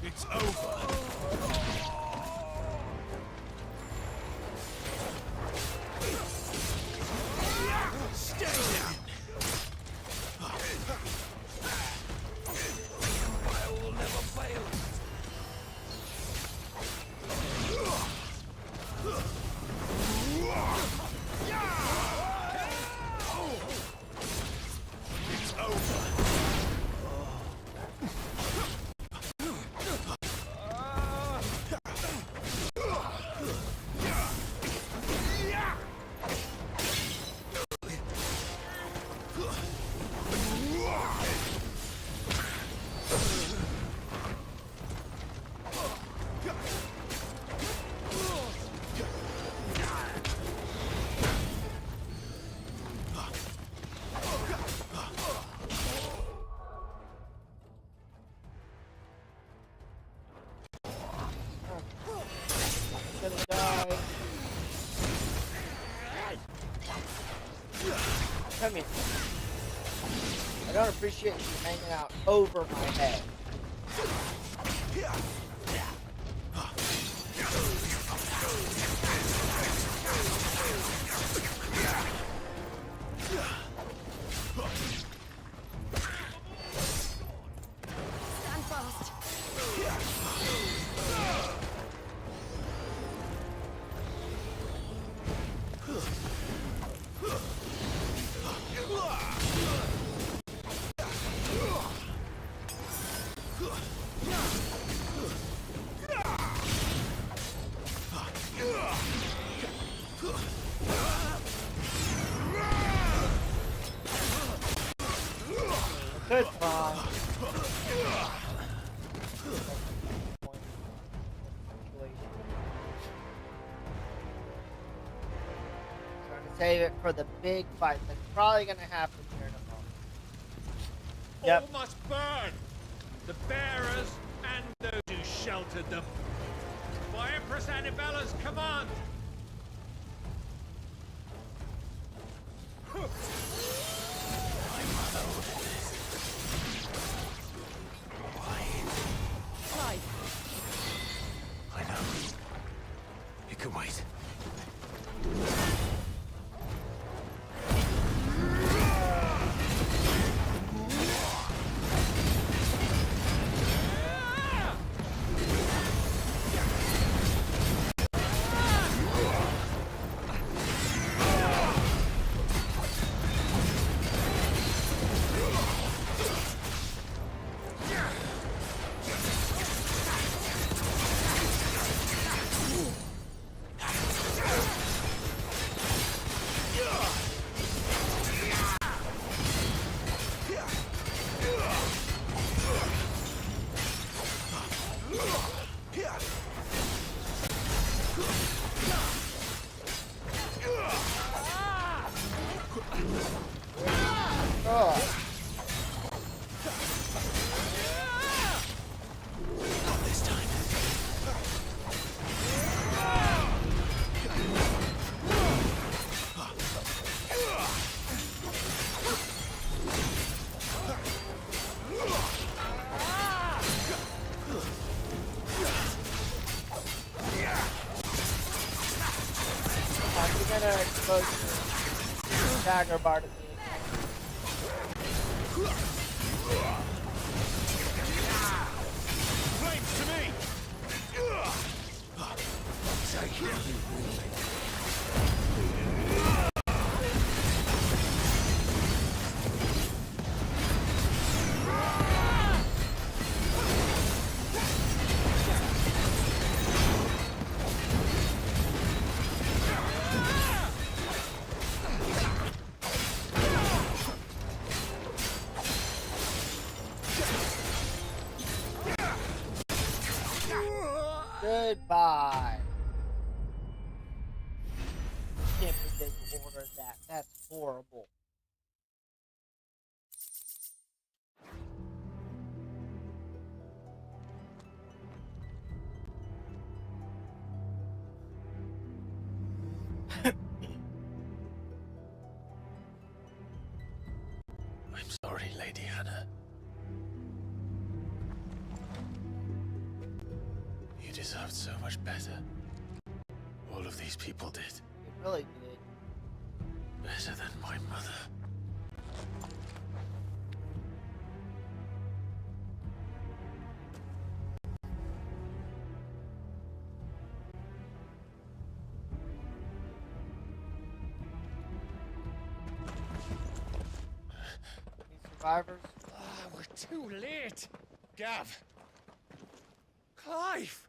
It's over. Stay down! I will never fail. It's over. Gonna die. Come here. I don't appreciate you hanging out over my head. Stand fast. Goodbye. Trying to save it for the big fight that's probably gonna happen here in a moment. Yep. All must burn! The bearers and those who sheltered them. By Empress Annibella's command! My mother ordered this. Why? Clive. I know. It can wait. Dagger bar to me. Flames to me! Goodbye. Can't believe they ordered that. That's horrible. I'm sorry, Lady Hannah. You deserved so much better. All of these people did. It really did. Better than my mother. These survivors. Oh, we're too late. Gav. Clive.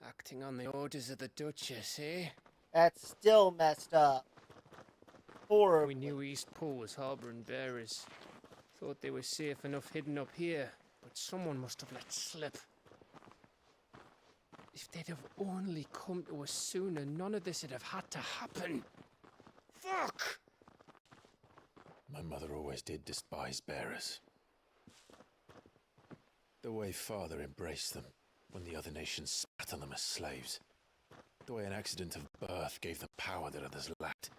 Acting on the orders of the Duchess, eh? That's still messed up. Horrible. We knew East Pool was harboring bearers. Thought they were safe enough hidden up here, but someone must have let slip. If they'd have only come to us sooner, none of this would have had to happen. Fuck! My mother always did despise bearers. The way Father embraced them when the other nations spat on them as slaves. The way an accident of birth gave them power that others lacked.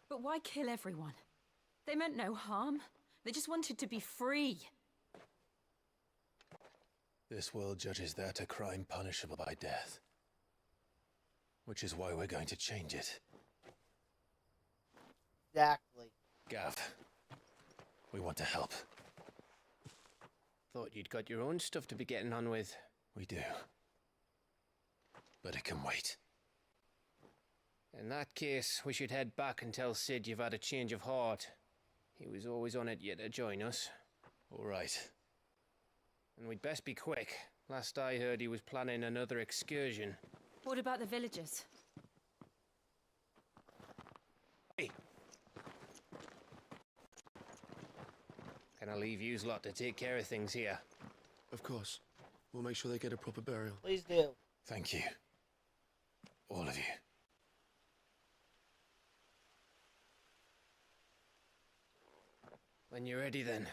But why kill everyone? They meant no harm. They just wanted to be free. This world judges that a crime punishable by death. Which is why we're going to change it. Exactly. Gav, we want to help. Thought you'd got your own stuff to be getting on with. We do. But it can wait. In that case, we should head back and tell Sid you've had a change of heart. He was always on it yet to join us. All right. And we'd best be quick. Last I heard, he was planning another excursion. What about the villagers? Hey! Can I leave yous lot to take care of things here? Of course. We'll make sure they get a proper burial. Please do. Thank you. All of you. When you're ready, then.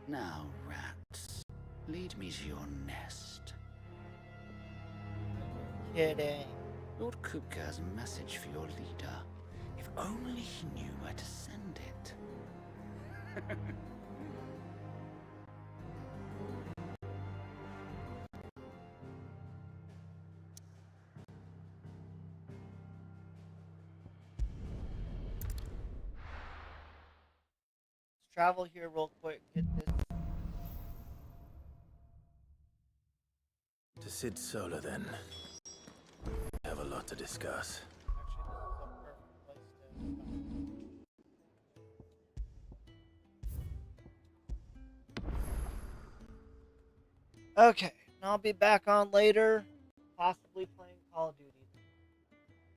Now, rats, lead me to your nest. Kidding. Lord Kupka has a message for your leader. If only he knew where to send it. Let's travel here real quick. Get this. To Sid Solar, then. We have a lot to discuss. Okay, and I'll be back on later, possibly playing Call of Duty.